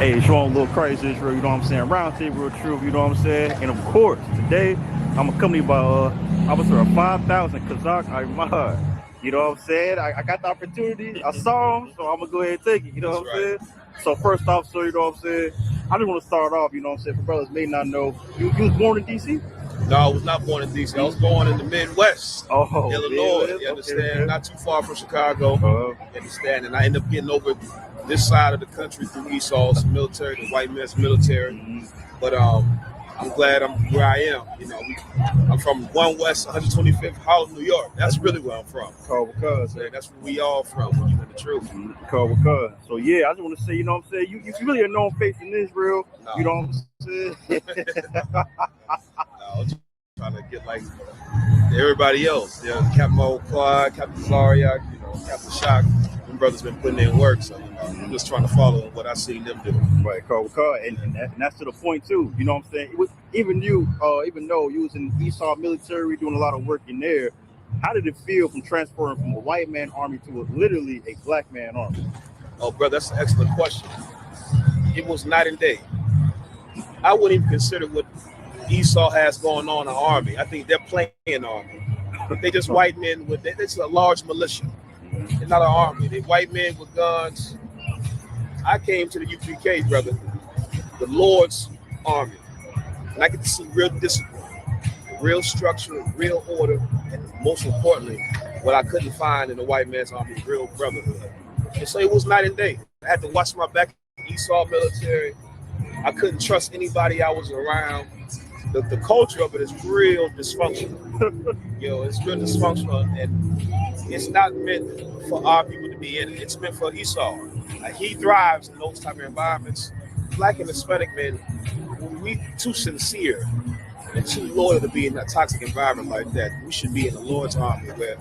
Hey, showing a little crazy Israel, you know what I'm saying? Round table of truth, you know what I'm saying? And of course, today I'm accompanied by Officer 5000 Kazakh Ahmad. You know what I'm saying? I got the opportunity, I saw him, so I'm gonna go ahead and take it, you know what I'm saying? So first off, sir, you know what I'm saying? I just want to start off, you know what I'm saying, for brothers may not know, you was born in DC? No, I was not born in DC. I was born in the Midwest, Illinois. Midwest? You understand? Okay. Not too far from Chicago. You understand? And I ended up getting over this side of the country through Esau's military, the white man's military. But I'm glad I'm where I am. You know, I'm from 1 West 125th Harlem, New York. That's really where I'm from. Because that's where we all from, when you know the truth. Because. So yeah, I just want to say, you know what I'm saying, you really a known face in Israel. No. You know what I'm saying? No, I'm trying to get like everybody else. Yeah, Captain Quad, Captain Zaryak, you know, Captain Shock. Them brothers been putting in work, so you know, I'm just trying to follow what I seen them do. Right, and that's to the point too. You know what I'm saying? Even though you was in Esau military doing a lot of work in there, how did it feel from transferring from a white man army to literally a black man army? Oh, brother, that's an excellent question. It was night and day. I wouldn't even consider what Esau has going on in the army. I think they're playing army. They just white men with it's a large militia. They're not an army. They're white men with guns. I came to the UPK, brother, the Lord's army, and I get to see real discipline, real structure, real order, and most importantly, what I couldn't find in the white man's army, real brotherhood. And so it was night and day. I had to watch my back in the Esau military. I couldn't trust anybody I was around. The culture of it is real dysfunctional. You know, it's real dysfunctional, and it's not meant for our people to be in it. It's meant for Esau. Like, he thrives in those type of environments. Black and Hispanic men, we too sincere and too loyal to be in that toxic environment like that. We should be in the Lord's army where,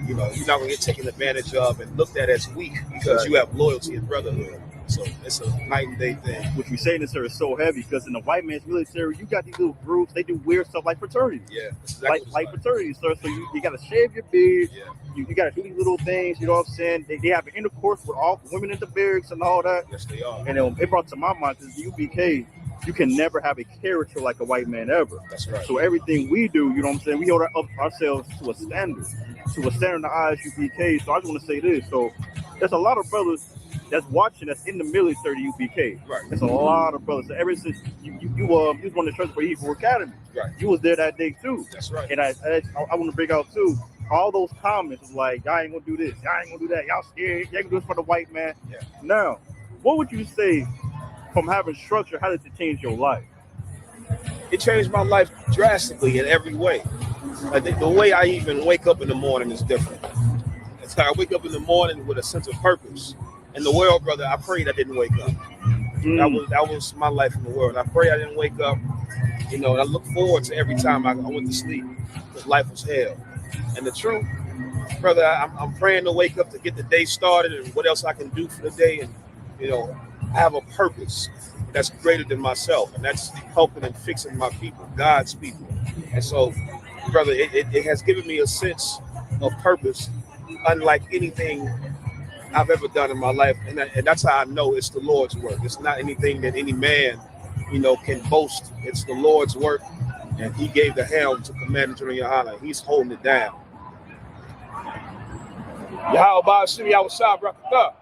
you know, you're not going to get taken advantage of and looked at as weak because you have loyalty and brotherhood. So it's a night and day thing. What you're saying, sir, is so heavy because in the white man's military, you got these little groups. They do weird stuff like fraternities. Yeah, exactly like fraternities, sir. So you got to shave your beard. Yeah. You got to do these little things. You know what I'm saying? They have an intercourse with all women in the barracks and all that. Yes, they are. And it brought to my mind this UBK. You can never have a character like a white man ever. That's right. So everything we do, you know what I'm saying, we hold ourselves to a standard in the eyes UBK. So I just want to say this. So there's a lot of brothers that's watching that's in the military UBK. Right. There's a lot of brothers. So ever since you was one of the churches for Hebrew Academy. Right. You was there that day too. That's right. And I want to bring out too. All those comments was like, y'all ain't gonna do this, y'all ain't gonna do that, y'all scared, y'all gonna do this for the white man. Yeah. Now, what would you say from having structure, how did it change your life? It changed my life drastically in every way. I think the way I even wake up in the morning is different. It's how I wake up in the morning with a sense of purpose. In the world, brother, I prayed I didn't wake up. That was my life in the world. I pray I didn't wake up, you know, and I look forward to every time I went to sleep because life was hell. And the truth, brother, I'm praying to wake up to get the day started and what else I can do for the day. And, you know, I have a purpose that's greater than myself, and that's helping and fixing my people, God's people. And so, brother, it has given me a sense of purpose unlike anything I've ever done in my life. And that's how I know it's the Lord's work. It's not anything that any man, you know, can boast. It's the Lord's work. And he gave the helm to Commander General Yohana. He's holding it down. Yahweh Ba'ashim Yahweh Brakatah.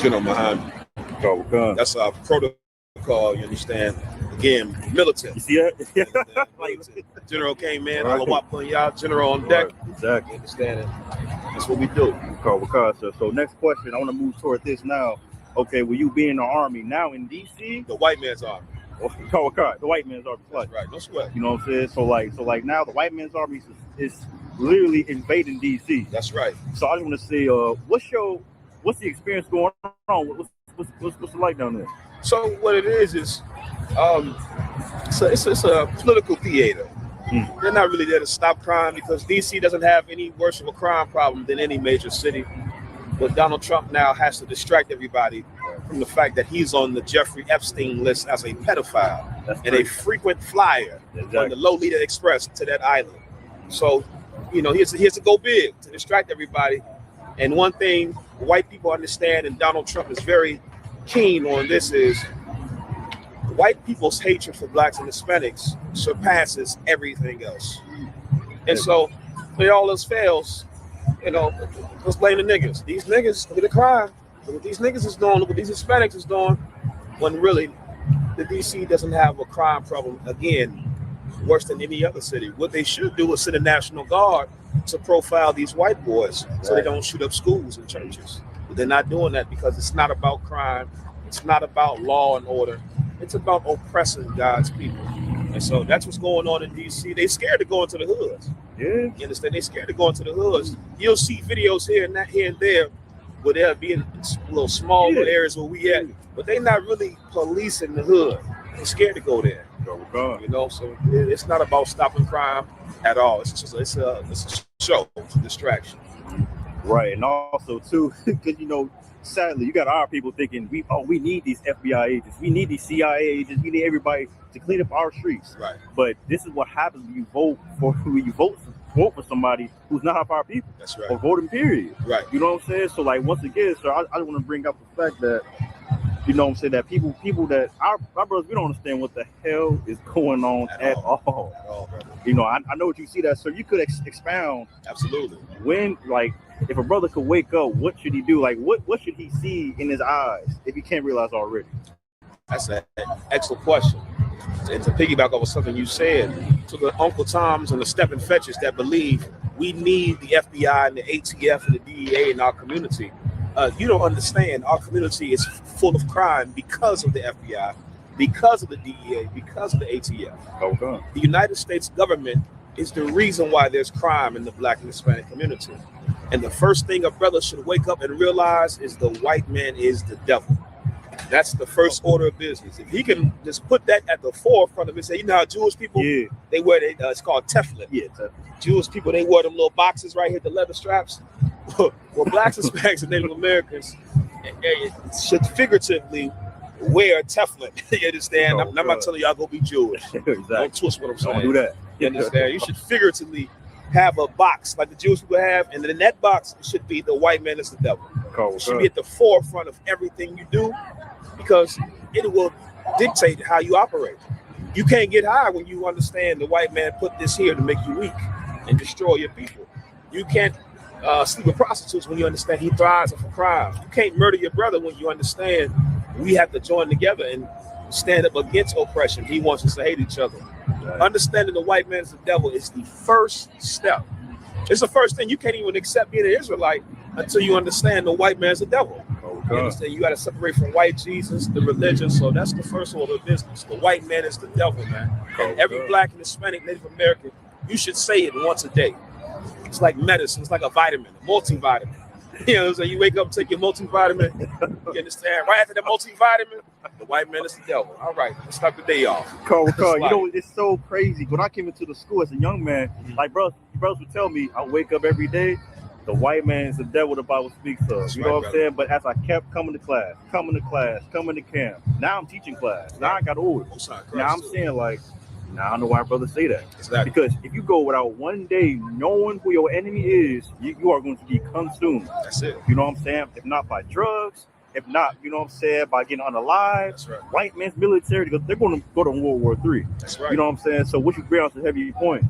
General Muhammad. That's our protocol, you understand? Again, militant. You see that? General came in, General on deck. Exactly. You understand it? That's what we do. So next question, I want to move toward this now. Okay, will you be in the army now in DC? The white man's army. The white man's army. That's right, no sweat. You know what I'm saying? So like now the white man's army is literally invading DC. That's right. So I just want to say, what's the experience going on? What's it like down there? So what it is it's a political theater. They're not really there to stop crime because DC doesn't have any worse of a crime problem than any major city. But Donald Trump now has to distract everybody from the fact that he's on the Jeffrey Epstein list as a pedophile and a frequent flyer on the Lolita Express to that island. So, you know, he has to go big to distract everybody. And one thing white people understand, and Donald Trump is very keen on this, is white people's hatred for blacks and Hispanics surpasses everything else. And so when all else fails, let's blame the niggas. These niggas, look at the crime. Look what these niggas is doing. Look what these Hispanics is doing. When really, the DC doesn't have a crime problem, again, worse than any other city. What they should do is send a National Guard to profile these white boys so they don't shoot up schools and churches. But they're not doing that because it's not about crime. It's not about law and order. It's about oppressing God's people. And so that's what's going on in DC. They scared to go into the hoods. Yeah. You understand? They scared to go into the hoods. You'll see videos here and there where they'll be in little small little areas where we at, but they're not really policing the hood. They're scared to go there. So it's not about stopping crime at all. It's a show, it's a distraction. Right, and also too, because sadly, you got our people thinking we need these FBI agents, we need these CIA agents, we need everybody to clean up our streets. Right. But this is what happens when you vote for somebody who's not of our people. That's right. Or voting period. Right. You know what I'm saying? So like once again, sir, I want to bring up the fact that that people that our brothers, we don't understand what the hell is going on at all. At all, brother. I know what you see that, sir. You could expound. Absolutely. When, like, if a brother could wake up, what should he do? Like, what should he see in his eyes if he can't realize already? That's an excellent question. And to piggyback off of something you said, to the Uncle Toms and the Step and Fetches that believe we need the FBI and the ATF and the DEA in our community, you don't understand. Our community is full of crime because of the FBI, because of the DEA, because of the ATF. Okay. The United States government is the reason why there's crime in the Black and Hispanic community. And the first thing a brother should wake up and realize is the white man is the devil. That's the first order of business. If he can just put that at the forefront of it, say, how Jewish people, they wear, it's called Teflon. Yeah, Teflon. Jewish people, they wear them little boxes right here, the leather straps. Well, blacks, Hispanics, and Native Americans should figuratively wear Teflon. You understand? I'm not telling y'all go be Jewish. Exactly. Don't twist what I'm saying. Don't do that. You understand? You should figuratively have a box like the Jewish people have, and in that box it should be the white man is the devil. It should be at the forefront of everything you do, because it will dictate how you operate. You can't get high when you understand the white man put this here to make you weak and destroy your people. You can't sleep with prostitutes when you understand he thrives for crime. You can't murder your brother when you understand we have to join together and stand up against oppression. He wants us to hate each other. Right. Understanding the white man is the devil is the first step. It's the first thing. You can't even accept being an Israelite until you understand the white man's the devil. You understand? You got to separate from white Jesus, the religion. So that's the first order of business. The white man is the devil, man. And every Black and Hispanic Native American, you should say it once a day. It's like medicine. It's like a vitamin, a multivitamin. You know, so you wake up and take your multivitamin. You understand? Right after the multivitamin, the white man is the devil. All right, let's start the day off. Carl, it's so crazy. When I came into the school as a young man, like brothers would tell me, I wake up every day, the white man is the devil the Bible speaks of. You know what I'm saying? But as I kept coming to class, coming to camp, now I'm teaching class. Now I got older. Now I'm saying, like, now I know why brothers say that. Exactly. Because if you go without one day knowing who your enemy is, you are going to be consumed. That's it. You know what I'm saying? If not by drugs, if not, you know what I'm saying, by getting unalive. That's right. White man's military, because they're going to go to World War III. That's right. You know what I'm saying? So what you bring out to heavy point.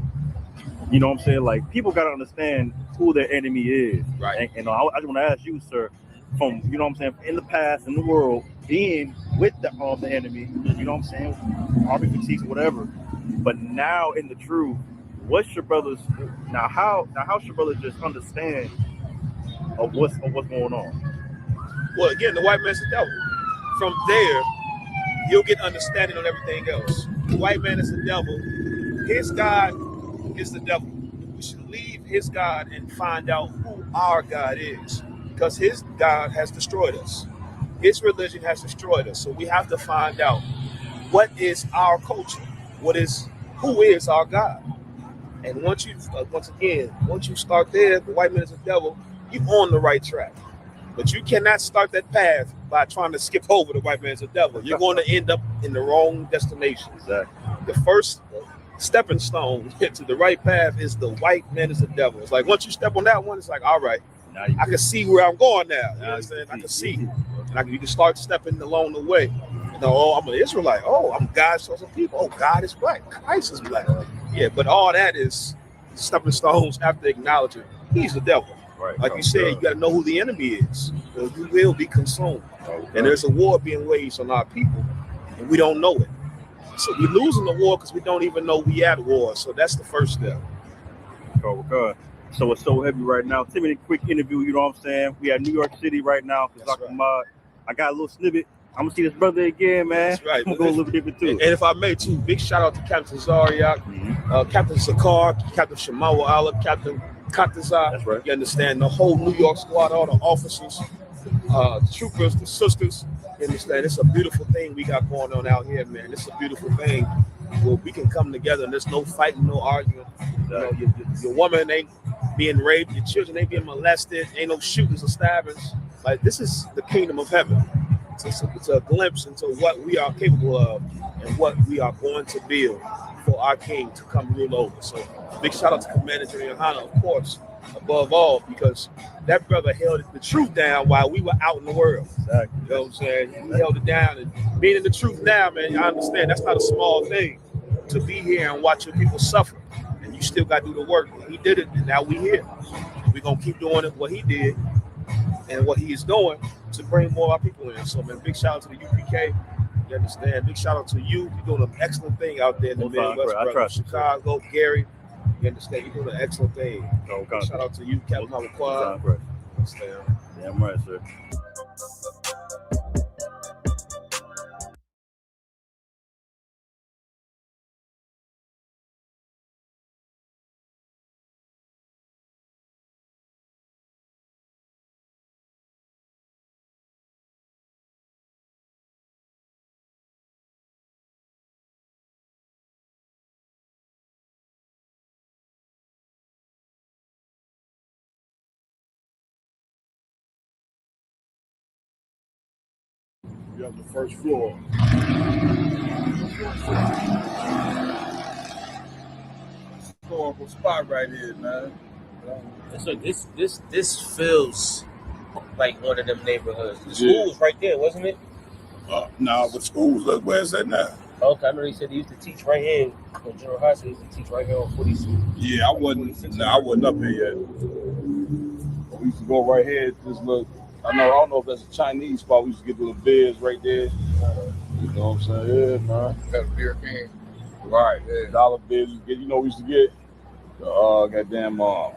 You know what I'm saying? Like, people got to understand who their enemy is. Right. And I just want to ask you, sir, from, you know what I'm saying, in the past, in the world, being with the enemy, you know what I'm saying, army fatigues, whatever. But now in the truth, how should brothers just understand of what's going on? Well, again, the white man's the devil. From there, you'll get understanding on everything else. The white man is the devil. His God is the devil. We should leave his God and find out who our God is, because his God has destroyed us. His religion has destroyed us. So we have to find out what is our culture, who is our God. And once you start there, the white man is the devil, you're on the right track. But you cannot start that path by trying to skip over the white man is the devil. You're going to end up in the wrong destination. Exactly. The first stepping stone to the right path is the white man is the devil. It's like once you step on that one, it's like, all right, Now you I can see where I'm going now. You know what Now I'm saying? I you can see. see. And you can start stepping along the way. You know, oh, I'm an Israelite. Oh, I'm God's chosen people. Oh, God is black. Christ is black. Yeah, but all that is stepping stones after acknowledging he's the devil. Right. Like you said, you got to know who the enemy is. Because you will be consumed. Okay. And there's a war being waged on our people, and we don't know it. So we're losing the war because we don't even know we at war. So that's the first step. Okay. So it's so heavy right now. Timmy, quick interview, you know what I'm saying? We at New York City right now. That's right. Ahmad. I got a little snippet. I'm gonna see this brother again, man. That's right. I'm gonna go a little bit different too. And if I may too, big shout out to Captain Zariak, Captain Sakar, Captain Shamawa Allah, Captain Katazar. That's right. You understand? The whole New York squad, all the officers, the troopers, the sisters. You understand? It's a beautiful thing we got going on out here, man. It's a beautiful thing where we can come together and there's no fighting, no arguing. You know, your woman ain't being raped, your children ain't being molested, ain't no shootings or stabbings. Like, this is the kingdom of heaven. It's a glimpse into what we are capable of and what we are going to build for our king to come rule over. So big shout out to Commander General Hana, of course, above all, because that brother held the truth down while we were out in the world. Exactly. You know what I'm saying? He held it down, and being in the truth now, man, I understand that's not a small thing to be here and watch your people suffer. And you still got to do the work. He did it, and now we here. We're going to keep doing it, what he did and what he is doing to bring more of our people in. So, man, big shout out to the UPK. You understand? Big shout out to you. You're doing an excellent thing out there in the Midwest, I trust you, Chicago, Gary. You understand? You're doing an excellent thing. Okay. Shout out to you, Captain Hamaquad. Understand? Damn right, sir. You have the first floor. Historical spot right here, man. So this feels like one of them neighborhoods. The Yeah. school was right there, wasn't it? Now, with schools, look, where's that now? Okay, I remember he said he used to teach right here. When General High said he used to teach right here on 46. Yeah, I wasn't up here yet. We used to go right here. Just look. I don't know if that's a Chinese spot. We used to get the little beers right there. You know what I'm saying? Yeah, man. Got a beer can. Right. Yeah. Dollar beers. We used to get goddamn the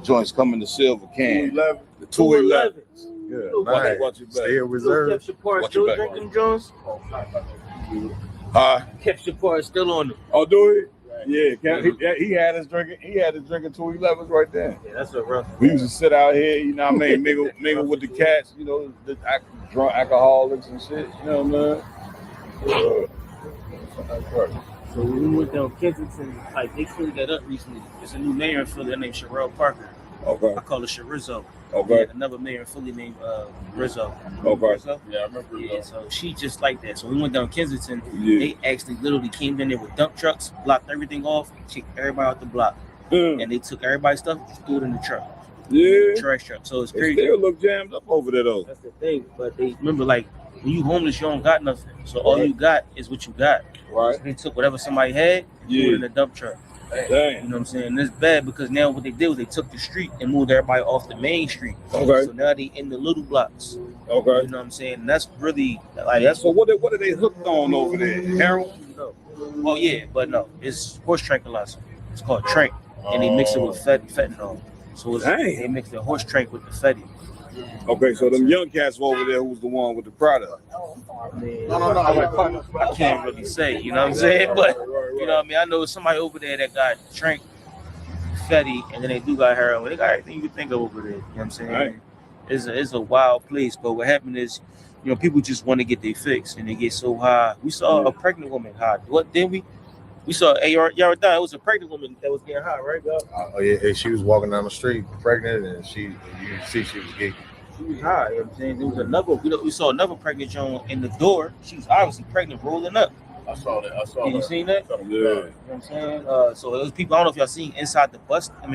joints come in the silver can. 211. The 211. Yeah, Nice. Watch your back. Stay in reserve. Kept Shapar Watch still your back. drinking Jones? Kept Shapar still on them. Oh, do he? Yeah, he had his drinking. He had his drinking 211s right there. Yeah, that's a rough. We used to sit out here, you know what I mean, mingle with the cats, you know, the drunk alcoholics and shit. You know what I mean? So when we went down Kensington, like they cleared that up recently. There's a new mayor in Philly named Sherelle Parker. Okay. I call her Sharizzo. Okay. Yeah, another mayor in Philly named Rizzo. Okay. Rizzo? Yeah, I remember. Yeah, so she just like that. So we went down Kensington. Yeah. They actually literally came in there with dump trucks, blocked everything off, kicked everybody out the block. And they took everybody's stuff, threw it in the truck. Yeah. Trash truck. So it's They crazy. still look jammed up over there though. That's the thing. But they remember, like, when you homeless, you don't got nothing. So all Right. you got is what you got. Right. So they took whatever somebody had, threw it in the dump truck. You Dang. know what I'm saying? And it's bad because now what they did was they took the street and moved everybody off the main street. Okay. So now they in the little blocks. Okay. You know what I'm saying? And that's really like that's So what are they hooked on over there? Heroin? well, yeah, but no, it's horse tranquilizer. It's called trank, and they mix it with fentanyl. So it's, Dang. they mix the horse trank with the fetty. Okay, so them young cats over there, who's the one with the product? I can't really say, you know what I'm saying? But you know what I mean? I know somebody over there that got trank, fetty, and then they do got heroin. They got everything you can think of over there. You know what I'm saying? Right. It's a wild place, but what happened is, you know, people just want to get their fix and they get so high. We saw a pregnant woman high. What did we? We saw Yardan. It was a pregnant woman that was getting high, right, God? Oh yeah, she was walking down the street pregnant, and you see she was geeking. She was high. You know what I'm saying? There was another. We saw another pregnant Joan in the door. She was obviously pregnant, rolling up. I saw that. I saw You seen that? Yeah. You know what I'm saying? So those people, I don't know if y'all seen inside the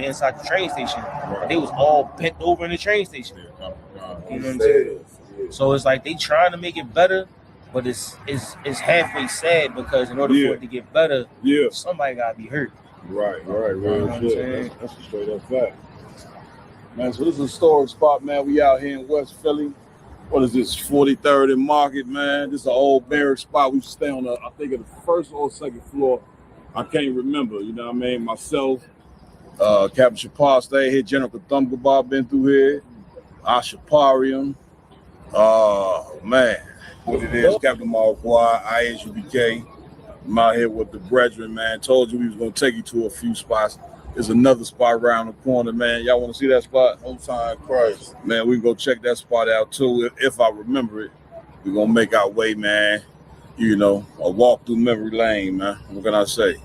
inside the train station, they was all bent over in the train station. You know what I'm saying? So it's like they trying to make it better, but it's halfway sad because in order for it to get better, somebody gotta be hurt. Right. You know what I'm saying? That's a straight up fact. Man, so this is a storage spot, man. We out here in West Philly. What is this, 43rd and Market, man? This is an old barrack spot. We stay on I think the first or second floor. I can't remember, you know what I mean? Myself, Captain Shapar stayed here. General Kathumkabar been through here. Ashaparium. Man, what it is, Captain Marquardt, ISUBK. I'm out here with the brethren, man. Told you we was going to take you to a few spots. There's another spot around the corner, man. Y'all want to see that spot? Old time Christ. Man, we can go check that spot out too. If I remember it, we're gonna make our way, man. You know, a walk through memory lane, man. What can I say?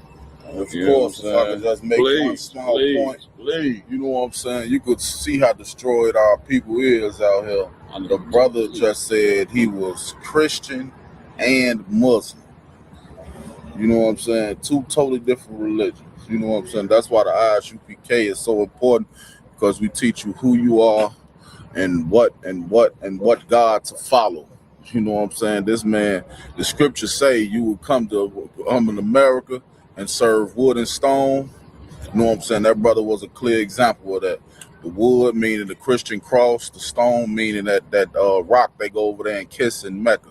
Of course, if I could just make one small point. Please. You know what I'm saying? You could see how destroyed our people is out here. The brother just said he was Christian and Muslim. You know what I'm saying? Two totally different religions. You know what I'm saying? That's why the ISUPK is so important, because we teach you who you are and what God to follow. You know what I'm saying? This man, the scriptures say you will come to in America and serve wood and stone. You know what I'm saying? That brother was a clear example of that. The wood meaning the Christian cross, the stone meaning that rock they go over there and kiss in Mecca.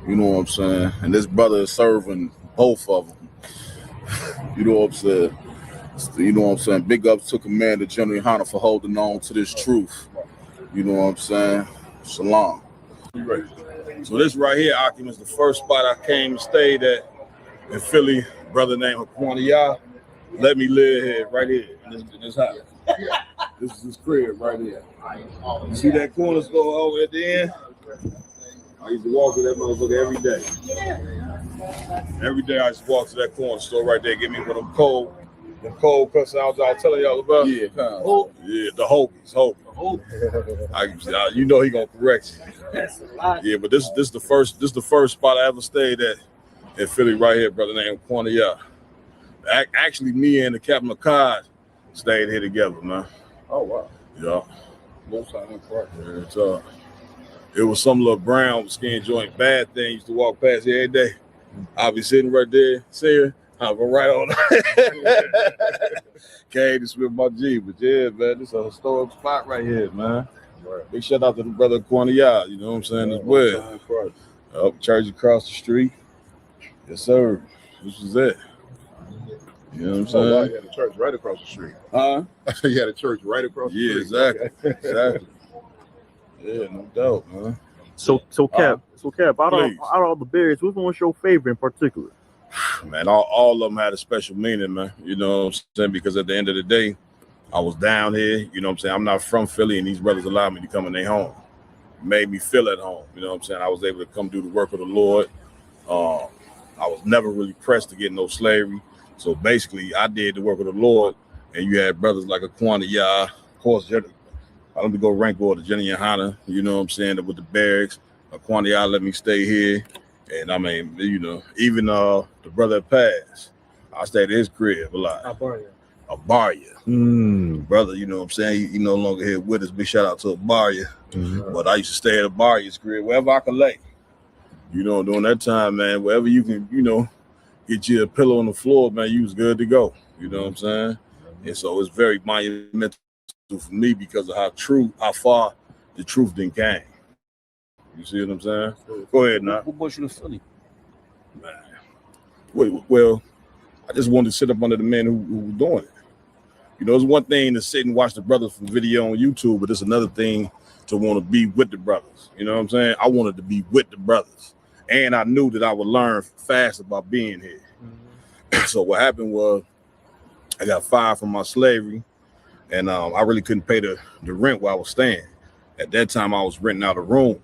You know what I'm saying? And this brother is serving both of them. You know what I'm saying? You know what I'm saying? Big ups to Commander General Hunter for holding on to this truth. You know what I'm saying? Shalom. So this right here, Akim, is the first spot I came and stayed at in Philly. Brother named Haquania let me live here, right here, in this house. This is his crib right here. You see that corner store over at the end? I used to walk to that motherfucker every day. Every day I used to walk to that corner store right there, get me one of them cold cuss out I was telling y'all about. Yeah, the Hoagies. You know he gonna correct you. Yeah, but this is the first spot I ever stayed at in Philly right here, brother named Quania. Actually, me and the Captain McCod stayed here together, man. Oh wow. Yeah. Both sides of the Yeah, it was some little brown skin joint bad thing used to walk past here every day. I'll be sitting right there, seeing, I'll go right on. Came to swim my G, but yeah, man, this is a historic spot right here, man. Right. Big shout out to the brother Quania, you know what I'm saying, as well. Up church across the street. Yes, sir. This was it. You know what I'm saying? Oh, wow, you had a church right across the street. Huh? You had a church right across the street. Exactly. Yeah, no doubt, man. So Cap, out of all the berries, which one was your favorite in particular? Man, all of them had a special meaning, man. You know what I'm saying? Because at the end of the day, I was down here. You know what I'm saying? I'm not from Philly, and these brothers allowed me to come in their home. Made me feel at home. You know what I'm saying? I was able to come do the work of the Lord. I was never really pressed to get no slavery. So basically, I did the work of the Lord, and you had brothers like Aquania, of course, I let me go rank order, Jenny and Hannah, you know what I'm saying, with the barracks. Aquania let me stay here. And I mean, you know, even the brother that passed, I stayed at his crib a lot. Abaria. Brother, you know what I'm saying? He no longer here with us. Big shout out to Abaria. But I used to stay at Abaria's crib, wherever I could lay. You know, during that time, man, wherever you can, you know, get you a pillow on the floor, man, you was good to go. You know what I'm saying? And so it's very monumental for me because of how far the truth didn't came. You see what I'm saying? Go ahead now. What brought you to Philly? Man. Well, I just wanted to sit up under the men who were doing it. You know, it's one thing to sit and watch the brothers from video on YouTube, but it's another thing to want to be with the brothers. You know what I'm saying? I wanted to be with the brothers. And I knew that I would learn fast about being here. So what happened was I got fired from my slavery, and I really couldn't pay the rent where I was staying. At that time, I was renting out a room.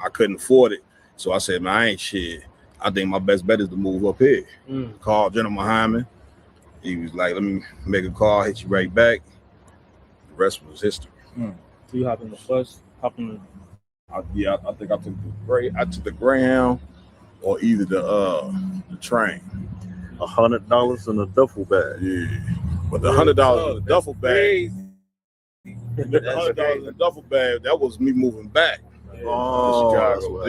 I couldn't afford it. So I said, man, I ain't shit. I think my best bet is to move up here. Called General Muhammad. He was like, let me make a call, hit you right back. The rest was history. So you hop in the bus, I think I took the Greyhound, or either the train. $100 in a duffel bag. Yeah, but the $100 in the duffel bag, the $100 in the duffel bag, that was me moving back to Chicago.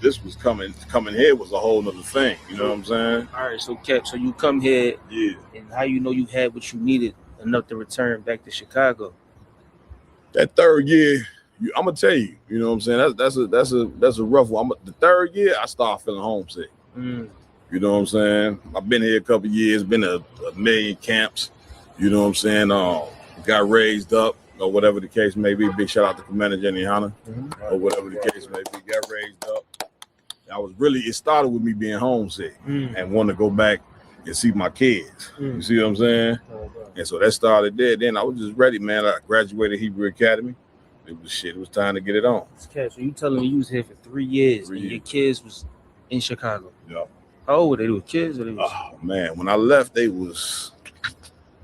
This was coming here was a whole nother thing. You know what I'm saying? All right, so Cap, so you come here, Yeah. and how you know you had what you needed enough to return back to Chicago? That third year, I'm gonna tell you. You know what I'm saying? That's a rough one. The third year, I started feeling homesick. You know what I'm saying? I've been here a couple of years, been to a million camps. You know what I'm saying? Got raised up, or whatever the case may be. Big shout out to Commander Jenny Hanna, or whatever the case may be. Got raised up. It started with me being homesick and wanting to go back and see my kids. You see what I'm saying? And so that started there. Then I was just ready, man. I graduated Hebrew Academy. It was time to get it on. Cap, so you telling me you was here for 3 years and your kids was in Chicago? Yeah. How old were they? They were kids or they was? Oh man, when I left, they was, I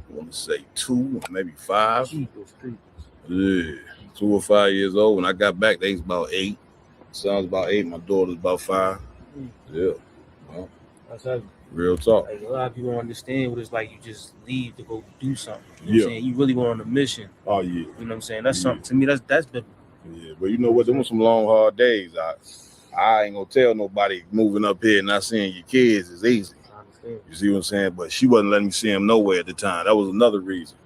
want to say 2, maybe 5. Yeah, 2 or 5 years old. When I got back, they was about 8. Son's about 8. My daughter's about 5. Yeah. Well, That's heavy. real talk. Like, a lot of people don't understand what it's like. You just leave to go do something. You know what I'm saying? You really went on a mission. Oh yeah. You know what I'm saying? That's something to me. That's biblical. Yeah, but you know what? Them were some long, hard days. I ain't gonna tell nobody moving up here and not seeing your kids is easy. I understand. You see what I'm saying? But she wasn't letting me see them nowhere at the time. That was another reason.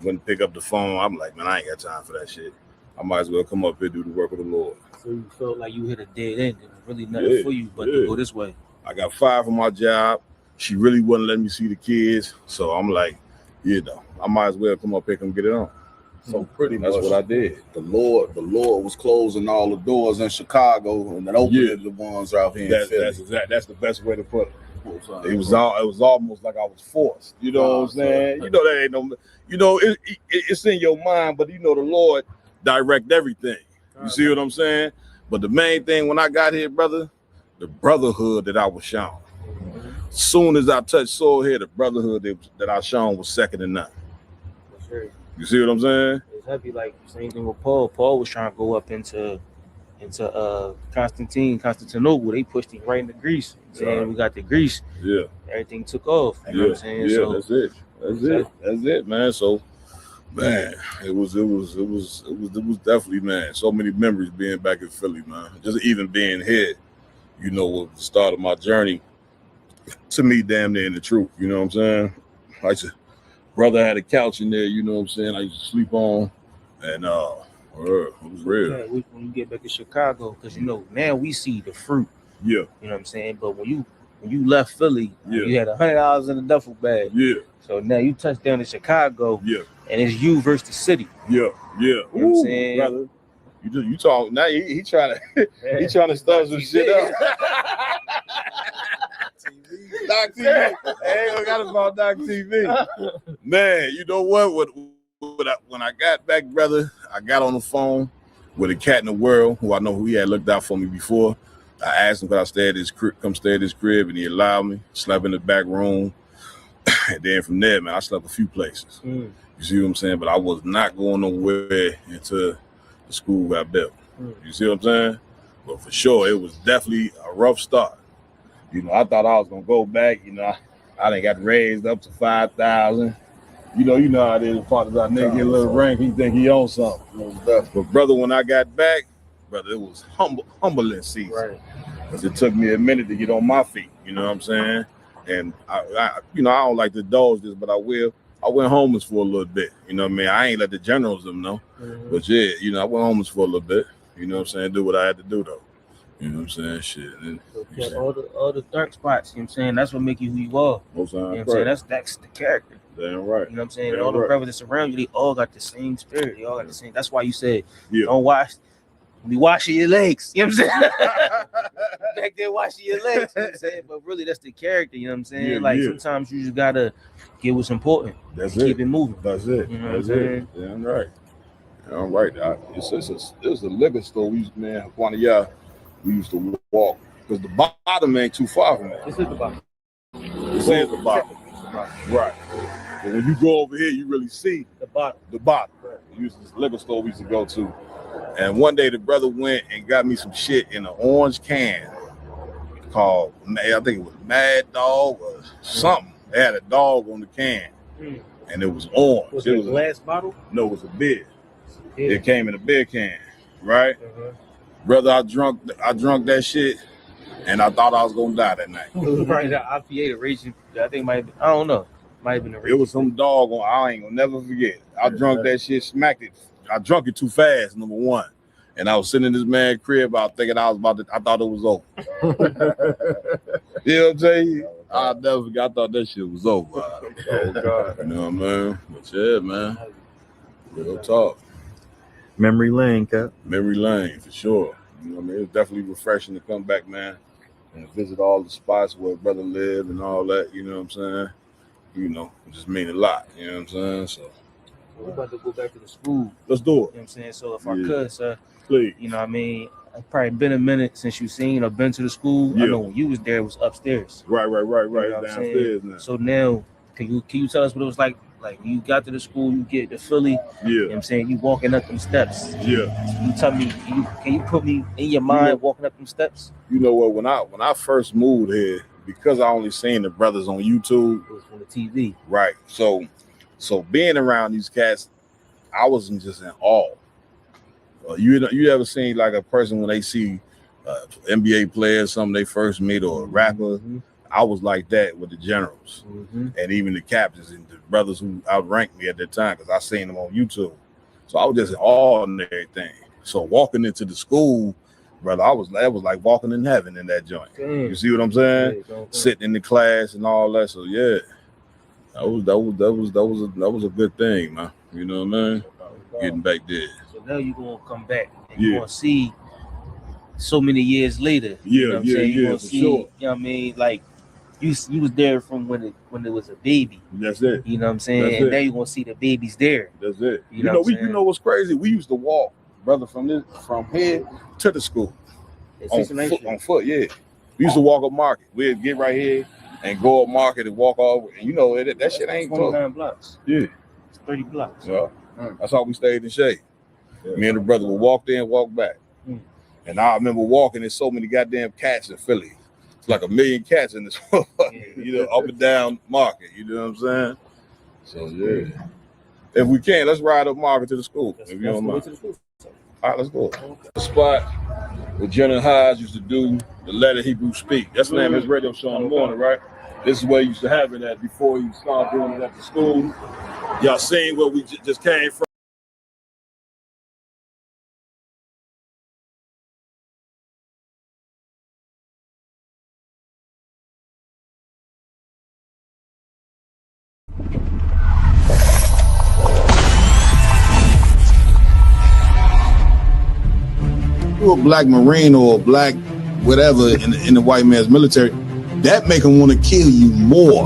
Wouldn't pick up the phone. I'm like, man, I ain't got time for that shit. I might as well come up here and do the work of the Lord. So you felt like you hit a dead end. There was really nothing for you but to go this way. I got fired from my job. She really wouldn't let me see the kids. So I'm like, you know, I might as well come up here and get it on. So pretty That's much what I did. the Lord was closing all the doors in Chicago and then opening the ones out here in Philly. That's the best way to put it. It was almost like I was forced. You know what I'm saying? You know that ain't no. You know it's in your mind, but you know the Lord direct everything. You see what I'm saying? But the main thing when I got here, brother, the brotherhood that I was shown. Soon as I touched soil here, the brotherhood that I shown was second to none. For sure. You see what I'm saying? It's heavy. Like same thing with Paul. Paul was trying to go up into Constantinople. They pushed him right into Greece. Saying we got the Greece. Yeah. Everything took off. You know what I'm saying? Yeah, So that's it, man. So, man, it was definitely, man. So many memories being back in Philly, man. Just even being here, you know, was the start of my journey. To me, damn near in the truth. You know what I'm saying? Brother had a couch in there. You know what I'm saying? I used to sleep on, and it was real. yeah, when you get back to Chicago, because you know now we see the fruit. Yeah, You know what I'm saying? But when you left Philly, Yeah. you had $100 in a duffel bag. yeah, So now you touch down in Chicago, yeah, and it's you versus the city. yeah, yeah. You know what I'm saying? Brother, you talk now. He trying to start some shit up. Doc TV. Hey, I got about Doc TV. Man, you know what? When I got back, brother, I got on the phone with a cat in the world who I know who he had looked out for me before. I asked him could I stay at his crib, come stay at his crib, and he allowed me. Slept in the back room. And then from there, man, I slept a few places. You see what I'm saying? But I was not going nowhere until the school got built. You see what I'm saying? But for sure, it was definitely a rough start. You know, I thought I was gonna go back. You know, I done got raised up to 5,000. You know how it is. Part of that nigga get a little rank, he think he owns something. But brother, when I got back, brother, it was humbling season. Right. Because it took me a minute to get on my feet. You know what I'm saying? And I don't like to indulge this, but I will. I went homeless for a little bit. You know what I mean? I ain't let the generals them know. But yeah, you know, I went homeless for a little bit. You know what I'm saying? Do what I had to do though. You know what I'm saying? Shit. And, So, all the dark spots, you know what I'm saying? That's what make you who you are. most You know times, what I'm saying? That's the character. damn right. You know what I'm saying? Yeah, And all the right. brothers that's around you, they all got the same spirit. They all got the same. That's why you said, Yeah. don't be washing your legs. You know what I'm saying? Back there washing your legs. You know what I'm saying? But really, that's the character. You know what I'm saying? Yeah, like yeah. sometimes you just gotta get what's important. That's and keep it moving. That's it. You know what That's I'm it. Damn right. Damn right. It's a liquor store. We used, man, Juanilla, we used to walk because the bottom ain't too far from that. This is the bottom. This is the bottom. Right. But when you go over here, you really see The bottom. the bottom. We used this liquor store we used to go to. And one day the brother went and got me some shit in an orange can. called, I think it was Mad Dog or something. They had a dog on the can, and it was orange. Was it a glass bottle? No, it was a beer. Yeah. It came in a beer can, right? Brother, I drunk that shit, and I thought I was gonna die that night. It was probably the IPA, the raging. I think might. I don't know. Might have been the It raging. was some dog on. I ain't gonna never forget. I drunk that shit, smacked it. I drunk it too fast, number one. And I was sitting in this man's crib. I was thinking I thought it was over. You know what I'm saying? I'll never forget. I thought that shit was over. Oh God. You know what I mean? But yeah, man. Real talk. Memory lane, Cap. Memory lane for sure. You know what I mean? It's definitely refreshing to come back, man, and visit all the spots where brother lived and all that. You know what I'm saying? You know, it just mean a lot. You know what I'm saying? So We're about to go back to the school. let's do it. You know what I'm saying? So if I could, sir, Please. you know what I mean? It's probably been a minute since you seen or been to the school. Yeah. I know when you was there, it was upstairs. Right. You know what I'm Downstairs saying? now. So now, can you tell us what it was like? Like you got to the school, you get to Philly, you know Yeah. what I'm saying? You walking up them steps. Yeah. You tell me, can you put me in your mind walking up them steps? You know what? When I first moved here, because I only seen the brothers on YouTube, It was on the TV. right? So being around these cats, I wasn't just in awe. You ever seen like a person when they see NBA players, something they first meet, or a rapper? I was like that with the generals and even the captains and the brothers who outranked me at that time because I seen them on YouTube. So I was just in awe and everything. So walking into the school, brother, that was like walking in heaven in that joint. You see what I'm saying? Sitting in the class and all that. So yeah, that was a good thing, man. You know what I mean? Getting back there. So now you gonna come back and Yeah. you gonna see so many years later. You know what I'm saying? You gonna for see, sure. you know what I mean? Like you was there from when it was a baby. That's it. You know what I'm saying? That's And it. now you're gonna see the babies there. That's it. You know what I'm you saying? know what's crazy? We used to walk, brother, from here to the school At on 69th foot, Street. on foot. Yeah, we used to walk up Market. We'd get right here and go up Market and walk over. And you know that shit ain't close. 29 blocks. Yeah, It's 30 blocks. yeah. That's how we stayed in shape. Me and the brother would walk there and walk back. And I remember walking. There's so many goddamn cats in Philly. It's like 1 million cats in this, you know, up and down Market. You know what I'm saying? So yeah. If we can, let's ride up Market to the school. If you don't mind. To the school. All right, let's go. The spot where Jenna Hodge used to do the Let a Hebrew Speak. That's the name of his radio show in the morning, right? This is where he used to have it at before he started doing it at the school. Y'all seen where we just came from? A black Marine or a black whatever in the white man's military, that make them want to kill you more.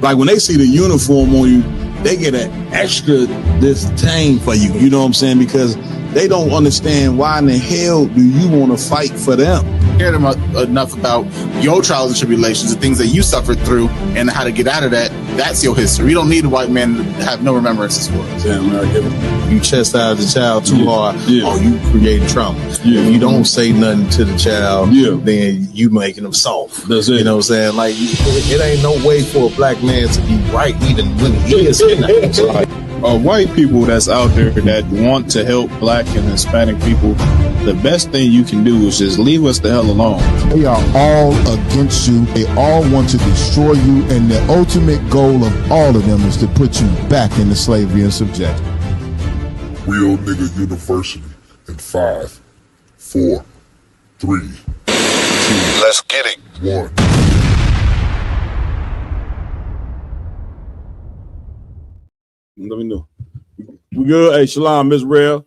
Like when they see the uniform on you, they get an extra disdain for you. You know what I'm saying? Because they don't understand why in the hell do you want to fight for them? Cared enough about your trials and tribulations, the things that you suffered through, and how to get out of that. That's your history. You don't need a white man to have no remembrances for it. Damn, you chastise the child too hard, Yeah. or you creating trauma. Yeah. If you don't say nothing to the child, Yeah. then you making them soft. That's it. You know what I'm saying? Like, it ain't no way for a black man to be right even when he is not. White people that's out there that want to help black and Hispanic people, the best thing you can do is just leave us the hell alone. They are all against you. They all want to destroy you. And the ultimate goal of all of them is to put you back into slavery and subjection. Real Nigga University in 5, 4, 3, 2, Let's get it. 1. Let me know. We good? Hey, Shalom, Israel.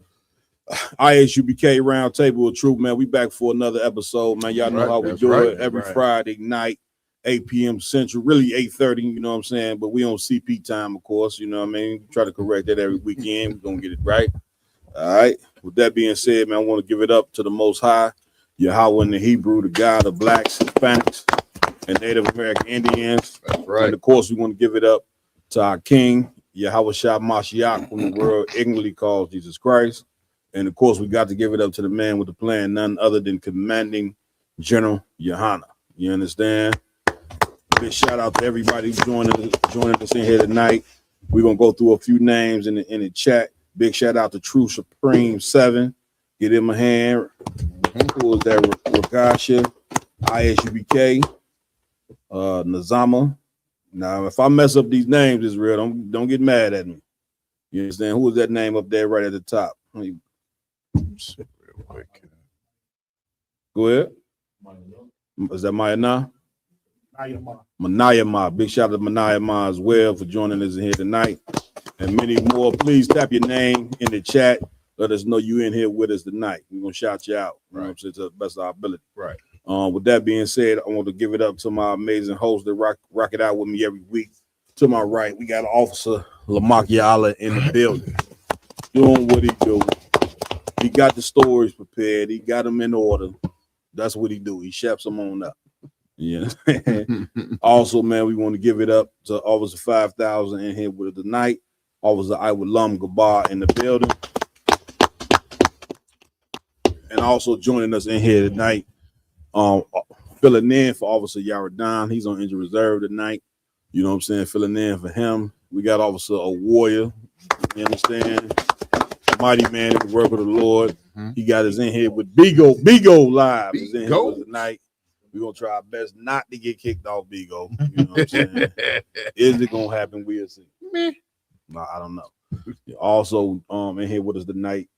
ISUBK Roundtable of Truth, man. We back for another episode, man. Y'all know how we do it every Friday night, 8 p.m. Central, really 8:30, you know what I'm saying? But we on CP time, of course, you know what I mean? We try to correct that every weekend. We're going to get it right. All right. With that being said, man, I want to give it up to the Most High, Yahweh in the Hebrew, the God of blacks, Hispanics, and Native American Indians. That's right. And of course, we want to give it up to our King, Yahweh Shah Mashiach, whom the world ignorantly calls Jesus Christ. And of course, we got to give it up to the man with the plan, none other than Commanding General Yohana. You understand? Big shout out to everybody joining us in here tonight. We're gonna go through a few names in the chat. Big shout out to True Supreme 7. Get him a hand. Who was that? Ragasha, ISUBK, Nazama. Now, if I mess up these names, it's real. Don't get mad at me. You understand? Who was that name up there right at the top? Go ahead. Is that Maya Na? Manaya Ma. Big shout out to Manaya Ma as well for joining us in here tonight. And many more. Please tap your name in the chat. Let us know you in here with us tonight. We're gonna shout you out. You know what I'm saying, to the best of our ability. Right. With that being said, I want to give it up to my amazing host that rock it out with me every week. To my right, we got Officer Lamar Yala in the building, doing what he do. He got the stories prepared. He got them in order. That's what he do. He chefs them on up. Yeah. Also, man, we want to give it up to Officer 5000 in here with us tonight. Officer Iwalam Gabar in the building. And also joining us in here tonight, filling in for Officer Yaradan. He's on injured reserve tonight. You know what I'm saying? Filling in for him. We got Officer a warrior. You understand? Mighty man that work with the Lord. He got us in here with Bigo. Bigo live is in here with us tonight. We're gonna try our best not to get kicked off Bigo. You know what I'm saying? Is it gonna happen? We'll see. No, I don't know. Also, in here with us tonight,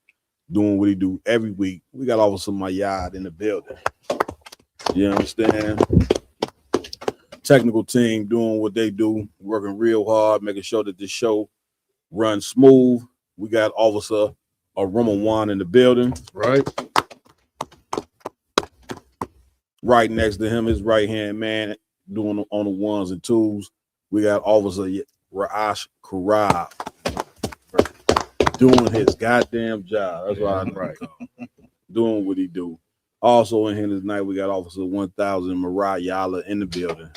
doing what he do every week. We got Officer Mayad in the building. You understand? Technical team doing what they do, working real hard, making sure that this show runs smooth. We got Officer Roman in the building. Right. Right next to him, his right-hand man doing on the ones and twos. We got Officer Ra'ash Karab doing his goddamn job. That's what I'm right. Doing what he do. Also in here tonight, we got Officer 1000 Mariah Yala in the building.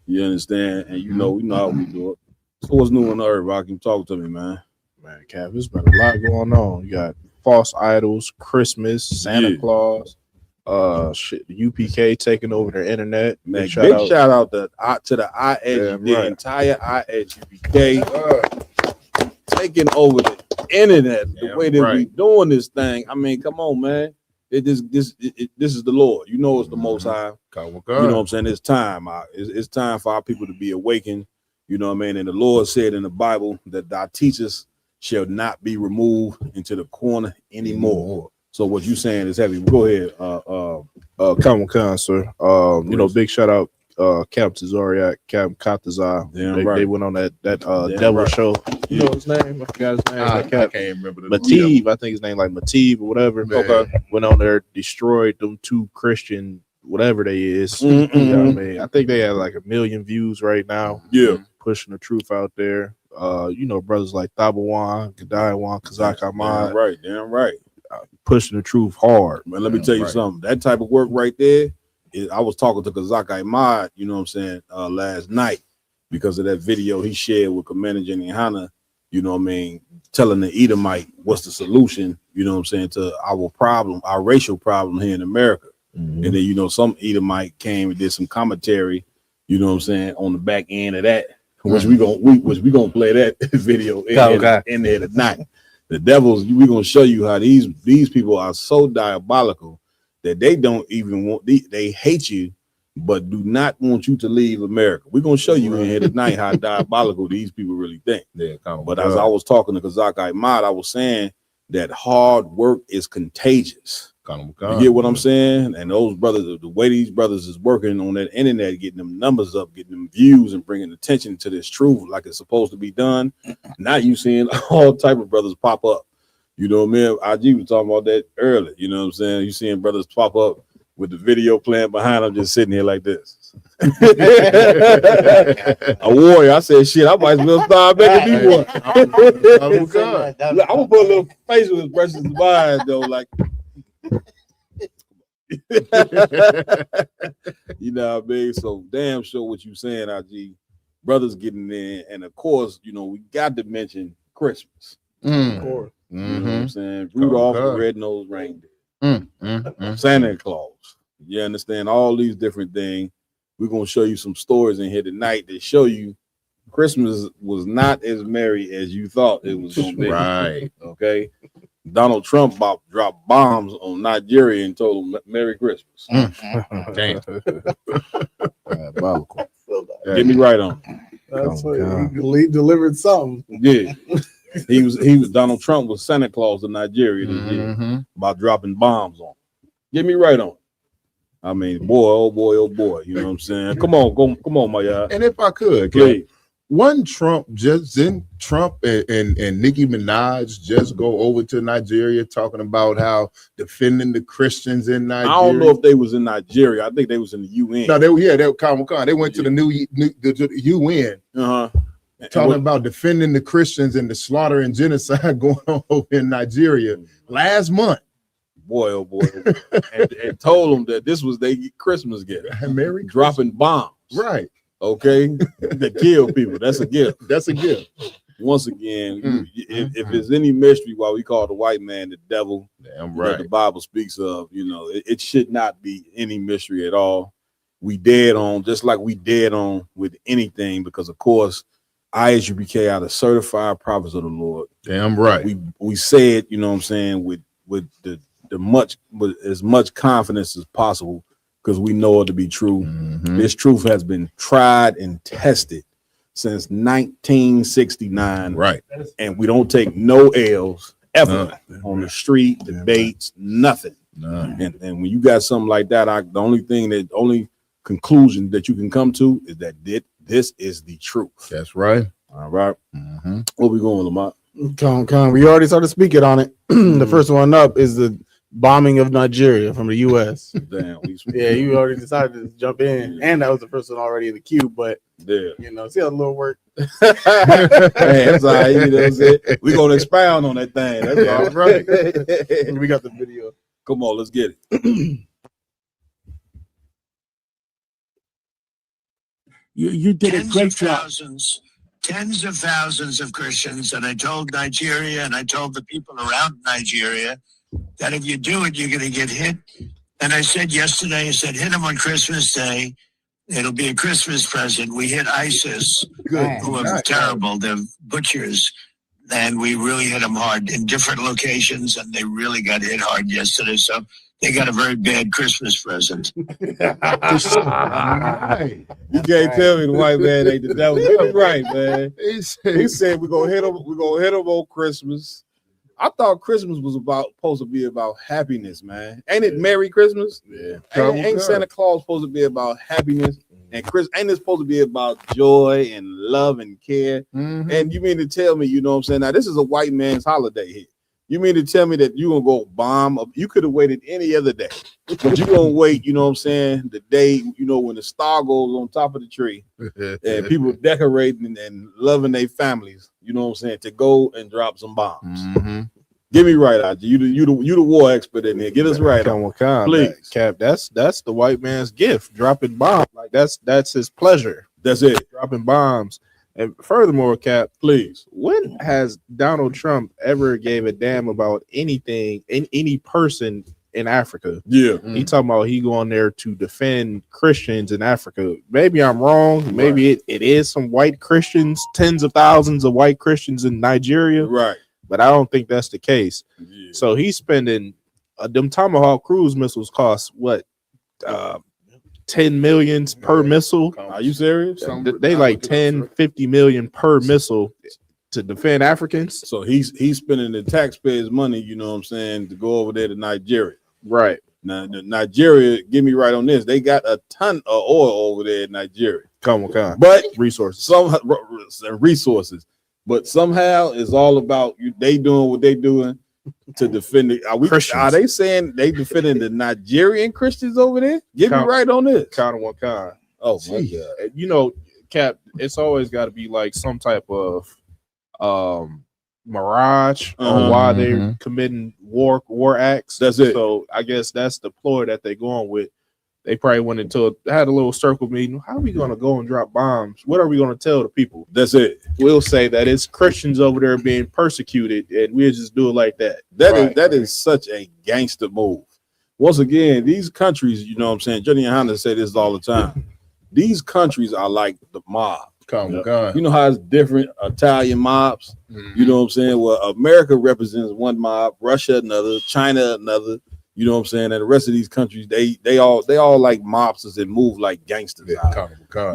You understand? And you know how we do it. So what's new on the earth, Rocky? Talk to me, man. Man, Cap, there's been a lot going on. You got false idols, Christmas, Santa Claus, the UPK taking over their internet. Man, big shout out to the IEDGE, the entire IEDGE UPK taking over the internet. The way that we doing this thing. I mean, come on, man. This is the Lord. You know it's the Most High. You know what I'm saying? It's time. It's time for our people to be awakened. You know what I mean? And the Lord said in the Bible that our teachers shall not be removed into the corner anymore. So what you saying is heavy. Go ahead, Common Khan, sir. You know, big shout out Captain Zariak, Captain Katazar. They went on that devil show. You know his name? I forgot his name. I can't remember the Matib, I think his name like Matib or whatever. Okay. Went on there, destroyed them two Christian, whatever they is. You know what I mean? I think they have like 1 million views right now. Yeah. Pushing the truth out there. You know, brothers like Tabawan, Gadayawan, Kazak Ahmad. Damn right. Pushing the truth hard. Man, let me tell you something. That type of work right there, I was talking to Kazak Ahmad, you know what I'm saying, last night because of that video he shared with Commander Jenny Hanna, you know what I mean, telling the Edomite what's the solution, you know what I'm saying, to our problem, our racial problem here in America. And then, you know, some Edomite came and did some commentary, you know what I'm saying, on the back end of that, which we gonna play that video in there tonight. The devils, we're gonna show you how these people are so diabolical that they don't even want, they hate you, but do not want you to leave America. We're gonna show you in here tonight how diabolical these people really think. But as I was talking to Kazak Ahmad, I was saying that hard work is contagious. You get what I'm saying? And those brothers, the way these brothers is working on that internet, getting them numbers up, getting them views, and bringing attention to this truth like it's supposed to be done. Now you seeing all type of brothers pop up. You know what I mean? IG was talking about that earlier. You know what I'm saying? You seeing brothers pop up with the video playing behind them, just sitting here like this. A warrior. I said, shit, I might as well start making me one. I'm gonna put a little facial expressions in mine though, like. You know what I mean? So damn sure what you saying, IG. Brothers getting in, and of course, you know, we got to mention Christmas. Of course. You know what I'm saying? Rudolph the Red-Nosed Reindeer. Santa Claus. You understand all these different things. We're gonna show you some stories in here tonight that show you Christmas was not as merry as you thought it was gonna be. Right. Okay. Donald Trump dropped bombs on Nigeria and told them Merry Christmas. Damn. Get me right on. That's what he delivered something. Yeah. He was Donald Trump was Santa Claus of Nigeria this year about dropping bombs on. Get me right on. I mean, boy, oh boy, oh boy. You know what I'm saying? Come on, my y'all. And if I could, one Trump and Nicki Minaj just go over to Nigeria talking about how defending the Christians in Nigeria. I don't know if they was in Nigeria. I think they was in the UN. No, they were Comic-Con. They went to the UN. Talking about defending the Christians and the slaughter and genocide going on over in Nigeria last month. Boy, oh boy. and told them that this was their Christmas gift. Merry dropping bombs. Right. Okay. That kill people. That's a gift. That's a gift. Once again, if there's any mystery why we call the white man the devil, damn right, that the Bible speaks of, it should not be any mystery at all. We dead on, just like we dead on with anything, because of course, ISUBK are the certified prophets of the Lord. Damn right. We say it, you know what I'm saying, with as much confidence as possible, because we know it to be true. This truth has been tried and tested since 1969. Right. And we don't take no L's ever on the street, debates, nothing. And when you got something like that, the only conclusion that you can come to is that this is the truth. That's right. All right. Where we going, Lamont? Come. We already started speaking on it. The first one up is the bombing of Nigeria from the U.S. Damn. Yeah, you already decided to jump in, and that was the first one already in the queue. But yeah, see how the little work. Hey, that's all right. You know what I'm saying? We're gonna expound on that thing. That's all right. We got the video. Come on, let's get it. You did a great job. Tens of thousands of Christians, and I told Nigeria and I told the people around Nigeria that if you do it, you're going to get hit. And I said yesterday, hit them on Christmas Day. It'll be a Christmas present. We hit ISIS, who are terrible. They're butchers. And we really hit them hard in different locations, and they really got hit hard yesterday. So they got a very bad Christmas present. You can't tell me the white man ain't the devil. Get it right, man. He said we're gonna hit him on Christmas. I thought Christmas was supposed to be about happiness, man. Ain't it Merry Christmas? Yeah. Ain't Santa Claus supposed to be about happiness? And ain't it supposed to be about joy and love and care? And you mean to tell me, you know what I'm saying? Now, this is a white man's holiday here. You mean to tell me that you're going to go bomb? You could have waited any other day. But you're going to wait, you know what I'm saying, the day, when the star goes on top of the tree and people decorating and loving their families, you know what I'm saying, to go and drop some bombs. Get me right, Aj. You the war expert in there. Get us right. Please. Cap, that's the white man's gift, dropping bombs. Like that's his pleasure. That's it. Dropping bombs. And furthermore, Cap, please, when has Donald Trump ever gave a damn about anything, any person in Africa? Yeah. He talking about he going there to defend Christians in Africa. Maybe I'm wrong. Maybe it is some white Christians, tens of thousands of white Christians in Nigeria. Right. But I don't think that's the case. Yeah. So he's spending them Tomahawk cruise missiles cost what? 10 million per missile. Are you serious? They like 10-50 million per missile to defend Africans. So he's spending the taxpayers' money, you know what I'm saying, to go over there to Nigeria. Right. Now, Nigeria, get me right on this. They got a ton of oil over there in Nigeria. But resources. But somehow it's all about they doing what they doing to defend it. Are they saying they defending the Nigerian Christians over there? Get me right on this. Count on one kind. Oh my God. Cap, it's always got to be like some type of mirage on why they're committing war acts. That's it. So I guess that's the ploy that they're going with. They probably went had a little circle meeting. How are we going to go and drop bombs? What are we going to tell the people? That's it. We'll say that it's Christians over there being persecuted, and we'll just do it like that. That is such a gangster move. once again, these countries, you know what I'm saying? Johnny and Honda say this all the time. These countries are like the mob. You know how it's different Italian mobs? You know what I'm saying? Well, America represents one mob, Russia another, China another. You know what I'm saying? And the rest of these countries, they all like mobsters that move like gangsters.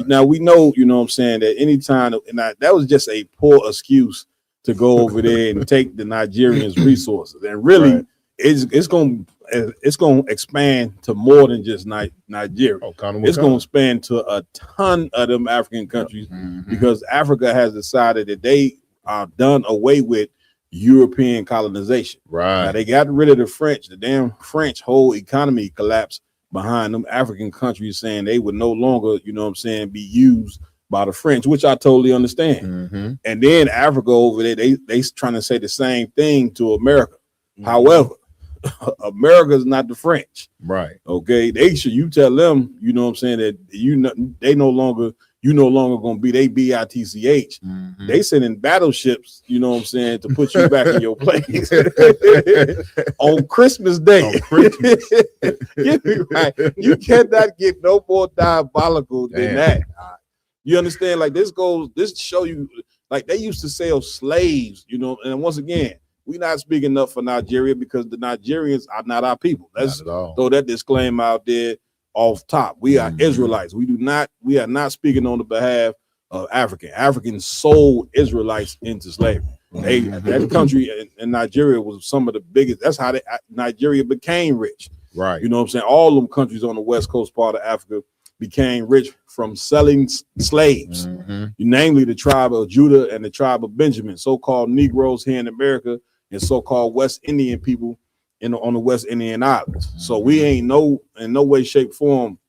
Now we know, you know what I'm saying, that anytime, and that was just a poor excuse to go over there and take the Nigerians' resources. And really, it's gonna expand to more than just Nigeria. It's gonna expand to a ton of them African countries because Africa has decided that they are done away with European colonization. Now they got rid of the French. The damn French whole economy collapsed behind them African countries, saying they would no longer, you know what I'm saying, be used by the French, which I totally understand. And then Africa over there, they trying to say the same thing to America. However, America is not the French. Okay. You tell them, you know what I'm saying, that they no longer gonna be they BITCH. They sending battleships, you know what I'm saying, to put you back in your place on Christmas Day. Right. You cannot get no more diabolical than that. You understand? Like this show you, like they used to sell slaves, you know, and once again, we're not speaking up for Nigeria because the Nigerians are not our people. Let's throw that disclaimer out there off top. We are Israelites. We are not speaking on the behalf of Africans sold Israelites into slavery. That country in Nigeria was some of the biggest. That's how Nigeria became rich. You know what I'm saying? All them countries on the west coast part of Africa became rich from selling slaves, namely the tribe of Judah and the tribe of Benjamin, so-called Negroes here in America and so-called West Indian people on the West Indian Islands. So we ain't in no way, shape, form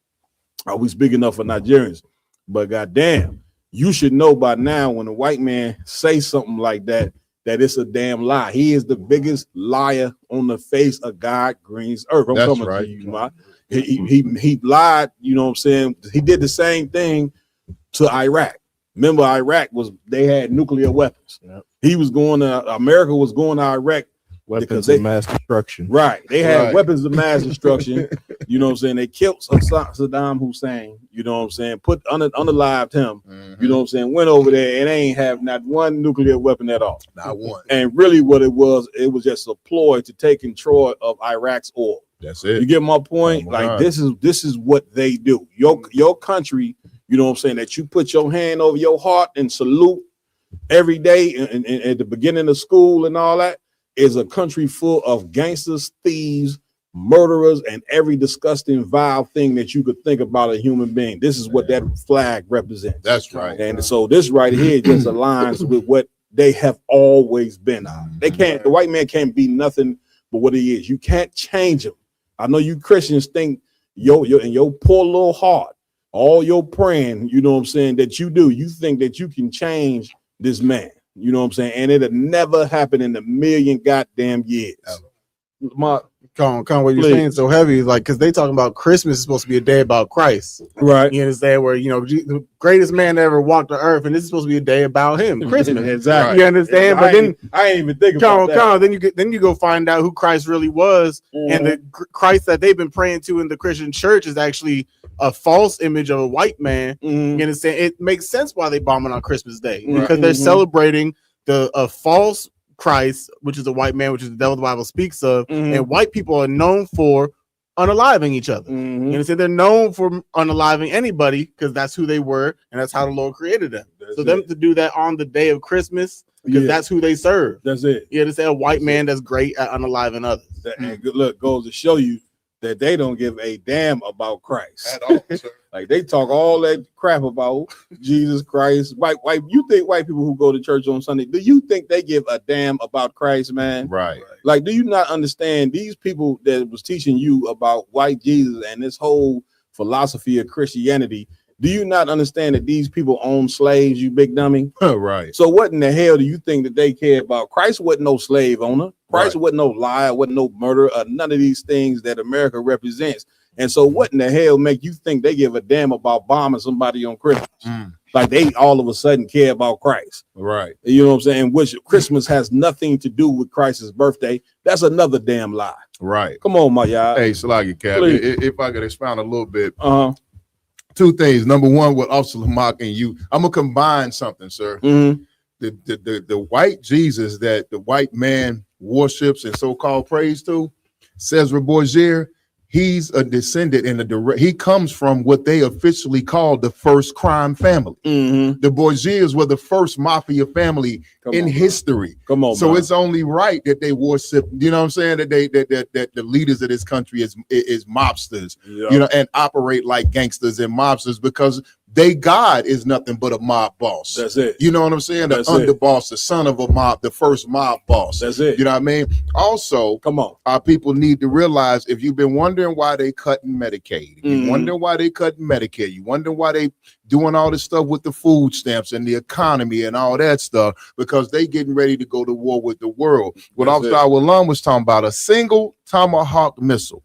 are we speaking up for Nigerians. But goddamn, you should know by now when a white man say something like that, that it's a damn lie. He is the biggest liar on the face of God Green's earth. I'm coming to you, man. He lied, you know what I'm saying? He did the same thing to Iraq. Remember, Iraq they had nuclear weapons. America was going to Iraq. Weapons of mass destruction. They had weapons of mass destruction. You know what I'm saying? They killed Saddam Hussein, you know what I'm saying? Unalived him, you know what I'm saying? Went over there and they ain't have not one nuclear weapon at all. Not one. And really what it was just a ploy to take control of Iraq's oil. That's it. You get my point? This is what they do. Your country, you know what I'm saying, that you put your hand over your heart and salute every day and at the beginning of school and all that, is a country full of gangsters, thieves, murderers, and every disgusting, vile thing that you could think about a human being. This is what that flag represents. That's right. And so this right here just aligns with what they have always been. The white man can't be nothing but what he is. You can't change him. I know you Christians think in your poor little heart, all your praying, you know what I'm saying, that you do, you think that you can change this man. You know what I'm saying? And it'll never happen in a million goddamn years. What you're saying so heavy is like, because they talking about Christmas is supposed to be a day about Christ. Right. You understand? Where, you know, the greatest man that ever walked the earth, and this is supposed to be a day about him. Christmas. Exactly. You understand? But then I ain't even thinking about that. Then you go find out who Christ really was. And the Christ that they've been praying to in the Christian church is actually a false image of a white man. You understand? It makes sense why they bombing on Christmas Day, because they're celebrating a false Christ, which is a white man, which is the devil the Bible speaks of, and white people are known for unaliving each other. You understand? They're known for unaliving anybody because that's who they were, and that's how the Lord created them. Them to do that on the day of Christmas, because that's who they serve. That's it. You understand? A white man that's great at unaliving others. And good look goes to show you that they don't give a damn about Christ at all. Like they talk all that crap about Jesus Christ. You think white people who go to church on Sunday, do you think they give a damn about Christ, man? Right. Like, do you not understand these people that was teaching you about white Jesus and this whole philosophy of Christianity? Do you not understand that these people own slaves, you big dummy? Right. So what in the hell do you think that they care about? Christ wasn't no slave owner. Christ wasn't no liar, wasn't no murderer, none of these things that America represents. And so what in the hell make you think they give a damn about bombing somebody on Christmas? Like they all of a sudden care about Christ. Right. You know what I'm saying? Which Christmas has nothing to do with Christ's birthday. That's another damn lie. Right. Come on, my y'all. Hey, Salagi Cap, Please. if I could expound a little bit. Uh-huh. Two things. Number one, with Officer Lamarck and you, I'm gonna combine something, sir. Mm-hmm. The white Jesus that the white man worships and so-called prays to, Cesar Borgia, he's a descendant in he comes from what they officially call the first crime family. Mm-hmm. The Borgias were the first mafia family in history. Come on, so man. it's only right that they worship, you know what I'm saying, that that the leaders of this country is mobsters, Yeah. you know, and operate like gangsters and mobsters because they God is nothing but a mob boss. That's it. You know what I'm saying? The That's it. underboss, the son of a mob, the first mob boss. That's it. You know what I mean? Also, come on, our people need to realize if you've been wondering why they cutting Medicaid, if you wonder why they cutting Medicare, you wonder why they doing all this stuff with the food stamps and the economy and all that stuff, because they getting ready to go to war with the world. What That's Officer it. Awalam was talking about, a single Tomahawk missile.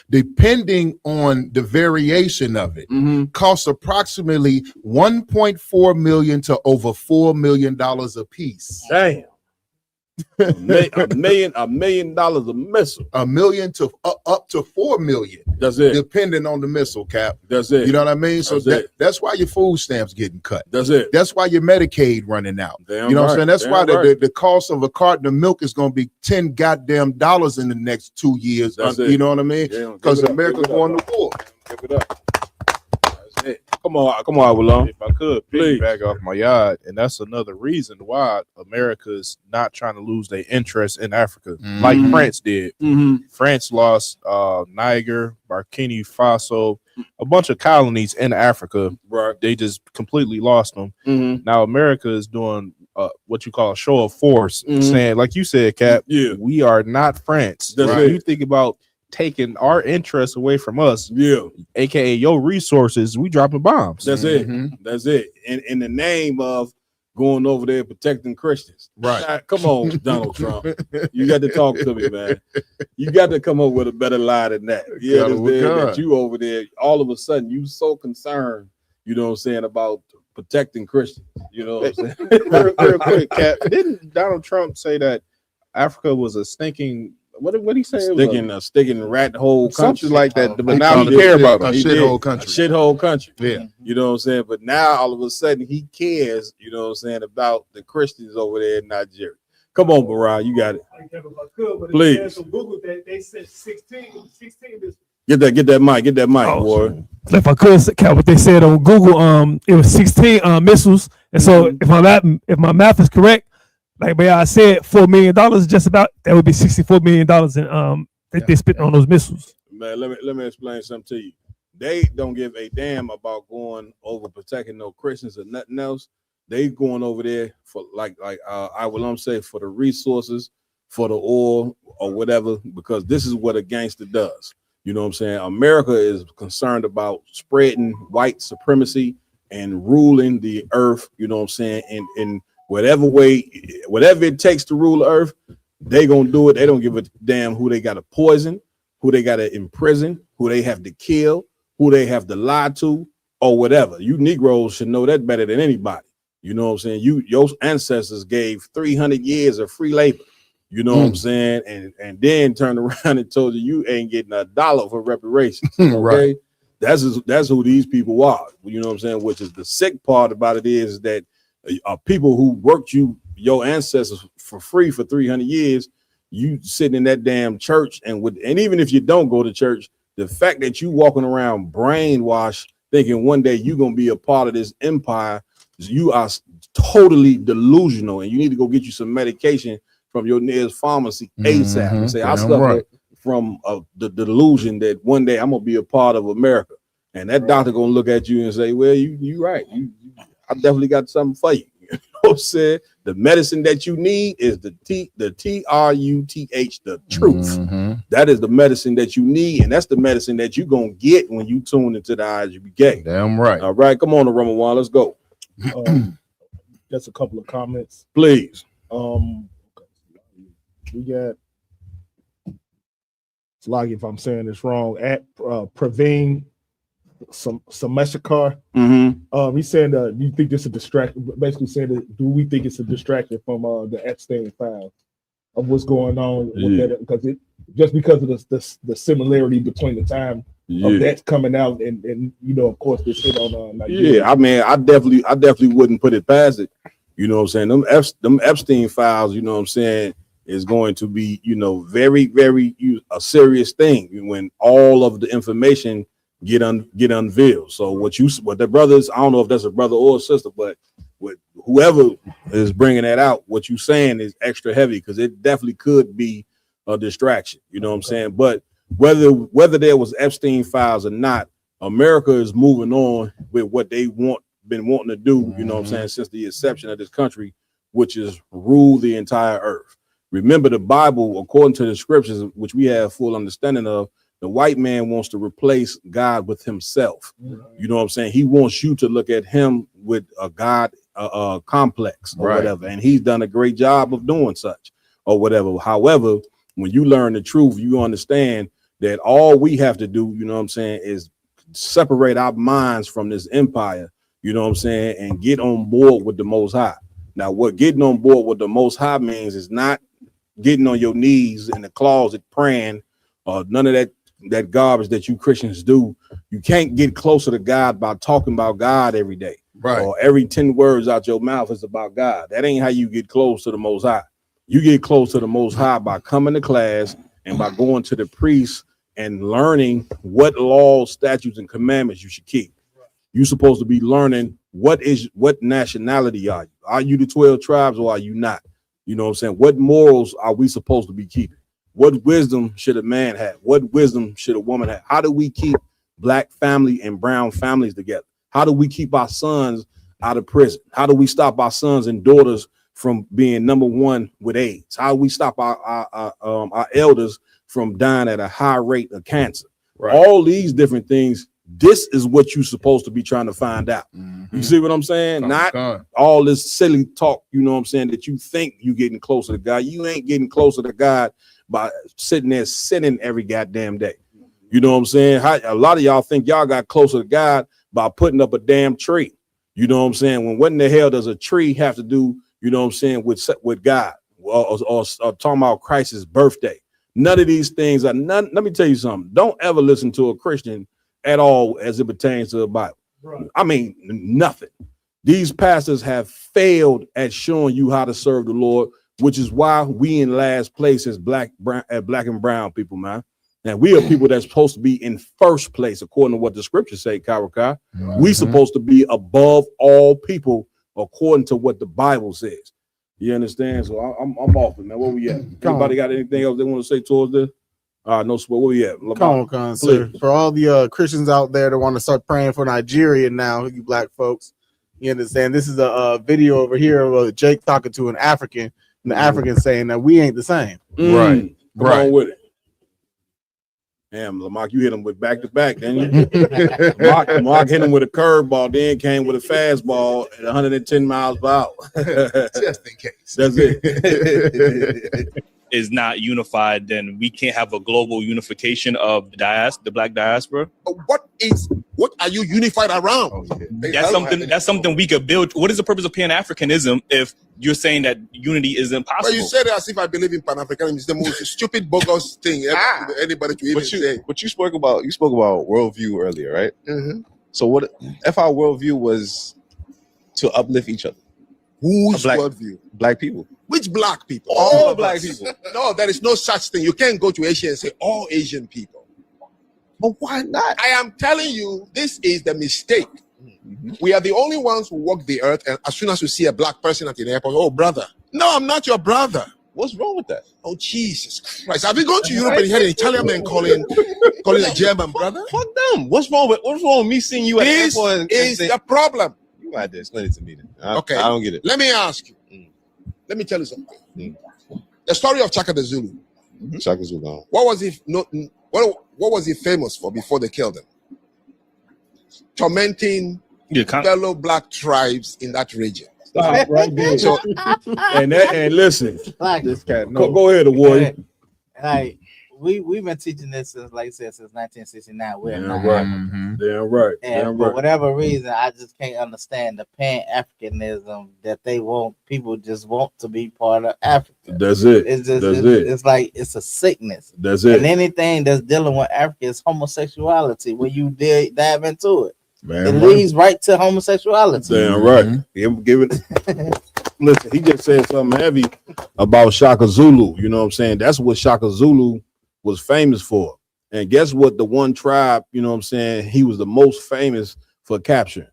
Depending on the variation of it, costs approximately 1.4 million to over $4 million a piece. Damn. $1 million a missile. $1 million to up to 4 million. That's it. Depending on the missile, Cap. That's it. You know what I mean? So That's it. that's why your food stamps getting cut. That's it. That's why your Medicaid running out. Damn you know what right. I'm saying? That's Damn why right. the cost of a carton of milk is going to be $10 goddamn in the next 2 years. That's You it. know what I mean? Yeah, Because give it up, America's give it up. going to war. Give it up. That's it. Come on, Avalon. If I could Please. piggyback off my yard, and that's another reason why America's not trying to lose their interest in Africa, like France did. France lost Niger, Burkina Faso, a bunch of colonies in Africa. Right. They just completely lost them. Now America is doing what you call a show of force, saying, like you said, Cap, we are not France. That's Right? it. You think about taking our interests away from us, aka your resources, we dropping bombs. That's it. That's it. In the name of going over there protecting Christians. Right. Come on, Donald Trump. You got to talk to me, man. You got to come up with a better lie than that. Yeah, Gotta with God. that you over there, all of a sudden, you so concerned, you know what I'm saying, about protecting Christians. You know what I'm saying? real quick, Cap. Didn't Donald Trump say that Africa was a stinking? What did he say? It was a sticking rat hole country. something like that. But He now called he it care a about a it. He shithole did. country. A shithole country. Yeah. You know what I'm saying? But now all of a sudden he cares, you know what I'm saying, about the Christians over there in Nigeria. Come on, Baran, you got it. Please. Google that they said 16 is Get that mic, boy. If I could count what they said on Google, it was 16 missiles, and so if my math is correct, like I said, $4 million just about that would be $64 million in they spent on those missiles. Man, let me explain something to you. They don't give a damn about going over protecting no Christians or nothing else. They going over there for I will say for the resources, for the oil or whatever, because this is what a gangster does. You know what I'm saying? America is concerned about spreading white supremacy and ruling the earth, you know what I'm saying, in whatever way, whatever it takes to rule the earth, they gonna do it. They don't give a damn who they gotta poison, who they gotta imprison, who they have to kill, who they have to lie to, or whatever. You Negroes should know that better than anybody. You know what I'm saying? Your ancestors gave 300 years of free labor. You know what I'm saying? And then turned around and told you ain't getting $1 for reparations. Okay? Right. That's who these people are. You know what I'm saying? Which is the sick part about it is that people who worked your ancestors for free for 300 years, you sitting in that damn church and even if you don't go to church, the fact that you walking around brainwashed thinking one day you're gonna be a part of this empire, you are totally delusional, and you need to go get you some medication from your nearest pharmacy ASAP and say, I suffer from the delusion that one day I'm gonna be a part of America. And that doctor gonna look at you and say, well, you right. I definitely got something for you. You know what I'm saying? The medicine that you need is the TRUTH, the truth. That is the medicine that you need, and that's the medicine that you're gonna get when you tune into the IGBK. Damn right. All right, come on, Ramawan, let's go. just a couple of comments. Please. We got Sloggy, if I'm saying this wrong, at Praveen Sameshkar. He's saying do you think this is a distraction? Basically saying that, do we think it's a distraction from the Epstein files of what's going on with that? Because it just because of the similarity between the time of that's coming out and of course this hit on Nigeria. Yeah, I mean, I definitely wouldn't put it past it. You know what I'm saying? Them Epstein files, you know what I'm saying, is going to be, very, very a serious thing when all of the information get unveiled. So what the brothers, I don't know if that's a brother or a sister, but whoever is bringing that out, what you saying is extra heavy because it definitely could be a distraction. You know what I'm saying? But whether there was Epstein files or not, America is moving on with what they been wanting to do. You know what I'm saying, since the inception of this country, which is rule the entire earth. Remember, the Bible, according to the scriptures, which we have full understanding of, the white man wants to replace God with himself. You know what I'm saying? He wants you to look at him with a God complex or whatever. And he's done a great job of doing such or whatever. However, when you learn the truth, you understand that all we have to do, you know what I'm saying, is separate our minds from this empire, you know what I'm saying, and get on board with the Most High. Now, what getting on board with the Most High means is not getting on your knees in the closet praying or none of that garbage that you Christians do. You can't get closer to God by talking about God every day. Right. Or every 10 words out your mouth is about God. That ain't how you get close to the Most High. You get close to the Most High by coming to class and by going to the priest and learning what laws, statutes, and commandments you should keep. You're supposed to be learning what nationality are you? Are you the 12 tribes or are you not? You know what I'm saying? What morals are we supposed to be keeping? What wisdom should a man have? What wisdom should a woman have? How do we keep black family and brown families together? How do we keep our sons out of prison? How do we stop our sons and daughters from being number one with AIDS? How do we stop our elders from dying at a high rate of cancer? Right. All these different things. This is what you're supposed to be trying to find out. You see what I'm saying? Not all this silly talk, you know what I'm saying, that you think you getting closer to God. You ain't getting closer to God by sitting there sinning every goddamn day. You know what I'm saying? A lot of y'all think y'all got closer to God by putting up a damn tree. You know what I'm saying? When what in the hell does a tree have to do, you know what I'm saying, with God or talking about Christ's birthday? None of these things are none. Let me tell you something. Don't ever listen to a Christian at all as it pertains to the Bible. Right. I mean, nothing. These pastors have failed at showing you how to serve the Lord, which is why we in last place as black and brown people, man. And we are people that's supposed to be in first place, according to what the scriptures say, Kawaka. We supposed to be above all people, according to what the Bible says. You understand? So I'm off it, man. Where we at? Anybody got anything else they want to say towards this? No sweat. Where we at? Come on, sir. For all the Christians out there that want to start praying for Nigeria now, you black folks, you understand? This is a video over here of Jake talking to an African, and the African saying that we ain't the same. Right. Come on with it. Damn, Lamar, you hit him with back to back, didn't you? Mark hit him with a curveball, then came with a fastball at 110 miles per hour. Just in case. That's it. Is not unified, then we can't have a global unification of the black diaspora. What are you unified around? That's something we could build. What is the purpose of Pan-Africanism if you're saying that unity is impossible? Well, you said it as if I believe in Pan-Africanism. It's the most stupid, bogus thing anybody to even say. But you spoke about worldview earlier, right? So what if our worldview was to uplift each other? Whose worldview? Black people. Which black people? All black people. No, there is no such thing. You can't go to Asia and say all Asian people. But why not? I am telling you, this is the mistake. We are the only ones who walk the earth, and as soon as you see a black person at the airport, oh, brother. No, I'm not your brother. What's wrong with that? Oh, Jesus Christ. Have you gone to Europe and you had an Italian man calling a German brother? Fuck them. What's wrong with me seeing you at the airport? This is the problem. You got to explain it to me then. Okay. I don't get it. Let me ask you. Let me tell you something. The story of Chaka the Zulu. Chaka Zulu. What was he famous for before they killed him? Tormenting fellow black tribes in that region. Stop right there. And listen, This cat. Go ahead, the warrior. Like we've been teaching this since, like I said, since 1969. We're Damn not right. African. Damn right. And Damn for right. whatever reason, I just can't understand the Pan-Africanism that they want. People just want to be part of Africa. That's it. It's just That's it's, it. it's like it's a sickness. That's it. And anything that's dealing with Africa is homosexuality. When you dive into it, Man, it right. leads right to homosexuality. Damn right. Give it. Listen, he just said something heavy about Shaka Zulu. You know what I'm saying? That's what Shaka Zulu was famous for. And guess what? The one tribe, you know what I'm saying, he was the most famous for capturing.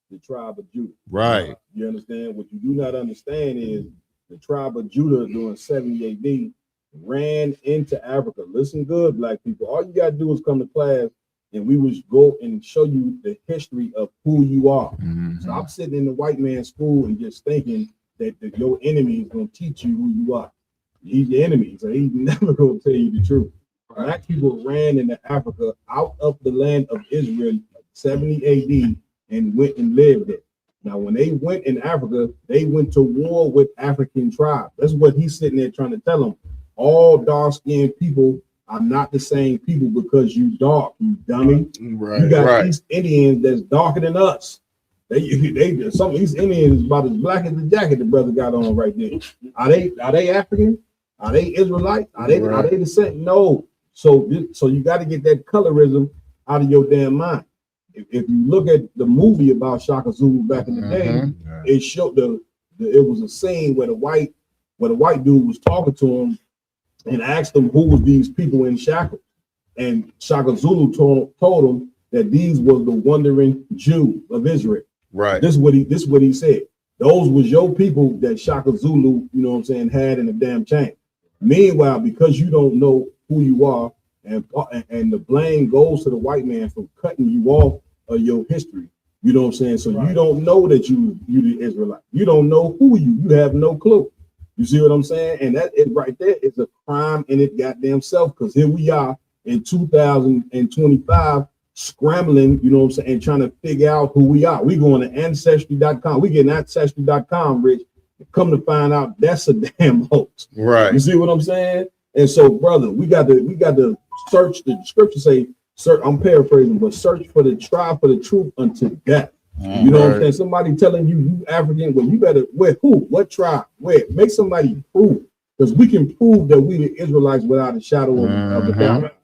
The tribe of Judah. Right. You understand? What you do not understand is the tribe of Judah during 70 AD ran into Africa. Listen good, black people. All you got to do is come to class and we will go and show you the history of who you are. Stop sitting in the white man's school and just thinking that your enemy is going to teach you who you are. He's your enemy, so he's never going to tell you the truth. Black people ran into Africa out of the land of Israel 70 AD and went and lived there. Now, when they went in Africa, they went to war with African tribes. That's what he's sitting there trying to tell them. All dark-skinned people are not the same people because you dark, you dummy. Right. You got Right. East Indians that's darker than us. They some East Indians is about as black as the jacket the brother got on right there. Are they African? Are they Israelite? Are they the same? No. So you got to get that colorism out of your damn mind. If you look at the movie about Shaka Zulu back in the day, it showed it was a scene where the white dude was talking to him and asked him who was these people in shackles, and Shaka Zulu told him that these was the wandering Jew of Israel. Right. This is what he said. Those was your people that Shaka Zulu, you know what I'm saying, had in the damn chain. Meanwhile, because you don't know who you are, and the blame goes to the white man for cutting you off of your history. You know what I'm saying? So you don't know that you the Israelite. You don't know who you have no clue. You see what I'm saying? And that is right there is a crime in it goddamn self, because here we are in 2025 scrambling, you know what I'm saying, and trying to figure out who we are. We going to ancestry.com. We getting ancestry.com, Rich. Come to find out that's a damn hoax. Right. You see what I'm saying? And so, brother, we got to search. The scripture say, search, I'm paraphrasing, but search for the tribe for the truth unto death. You know what I'm saying? Somebody telling you African, well, you better, where, who, what tribe, where? Make somebody prove, because we can prove that we the Israelites without a shadow of a doubt.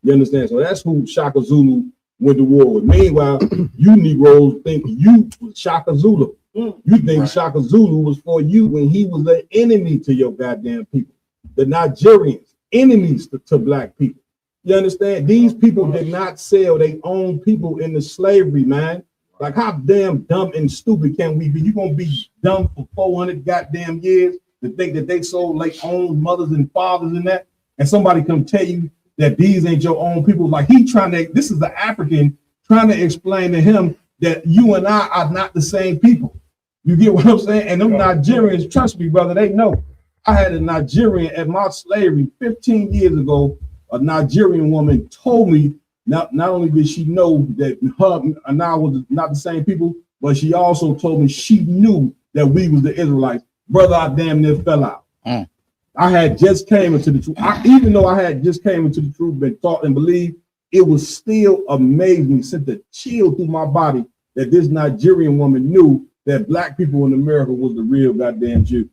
You understand? So that's who Shaka Zulu went to war with. Meanwhile, you Negroes think you was Shaka Zulu. You think Shaka Zulu was for you when he was an enemy to your goddamn people. The Nigerians, enemies to black people. You understand? These people did not sell their own people into slavery, man. Like, how damn dumb and stupid can we be? You gonna be dumb for 400 goddamn years to think that they sold their own mothers and fathers in that, and somebody come tell you that these ain't your own people? Like, this is the African trying to explain to him that you and I are not the same people. You get what I'm saying? And them Nigerians, trust me, brother, they know. I had a Nigerian at my slavery 15 years ago. A Nigerian woman told me not only did she know that her and I was not the same people, but she also told me she knew that we was the Israelites. Brother, I damn near fell out. I had just came into the truth. Even though I had just came into the truth, been taught and believed, it was still amazing, sent a chill through my body that this Nigerian woman knew that black people in America was the real goddamn Jew.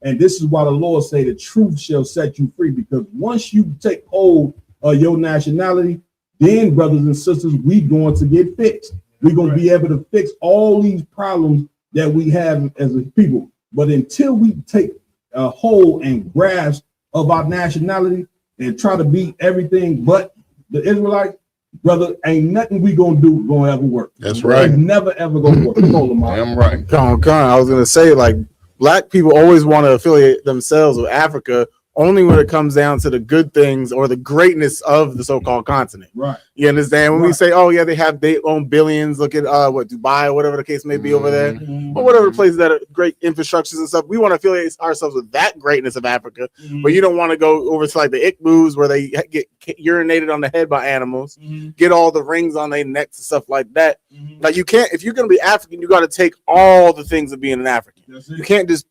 And this is why the Lord say the truth shall set you free, because once you take hold of your nationality, then, brothers and sisters, we going to get fixed. We're going to be able to fix all these problems that we have as a people. But until we take a hold and grasp of our nationality and try to be everything but the Israelites, brother, ain't nothing we gonna do gonna ever work. That's right. It's never ever gonna work. Come on, Lamar. Damn right. I was gonna say, like, black people always want to affiliate themselves with Africa only when it comes down to the good things or the greatness of the so-called continent. Right. You understand? When we say, oh yeah, they own billions, look at what Dubai or whatever the case may be over there, or whatever places that are great infrastructures and stuff. We want to affiliate ourselves with that greatness of Africa, but you don't want to go over to like the Ikbus where they get urinated on the head by animals, get all the rings on their necks and stuff like that. Like, you can't, if you're gonna be African, you got to take all the things of being an African. You can't just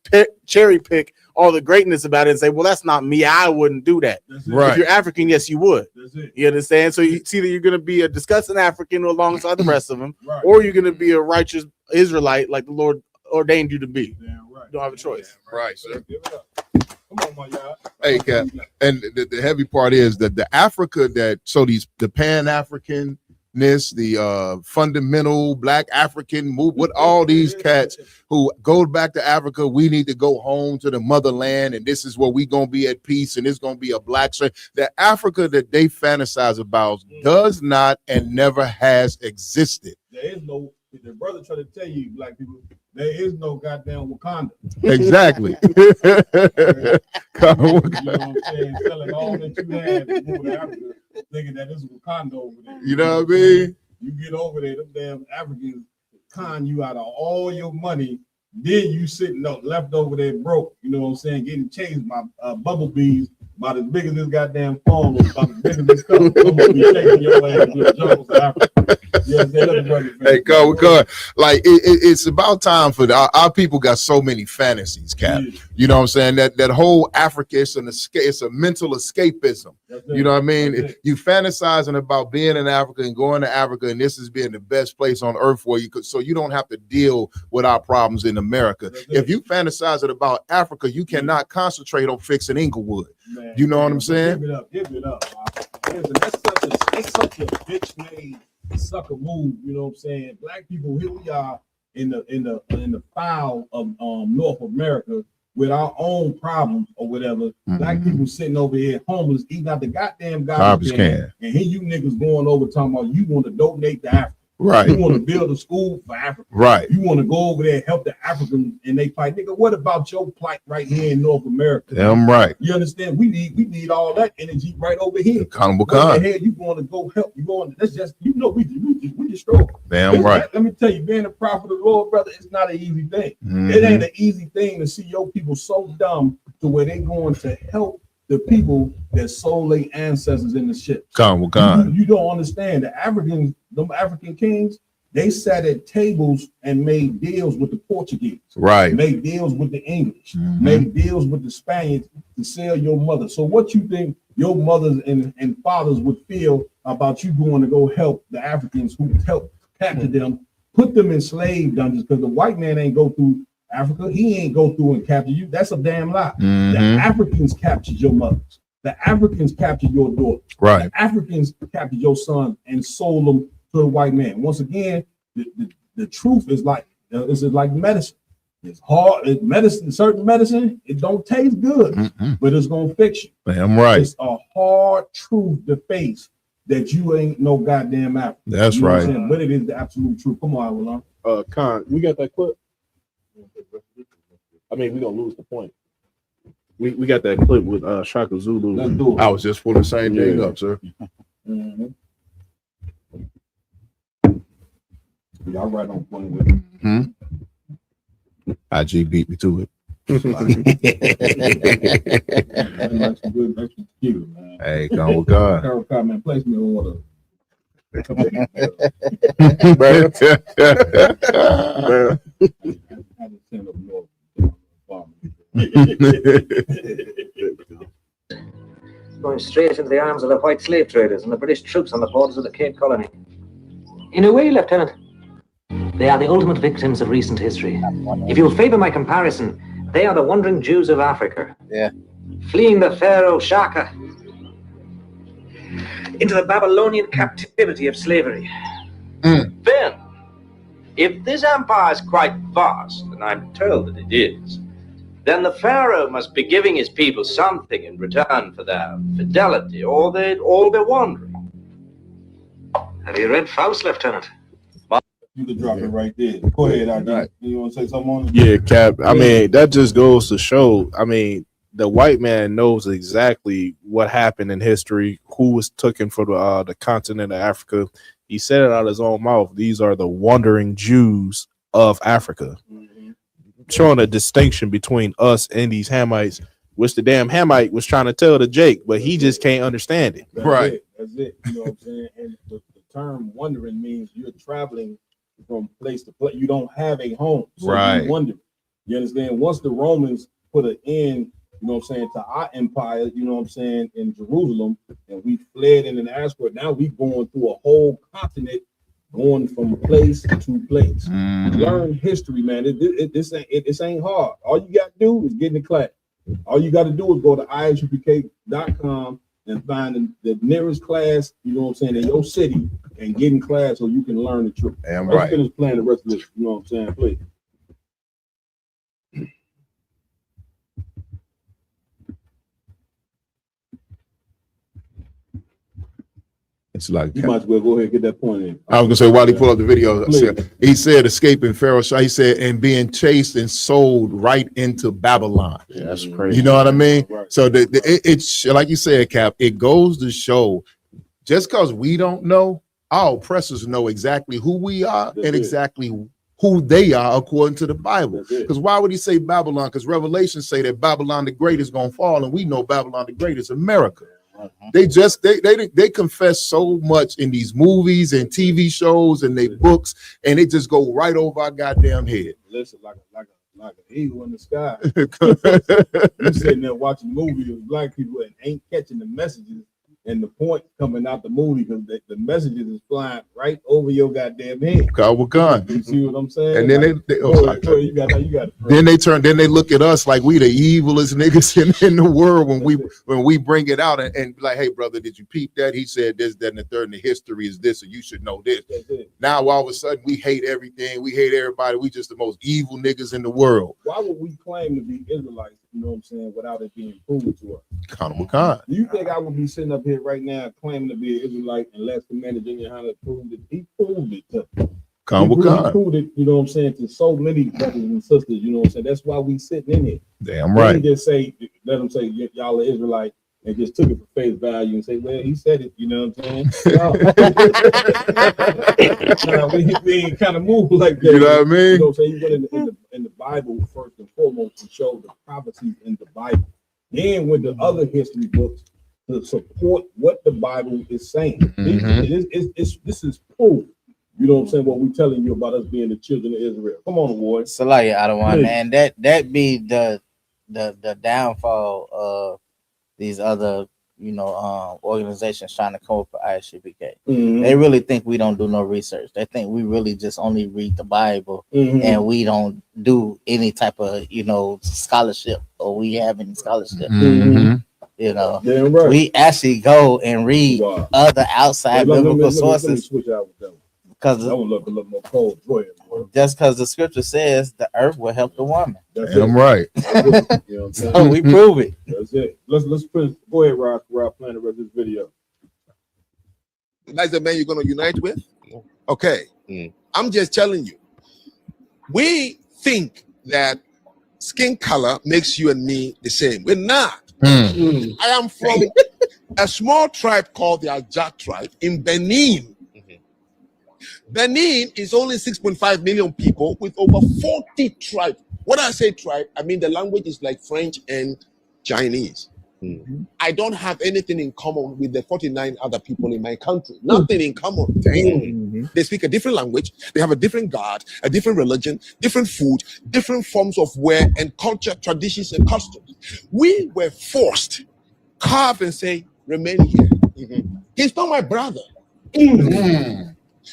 cherry pick all the greatness about it and say, well, that's not me. I wouldn't do that. Right. If you're African, yes, you would. You understand? So it's either you're going to be a disgusting African alongside the rest of them, or you're going to be a righteous Israelite like the Lord ordained you to be. You don't have a choice. Right, sir. Hey, Cap. And the heavy part is that the Africa the Pan-Africanness, the fundamental Black African move with all these cats who go back to Africa, we need to go home to the motherland, and this is where we gonna be at peace, and it's gonna be a black strength. The Africa that they fantasize about does not and never has existed. There is no. The brother try to tell you, black people, there is no goddamn Wakanda. Exactly. You know what I'm saying? Selling all that you have and moving to Africa, thinking that this is Wakanda over there. You know what I mean? You get over there, them damn Africans con you out of all your money. Then you sitting up left over there broke. You know what I'm saying? Getting chased by bubble bees about as big as this goddamn phone, about as big as this cup. I'm gonna be chasing your ass to the jungles of Africa. You understand? Hey, go. Like it's about time for our people got so many fantasies, Cap. You know what I'm saying? That whole Africa is it's a mental escapism. You know what I mean? You fantasizing about being in Africa and going to Africa, and this is being the best place on earth for you, so you don't have to deal with our problems in America. If you fantasizing about Africa, you cannot concentrate on fixing Inglewood. You know what I'm saying? Give it up. That's such a bitch-made sucker move. You know what I'm saying? Black people, here we are in the foul of North America with our own problems or whatever. Black people sitting over here homeless, eating out the goddamn garbage can. And here you niggas going over talking about you want to donate to Africa. Right. You want to build a school for Africa. Right. You want to go over there and help the Africans and they fight. Nigga, what about your plight right here in North America? Damn right. You understand? We need all that energy right over here. Accountable Go con. ahead, you going to go help. You going? That's just we destroy. Damn right. Let me tell you, being a prophet of the Lord, brother, it's not an easy thing. Mhm. It ain't an easy thing to see your people so dumb to where they going to help the people that sold their ancestors in the ships. Accountable con. You don't understand. The Africans, them African kings, they sat at tables and made deals with the Portuguese. Right. Made deals with the English. Made deals with the Spaniards to sell your mother. So what you think your mothers and fathers would feel about you going to go help the Africans who helped capture them, put them in slave dungeons, because the white man ain't go through Africa. He ain't go through and capture you. That's a damn lie. The Africans captured your mothers. The Africans captured your daughters. Right. The Africans captured your sons and sold them to the white man. Once again, the truth is like medicine. It's hard. Medicine, certain medicine, it don't taste good, but it's gonna fix you. Damn right. It's a hard truth to face that you ain't no goddamn African. That's You know what I'm right. saying? But it is the absolute truth. Come on, Avalon. Con, we got that clip. I mean, we gonna lose the point. We got that clip with Shaka Zulu. Let's do it. I was just pulling the same thing up, sir. Y'all right on point with it. IG beat me to it. Hey, go with God. Carol, man, place me on order. Going straight into the arms of the white slave traders and the British troops on the borders of the Cape Colony. In a way, Lieutenant, they are the ultimate victims of recent history. If you'll favor my comparison, they are the wandering Jews of Africa. Yeah. Fleeing the Pharaoh Shaka into the Babylonian captivity of slavery. Ben, if this empire is quite vast, and I'm told that it is, then the Pharaoh must be giving his people something in return for their fidelity, or they'd all be wandering. Have you read Faust, Lieutenant? You could drop it right there. Go ahead, ID. You want to say something on it? Yeah, Cap. I mean, that just goes to show. I mean, the white man knows exactly what happened in history, who was taken for the continent of Africa. He said it out of his own mouth. These are the wandering Jews of Africa, showing a distinction between us and these Hamites, which the damn Hamite was trying to tell to Jake, but he just can't understand it. That's it. You know what I'm saying? And the term wandering means you're traveling from place to place. You don't have a home. So Right. you wander. You understand? Once the Romans put an end, you know what I'm saying, to our empire, you know what I'm saying, in Jerusalem, and we fled in an diaspora. Now we going through a whole continent, going from place to place. Learn history, man. This ain't hard. All you got to do is get in the class. All you got to do is go to isupk.com and find the nearest class, you know what I'm saying, in your city, and get in class so you can learn the truth. Damn Let's right. finish playing the rest of this, you know what I'm saying, please. It's like You might as well go ahead and get that point in. I was gonna say while he pulled up the video, Please. he said escaping Pharaoh. He said and being chased and sold right into Babylon. Yeah, that's crazy. You know what I mean? Right. So it's like you said, Cap. It goes to show, just because we don't know, our oppressors know exactly who we are and exactly who they are according to the Bible. Because why would he say Babylon? Because Revelation say that Babylon the Great is gonna fall, and we know Babylon the Great is America. They confess so much in these movies and TV shows and they books, and it just go right over our goddamn head. Listen, like an eagle in the sky. You sitting there watching a movie with black people and ain't catching the messages and the point coming out the movie because the messages is flying right over your goddamn head. God will gun. You see what I'm saying? And then you got then they look at us like we the evilest niggas in the world when we bring it out and be like, hey brother, did you peep that? He said this, that, and the third, and the history is this, and you should know this. Now all of a sudden we hate everything, we hate everybody, we just the most evil niggas in the world. Why would we claim to be Israelites, you know what I'm saying, without it being proven to us? Con. Do you think I would be sitting up here right now claiming to be an Israelite unless Commander Junior Hunter proved it? He proved it to me. He proved it, you know what I'm saying, to so many brothers and sisters, you know what I'm saying? That's why we sitting in it. Damn right. They just say, let them say y'all are Israelite and just took it for face value and say, well, he said it, you know what I'm saying? we ain't kind of move like that. You know what I mean? You know what I'm saying? You went in the Bible first and foremost to show the prophecies in the Bible. Then with the other history books to support what the Bible is saying. This is proof. You know what I'm saying? What we're telling you about us being the children of Israel. Come on, Ward. Salaya Adawan, man. That be the downfall of these other, you know, organizations trying to come up with ISUPK. They really think we don't do no research. They think we really just only read the Bible and we don't do any type of, you know, scholarship, or we have any scholarship. You know, right. We actually go and read other outside biblical sources. Let me switch out with them. Because I would look a little more cold. Go ahead, boy. Just because the scripture says the earth will help the woman. I'm right. You know what I'm saying? So we prove it. That's it. Let's go ahead, Rob, playing the rest of this video. That's the man you're gonna unite with? Okay. I'm just telling you. We think that skin color makes you and me the same. We're not. I am from a small tribe called the Ajak tribe in Benin. Benin is only 6.5 million people with over 40 tribes. When I say tribe, I mean the language is like French and Chinese. I don't have anything in common with the 49 other people in my country. Nothing in common. They speak a different language. They have a different God, a different religion, different food, different forms of wear and culture, traditions, and customs. We were forced, carve and say, remain here. He's not my brother.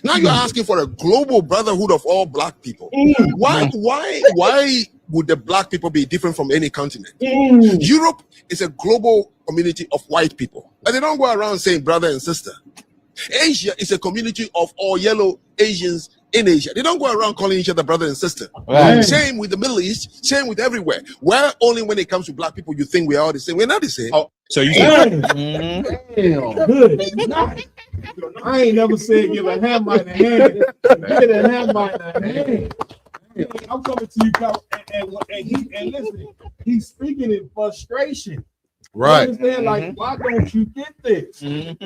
Now you're asking for a global brotherhood of all black people. Why would the black people be different from any continent? Europe is a global community of white people, and they don't go around saying brother and sister. Asia is a community of all yellow Asians in Asia. They don't go around calling each other brother and sister. Right. Same with the Middle East, same with everywhere. Where only when it comes to black people you think we are all the same. We're not the same. So you Good. I ain't never said give a Hamite a hand. Get a Hamite a hand. I'm coming to you, Kyle, and listen, he's speaking in frustration. Right. You understand? Like, why don't you get this? And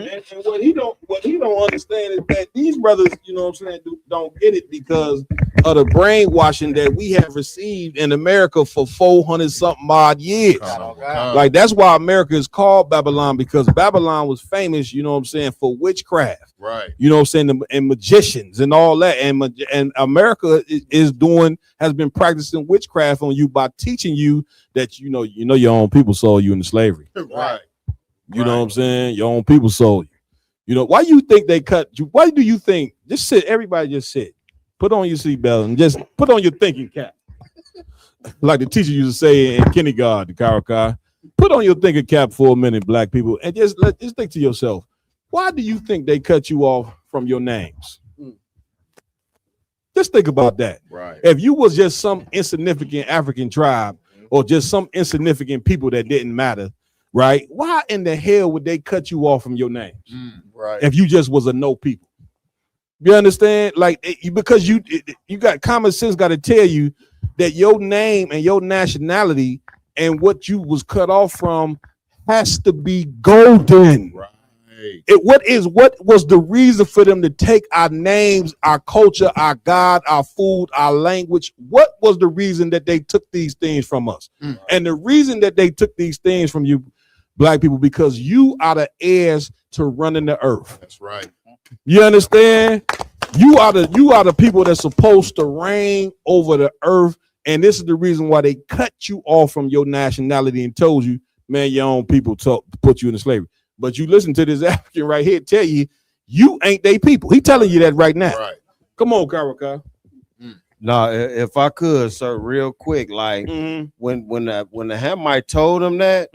what he don't understand is that these brothers, you know what I'm saying, don't get it because of the brainwashing that we have received in America for 400 something odd years. Like that's why America is called Babylon, because Babylon was famous, you know what I'm saying, for witchcraft. Right. You know what I'm saying, and magicians and all that. And America has been practicing witchcraft on you by teaching you that you know your own people sold you into slavery. Right. You know what I'm saying? Your own people sold you. You know, why you think they cut you? Why do you think? Just sit, everybody just sit. Put on your seatbelt and just put on your thinking cap. Like the teacher used to say in kindergarten, Karakai. Put on your thinking cap for a minute, black people, and just think to yourself, why do you think they cut you off from your names? Just think about that. Right. If you was just some insignificant African tribe or just some insignificant people that didn't matter, right? Why in the hell would they cut you off from your names? Right. If you just was a no people. You understand? Like because you got common sense got to tell you that your name and your nationality and what you was cut off from has to be golden. Right. What was the reason for them to take our names, our culture, our God, our food, our language? What was the reason that they took these things from us? And the reason that they took these things from you, black people, because you are the heirs to running the earth. That's right. You understand? You are the people that's supposed to reign over the earth, and this is the reason why they cut you off from your nationality and told you, man, your own people put you into slavery. But you listen to this African right here tell you, you ain't they people. He telling you that right now. Right. Come on, Karaka. Now, if I could, sir, real quick, like when the Hamite told him that,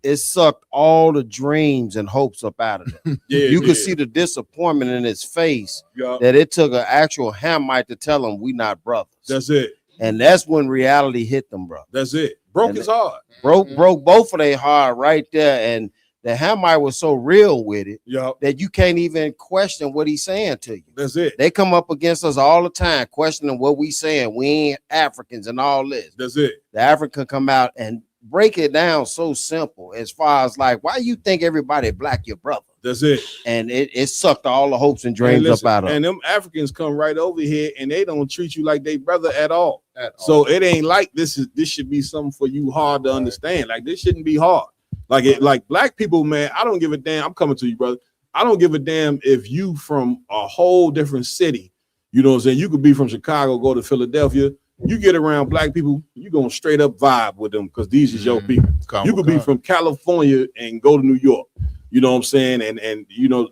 it sucked all the dreams and hopes up out of them. You could see the disappointment in his face that it took an actual Hamite to tell him we not brothers. That's it. And that's when reality hit them, bro. That's it. Broke his heart. Broke both of their heart right there. And the Hamite was so real with it that you can't even question what he's saying to you. That's it. They come up against us all the time, questioning what we saying. We ain't Africans and all this. That's it. The African come out and break it down so simple as far as like, why you think everybody black your brother? That's it. And it sucked all the hopes and dreams up out of and them. them Africans come right over here and they don't treat you like they brother at all. So it ain't like this should be something for you hard to understand. Like this shouldn't be hard. Like black people, man, I don't give a damn. I'm coming to you, brother. I don't give a damn if you from a whole different city. You know what I'm saying? You could be from Chicago, go to Philadelphia. You get around black people, you gonna straight up vibe with them because these is your people. You could be from California and go to New York. You know what I'm saying? And you know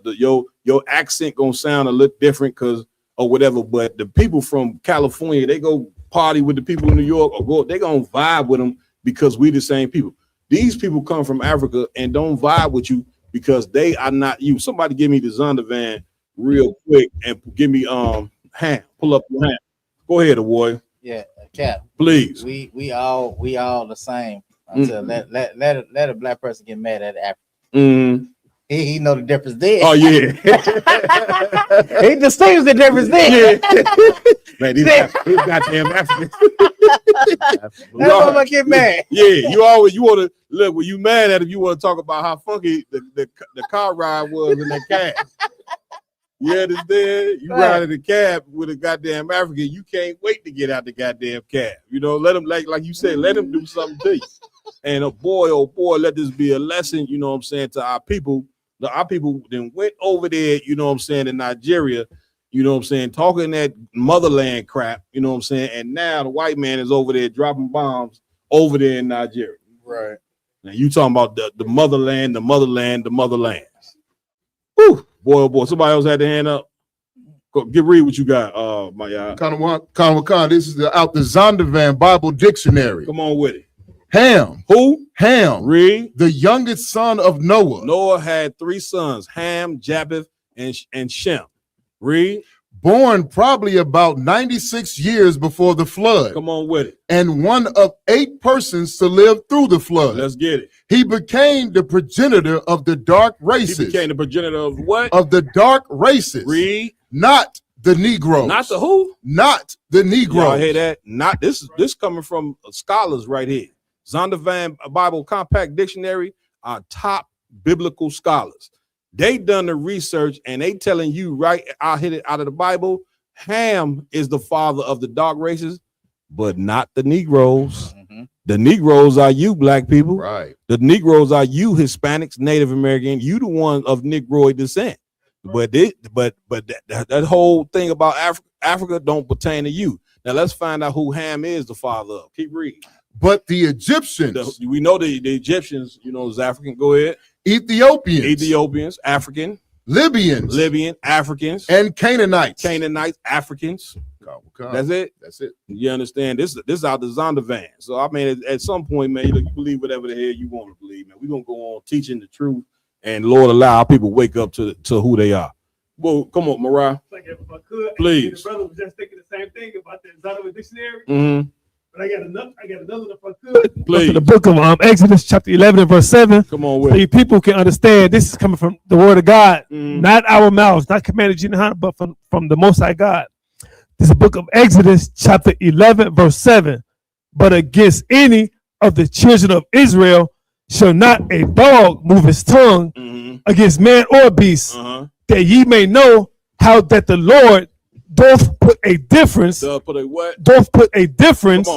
your accent gonna sound a little different because or whatever. But the people from California, they go party with the people in New York or they gonna vibe with them because we the same people. These people come from Africa and don't vibe with you because they are not you. Somebody give me the Zondervan real quick and give me Ham. Pull up your hand. Go ahead, warrior. Yeah, Cap. Please. We all the same until let a black person get mad at Africa. He know the difference there. Oh yeah. He distinguishes the difference there. Man, these goddamn Africans. That's why I get mad. Yeah, you want to look when you mad at him, you want to talk about how funky the car ride was in that cab. You understand? You ride in the cab with a goddamn African, you can't wait to get out the goddamn cab. You know, let him like you said, let him do something to you. And oh boy, let this be a lesson, you know what I'm saying, to our people. Our people then went over there, you know what I'm saying, in Nigeria, you know what I'm saying, talking that motherland crap, you know what I'm saying, and now the white man is over there dropping bombs over there in Nigeria. Right. Now you talking about the motherland, the motherland. Whew, boy, oh boy, somebody else had their hand up. Go, read what you got, my Khan. This is out the Zondervan Bible Dictionary. Come on with it. Ham. Who? Ham. Read. The youngest son of Noah. Noah had 3 sons, Ham, Japheth, and Shem. Read. Born probably about 96 years before the flood. Come on with it. And one of 8 persons to live through the flood. Let's get it. He became the progenitor of the dark races. He became the progenitor of what? Of the dark races. Read. Not the Negroes. Not the who? Not the Negroes. Y'all hear that? Not this coming from scholars right here. Zondervan Bible Compact Dictionary are top biblical scholars. They done the research and they telling you right, I hit it out of the Bible, Ham is the father of the dark races, but not the Negroes. The Negroes are you, black people. Right. The Negroes are you, Hispanics, Native American. You the one of Negroid descent. But that whole thing about Africa don't pertain to you. Now let's find out who Ham is the father of. Keep reading. But the Egyptians, we know the Egyptians, is African. Go ahead. Ethiopians, African, Libyan, Africans, and Canaanites, Africans. Come. That's it. That's it. You understand? This is out the Zondervan. So I mean, at some point, man, you believe whatever the hell you want to believe, man. We're gonna go on teaching the truth, and Lord allow people wake up to who they are. Well, come on, Mariah. Like if I could, Please. The brother was just thinking the same thing about the Zondervan dictionary. Mm-hmm. But I got another if I could. Please. To the book of Exodus chapter 11 and verse 7. Come on with so you people can understand this is coming from the word of God, Mm-hmm. not our mouths, not commanded Gina, but from the Most High God. This is the book of Exodus chapter 11 verse 7. But against any of the children of Israel shall not a dog move his tongue against man or beast, that ye may know how that the Lord doth put a difference. Doth put a what? Doth put a difference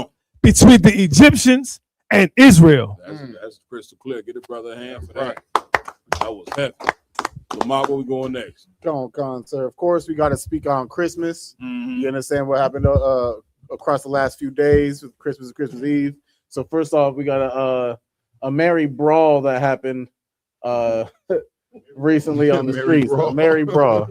between the Egyptians and Israel. That's crystal clear. Get it, brother, a hand for that. That was heavy. Lamar, where we going next? Come on, sir. Of course, we got to speak on Christmas. You understand what happened across the last few days with Christmas and Christmas Eve. So first off, we got a merry brawl that happened recently on the streets. A merry brawl.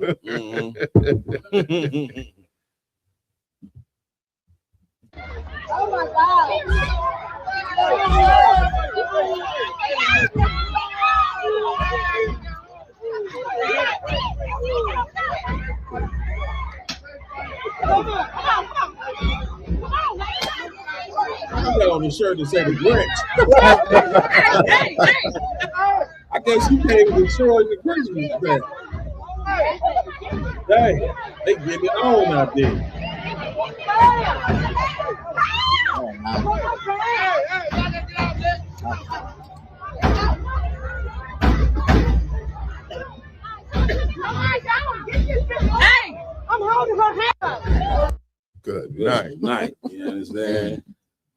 Oh my God. I got on the shirt that said the Grinch. I guess you came to destroy the Christmas tree. Dang, they get it on out there. Hey, I'm holding her hand. Good night. You understand?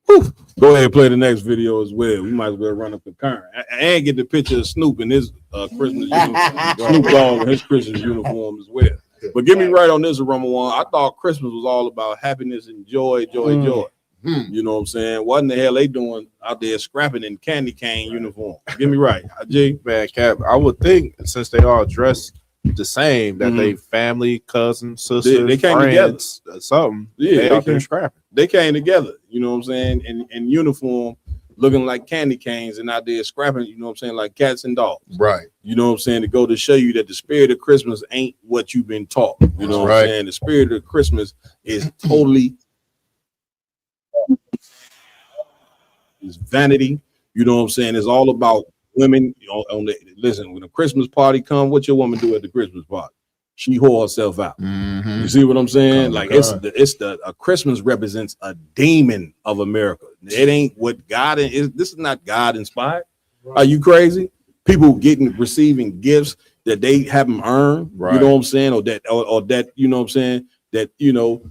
Whew. Go ahead and play the next video as well. We might as well run up the current and get the picture of Snoop in his Christmas uniform. Snoop Dogg in his Christmas uniform as well. But get me right on this, Aroma One. I thought Christmas was all about happiness and joy. You know what I'm saying? What in the hell they doing out there scrapping in candy cane uniform? Get me right, G. Man, Cap. I would think since they all dress the same that they family, cousins, sisters, they came friends, together. Something. Yeah, they out there scrapping. They came together. You know what I'm saying? In uniform, looking like candy canes, and out there scrapping. You know what I'm saying? Like cats and dogs. Right. You know what I'm saying? To go to show you that the spirit of Christmas ain't what you've been taught. You know what I'm saying? The spirit of Christmas is totally is vanity. You know what I'm saying? It's all about women. Listen, when a Christmas party come, what your woman do at the Christmas party? She whore herself out. You see what I'm saying? A Christmas represents a demon of America. It ain't what God is. This is not God inspired. Are you crazy? People receiving gifts that they haven't earned. You know what I'm saying? Or that you know what I'm saying? That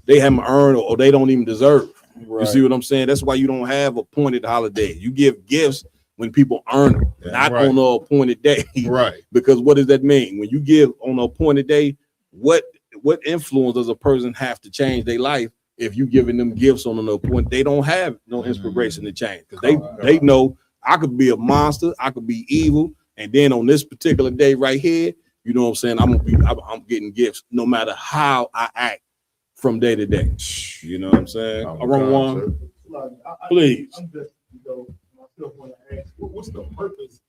they haven't earned or they don't even deserve. You see what I'm saying? That's why you don't have appointed holidays. You give gifts when people earn them, not on the appointed day. Right. Because what does that mean? When you give on the appointed day, what influence does a person have to change their life if you giving them gifts on an appointed? They don't have no inspiration to change because they know I could be a monster, I could be evil, and then on this particular day right here, you know what I'm saying? I'm getting gifts no matter how I act from day to day. You know what I'm saying? Wrong one, please. What's the purpose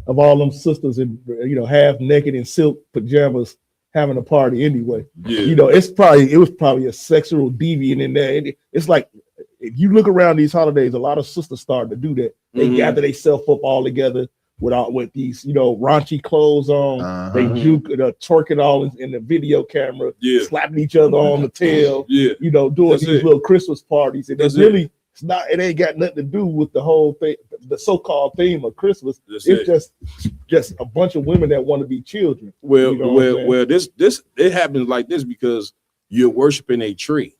of all them sisters in half naked in silk pajamas having a party anyway? Yeah. It was probably a sexual deviant in there. It's like if you look around these holidays, a lot of sisters started to do that. They gather themselves up all together with these raunchy clothes on. They juke twerk it all in the video camera, slapping each other on the tail. Doing these little Christmas parties. And it ain't got nothing to do with the whole thing, the so-called theme of Christmas. It's just a bunch of women that want to be children. Well, this it happens like this because you're worshiping a tree,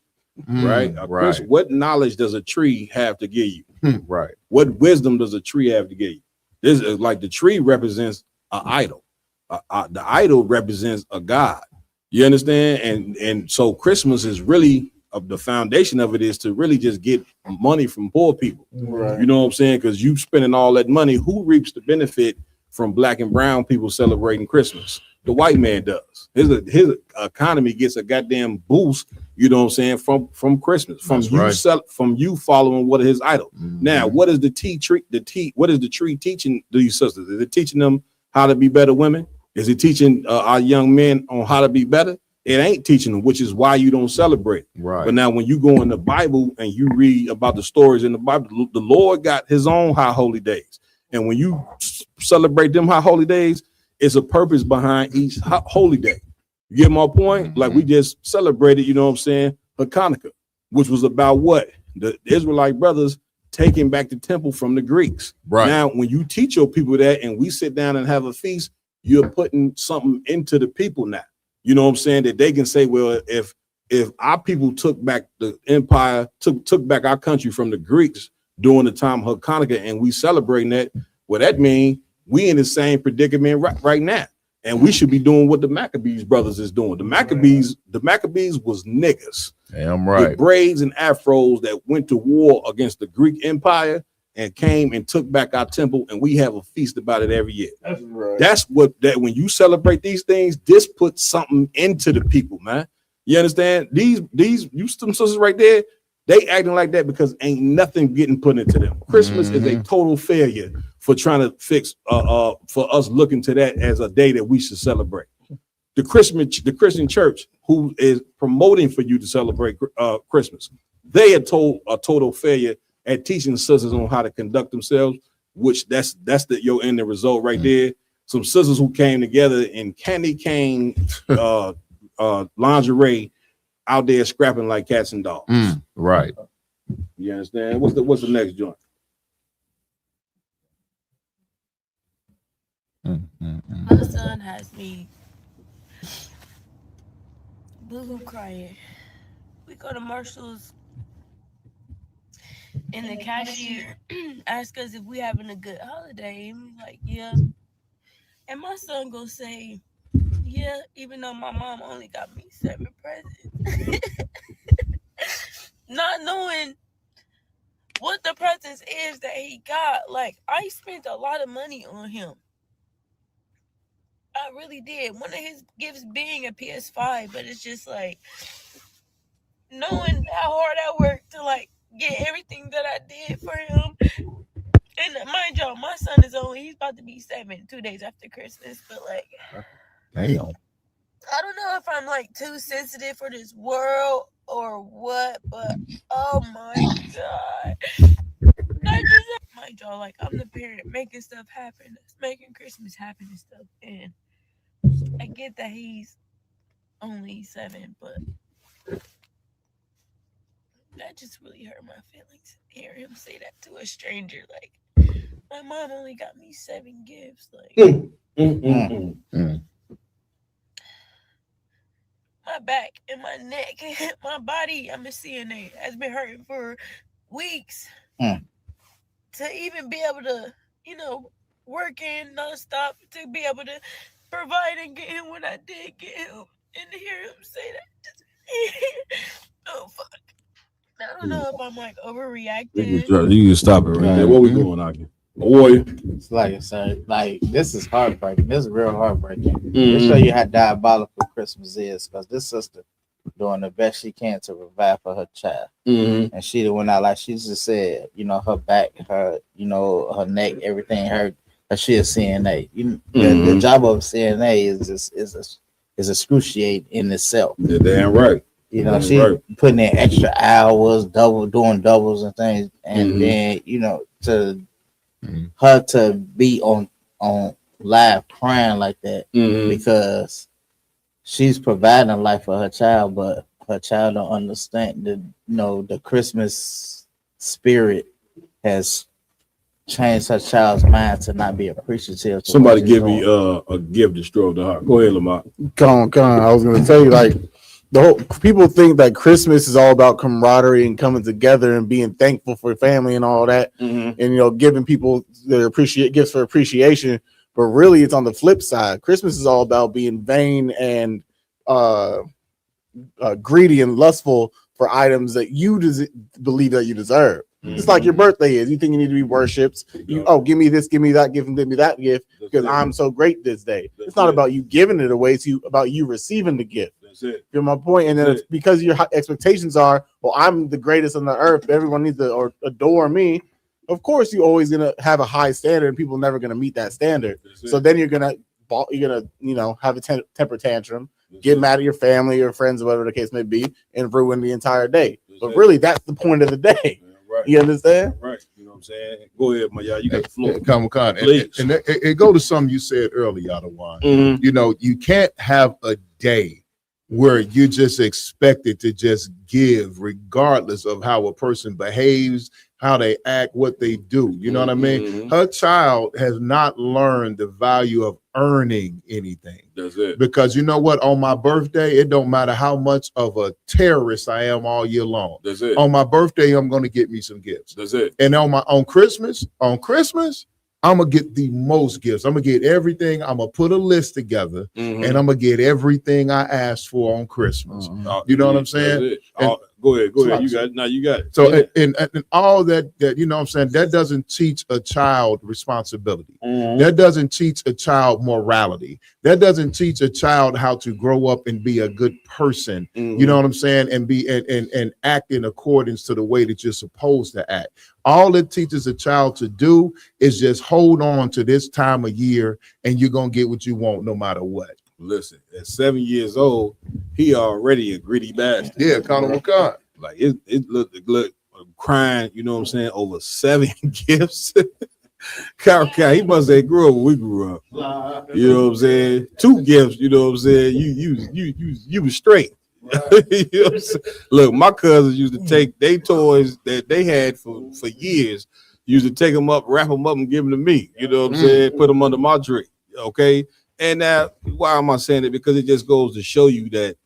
right? Right. What knowledge does a tree have to give you? Right. What wisdom does a tree have to give you? This is like the tree represents an idol. The idol represents a god. You understand? And so Christmas is really the foundation of it is to really just get money from poor people. Right. You know what I'm saying? Because you spending all that money, who reaps the benefit from black and brown people celebrating Christmas? The white man does. His economy gets a goddamn boost, you know what I'm saying, from Christmas, from from you following what is his idol. Now, what is the tree? What is the tree teaching these sisters? Is it teaching them how to be better women? Is it teaching our young men on how to be better? It ain't teaching them, which is why you don't celebrate. Right. But now when you go in the Bible and you read about the stories in the Bible, the Lord got his own high holy days. And when you celebrate them high holy days, it's a purpose behind each holy day. You get my point? Like we just celebrated, you know what I'm saying, Hanukkah, which was about what? The Israelite brothers taking back the temple from the Greeks. Right. Now, when you teach your people that and we sit down and have a feast, you're putting something into the people now. You know what I'm saying? That they can say, well, if our people took back the empire, took back our country from the Greeks during the time of Hanukkah and we celebrating that, well, that means we in the same predicament right now. And we should be doing what the Maccabees brothers is doing. The Maccabees was niggas. Damn right. With braids and afros that went to war against the Greek Empire and came and took back our temple, and we have a feast about it every year. That's right. That's what when you celebrate these things, this puts something into the people, man. You understand? These you some sisters right there, they acting like that because ain't nothing getting put into them. Christmas is a total failure for trying to fix for us looking to that as a day that we should celebrate. The Christian church, who is promoting for you to celebrate Christmas, they are a total failure at teaching sisters on how to conduct themselves, which that's your end result right there. Some sisters who came together in candy cane lingerie out there scrapping like cats and dogs. Right. You understand? What's the next joint? My son has me boo-hoo crying. We go to Marshall's and the cashier asks us if we having a good holiday, and we like, yeah. And my son go say, yeah, even though my mom only got me 7 presents. Not knowing what the presents is that he got. Like, I spent a lot of money on him. I really did. One of his gifts being a PS5, but it's just like knowing how hard I worked to like get everything that I did for him. And mind y'all, my son he's about to be 7 2 days after Christmas, but like damn. I don't know if I'm like too sensitive for this world or what, but oh my God. Mind y'all, like I'm the parent making stuff happen, making Christmas happen and stuff. And I get that he's only 7, but that just really hurt my feelings. Hear him say that to a stranger, like my mom only got me 7 gifts. Like my back and my neck, my body, I'm a CNA, has been hurting for weeks. To even be able to, working nonstop, to be able to provide and get him when I did get him, and to hear him say that, oh fuck. I don't know if I'm like overreacting. You can stop it right there. What we doing, Aki? Boy, it's like I said, like this is heartbreaking. This is real heartbreaking. Let's show you how diabolical Christmas is, because this sister doing the best she can to provide for her child, and she went out like she just said. Her back, her her neck, everything hurt. But she a CNA. The job of CNA is excruciating in itself. You're damn right. She putting in extra hours, doing doubles and things, and then to her to be on live crying like that because she's providing life for her child, but her child don't understand the Christmas spirit has changed her child's mind to not be appreciative. Somebody give me a gift to stroke the heart. Go ahead, Lamar. Come on. I was gonna tell you, like, the whole people think that Christmas is all about camaraderie and coming together and being thankful for family and all that, and giving people their gifts for appreciation. But really, it's on the flip side. Christmas is all about being vain and greedy and lustful for items that you believe that you deserve. It's like your birthday is. You think you need to be worshipped. Give me this, give me that, give me that gift because I'm so great this day. It's not about you giving it away. It's about you receiving the gift. That's it. You know my point? And then it's because your expectations are, well, I'm the greatest on the earth. Everyone needs to adore me. Of course, you're always gonna have a high standard, and people are never gonna meet that standard. So then you're gonna have a temper tantrum, get mad at your family or friends, or whatever the case may be, and ruin the entire day. But really, that's the point of the day. Right. You understand? Right. You know what I'm saying? Go ahead, Maya. You got the floor. Khan. And it go to something you said earlier, Adawan. You can't have a day where you just expected to just give regardless of how a person behaves, how they act, what they do. You know what I mean? Her child has not learned the value of earning anything. That's it. Because you know what? On my birthday, it don't matter how much of a terrorist I am all year long. That's it. On my birthday, I'm going to get me some gifts. That's it. And on Christmas, I'm gonna get the most gifts. I'm gonna get everything. I'm gonna put a list together, and I'm gonna get everything I asked for on Christmas. You know what I'm saying? Go ahead. You got it. Now you got it. So and all that you know what I'm saying, that doesn't teach a child responsibility. That doesn't teach a child morality. That doesn't teach a child how to grow up and be a good person. You know what I'm saying? And be and act in accordance to the way that you're supposed to act. All it teaches a child to do is just hold on to this time of year, and you're gonna get what you want no matter what. Listen, at 7 years old, he already a gritty bastard. Yeah, Colin McCann. Like it look crying, you know what I'm saying, over 7 gifts. He must have grew up when we grew up. You know what I'm saying? 2 gifts, you know what I'm saying? You was straight. You know what I'm saying? Look, my cousins used to take their toys that they had for years, used to take them up, wrap them up, and give them to me. You know what I'm saying? Put them under my tree. Okay. And now, why am I saying it? Because it just goes to show you that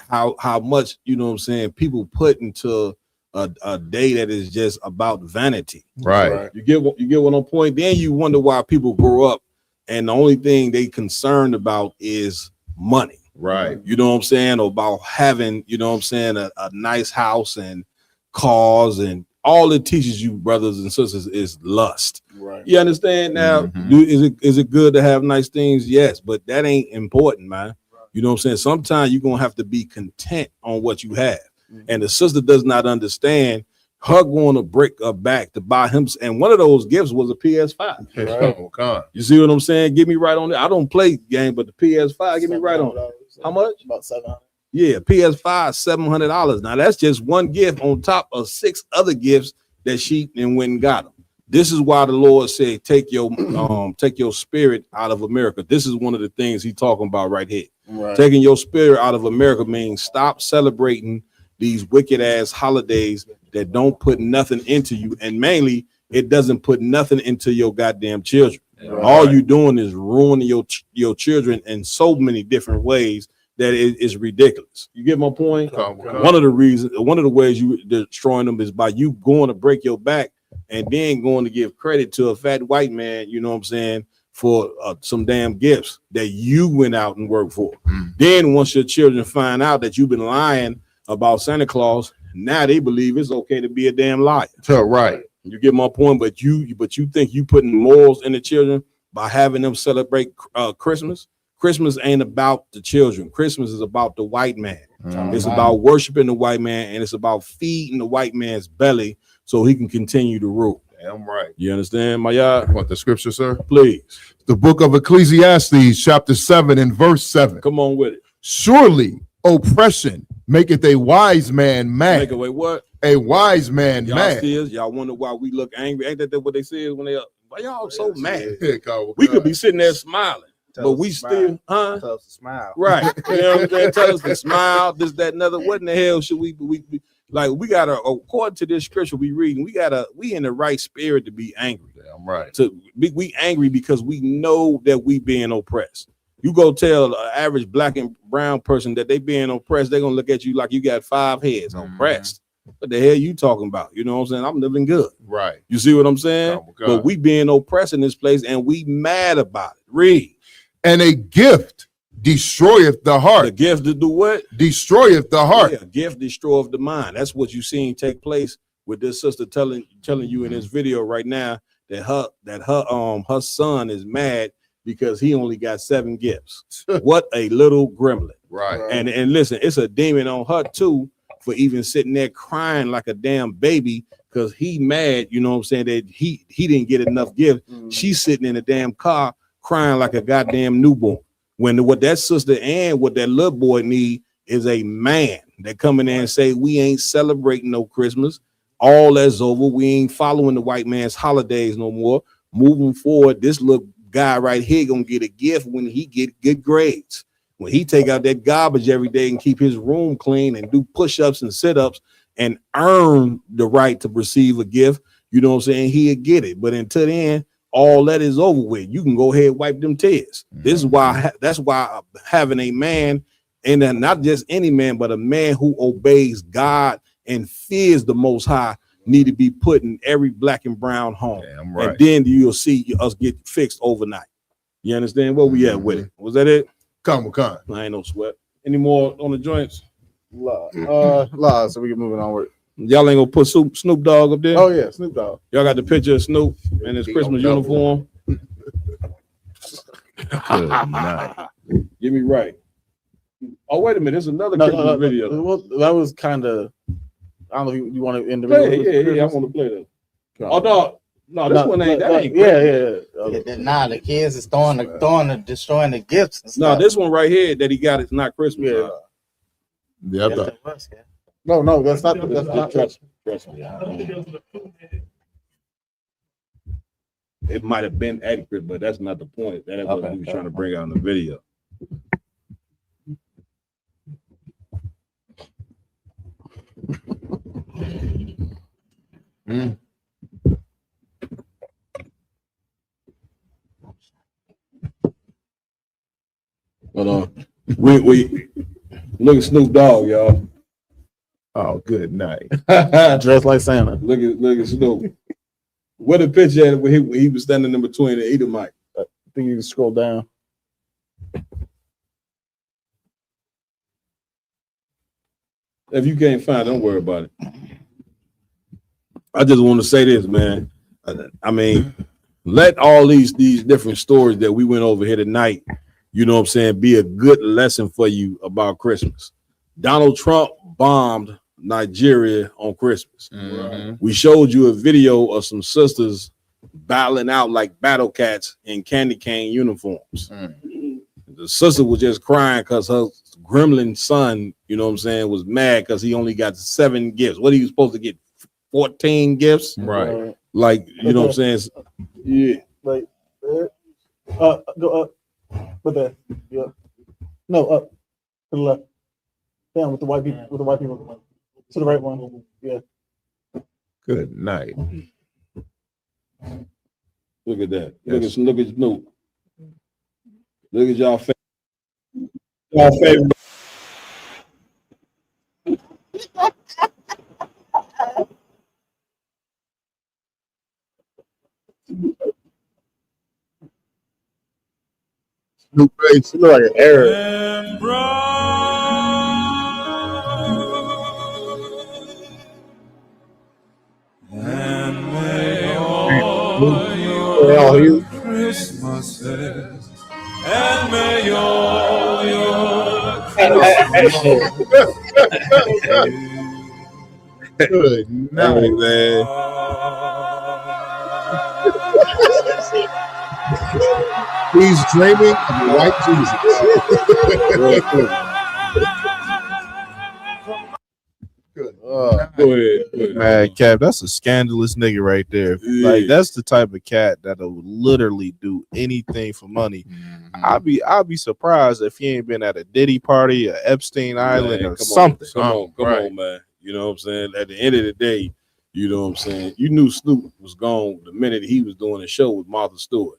how much, you know what I'm saying, people put into a day that is just about vanity. Right. You get what I'm point. Then you wonder why people grow up and the only thing they concerned about is money. Right. You know what I'm saying? Or about having, you know what I'm saying, a nice house and cars, and all it teaches you, brothers and sisters, is lust. Right. You understand now? Is it good to have nice things? Yes, but that ain't important, man. You know what I'm saying? Sometimes you're gonna have to be content on what you have. And the sister does not understand her going to break her back to buy him, and one of those gifts was a PS5. Right. You see what I'm saying? Get me right on it. I don't play game, but the PS5, get me right on it. How much? About $700. Yeah, PS5, $700. Now that's just one gift on top of 6 other gifts that she then went and got them. This is why the Lord said, take your spirit out of America. This is one of the things he's talking about right here. Right. Taking your spirit out of America means stop celebrating these wicked ass holidays that don't put nothing into you, and mainly it doesn't put nothing into your goddamn children. Right. All you doing is ruining your children in so many different ways that it is ridiculous. You get my point? One of the ways you destroying them is by you going to break your back and then going to give credit to a fat white man, you know what I'm saying, for some damn gifts that you went out and worked for. Then once your children find out that you've been lying about Santa Claus, now they believe it's okay to be a damn liar. Right. You get my point, but you think you putting morals in the children by having them celebrate Christmas. Christmas ain't about the children. Christmas is about the white man. It's about worshiping the white man, and it's about feeding the white man's belly so he can continue to rule. Damn right. You understand, Maya? Want the scripture, sir? Please. The book of Ecclesiastes, chapter 7 and verse 7. Come on with it. Surely oppression maketh a wise man mad. Make away what? A wise man mad. Y'all wonder why we look angry. Ain't that what they say when they why y'all so mad? We could be sitting there smiling. But we still, Tell us to smile. Right. You know what I'm saying? Tell us to smile, this, that, and other. What in the hell should we like? We gotta, according to this scripture we reading, we in the right spirit to be angry. Damn right. We angry because we know that we being oppressed. You go tell an average black and brown person that they being oppressed, they're gonna look at you like you got 5 heads. Oppressed. What the hell you talking about? You know what I'm saying? I'm living good. Right. You see what I'm saying? Oh, God. But we being oppressed in this place and we mad about it. Read. And a gift destroyeth the heart. The gift to do what? Destroyeth the heart. Yeah, gift destroyeth the mind. That's what you seen take place with this sister telling you in this video right now that her son is mad because he only got 7 gifts. What a little gremlin. Right. And listen, it's a demon on her too for even sitting there crying like a damn baby because he mad, you know what I'm saying, that he didn't get enough gift. She's sitting in a damn car crying like a goddamn newborn. When what that sister and what that little boy need is a man that come in there and say, we ain't celebrating no Christmas. All that's over. We ain't following the white man's holidays no more. Moving forward, this little guy right here gonna get a gift when he get good grades. When he take out that garbage every day and keep his room clean and do push-ups and sit-ups and earn the right to receive a gift, you know what I'm saying, he'll get it. But until then, all that is over with. You can go ahead and wipe them tears. This is why, that's why having a man, and not just any man, but a man who obeys God and fears the Most High need to be put in every black and brown home. Right. And then you'll see us get fixed overnight. You understand where we at with it? Was that it? Come. I ain't no sweat. Any more on the joints? So we can move onward. Y'all ain't gonna put Snoop Dogg up there? Oh yeah, Snoop Dogg. Y'all got the picture of Snoop in his Christmas uniform? Good night. Get me right. Oh, wait a minute. There's another Christmas video. Well, that was kind of. I don't know if you want to end the Play video. it. Yeah, I want to play that. Oh no, this one ain't. That ain't. Nah, the kids is destroying the gifts. And No, stuff. this one right here that he got is not Christmas. Yeah. No, that's not. That's not. Trust me. It might have been accurate, but that's not the point. That is what he was trying to bring out in the video. Hold on. We look at Snoop Dogg, y'all. Oh, good night. Dressed like Santa. Look at Snoop. What a picture at where he was standing in between the Edomite. I think you can scroll down. If you can't find it, don't worry about it. I just want to say this, man. I mean, let all these different stories that we went over here tonight, you know what I'm saying, be a good lesson for you about Christmas. Donald Trump bombed Nigeria on Christmas. We showed you a video of some sisters battling out like battle cats in candy cane uniforms. The sister was just crying because her gremlin son, you know what I'm saying, was mad because he only got 7 gifts. What are you supposed to get? 14 gifts? Right. Like, you know what I'm saying? Yeah. Like, go up. Put that. Yeah. No, up. To the left. Down with the white people. With the white people. To the right one. Yeah. Good night. Look at that. Look at Snoop. Look at y'all favorite. Snoop face. You look like an Arab. Christmases and may all your Christmas Good night, man. He's dreaming of the white Jesus. Go ahead. Man, Cap, that's a scandalous nigga right there. Like, that's the type of cat that'll literally do anything for money. I'll be surprised if he ain't been at a Diddy party, a Epstein Island, or something. Come on, man. You know what I'm saying? At the end of the day, you know what I'm saying? You knew Snoop was gone the minute he was doing a show with Martha Stewart.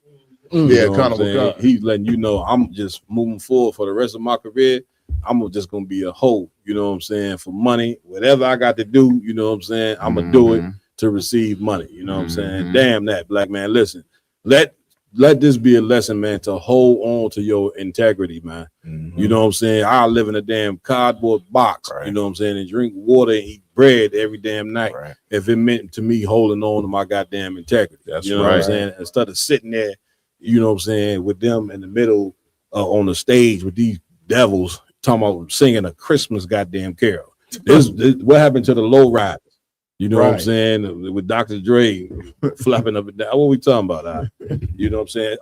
You Yeah, know what I'm Carnival saying? God. He's letting you know I'm just moving forward for the rest of my career. I'm just gonna be a hoe, you know what I'm saying, for money. Whatever I got to do, you know what I'm saying, I'm gonna do it to receive money. You know what I'm saying? Damn that, black man. Listen, let this be a lesson, man, to hold on to your integrity, man. You know what I'm saying? I live in a damn cardboard box, you know what I'm saying, and drink water and eat bread every damn night. If it meant to me holding on to my goddamn integrity. You know what I'm saying? Instead of sitting there, you know what I'm saying, with them in the middle on the stage with these devils talking about singing a Christmas goddamn carol. This what happened to the low riders? You know what I'm saying? With Dr. Dre flapping up and down. What we talking about? You know what I'm saying?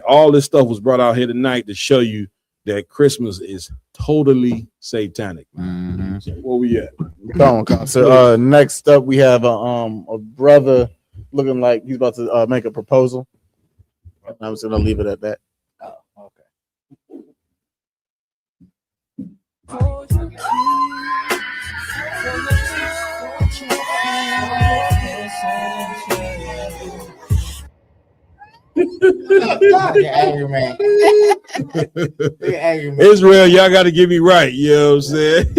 All this stuff was brought out here tonight to show you that Christmas is totally satanic. So where we at? Come on. So next up we have a brother looking like he's about to make a proposal. I'm just gonna leave it at that. Angry man. Israel, y'all got to get me right. You know what I'm saying?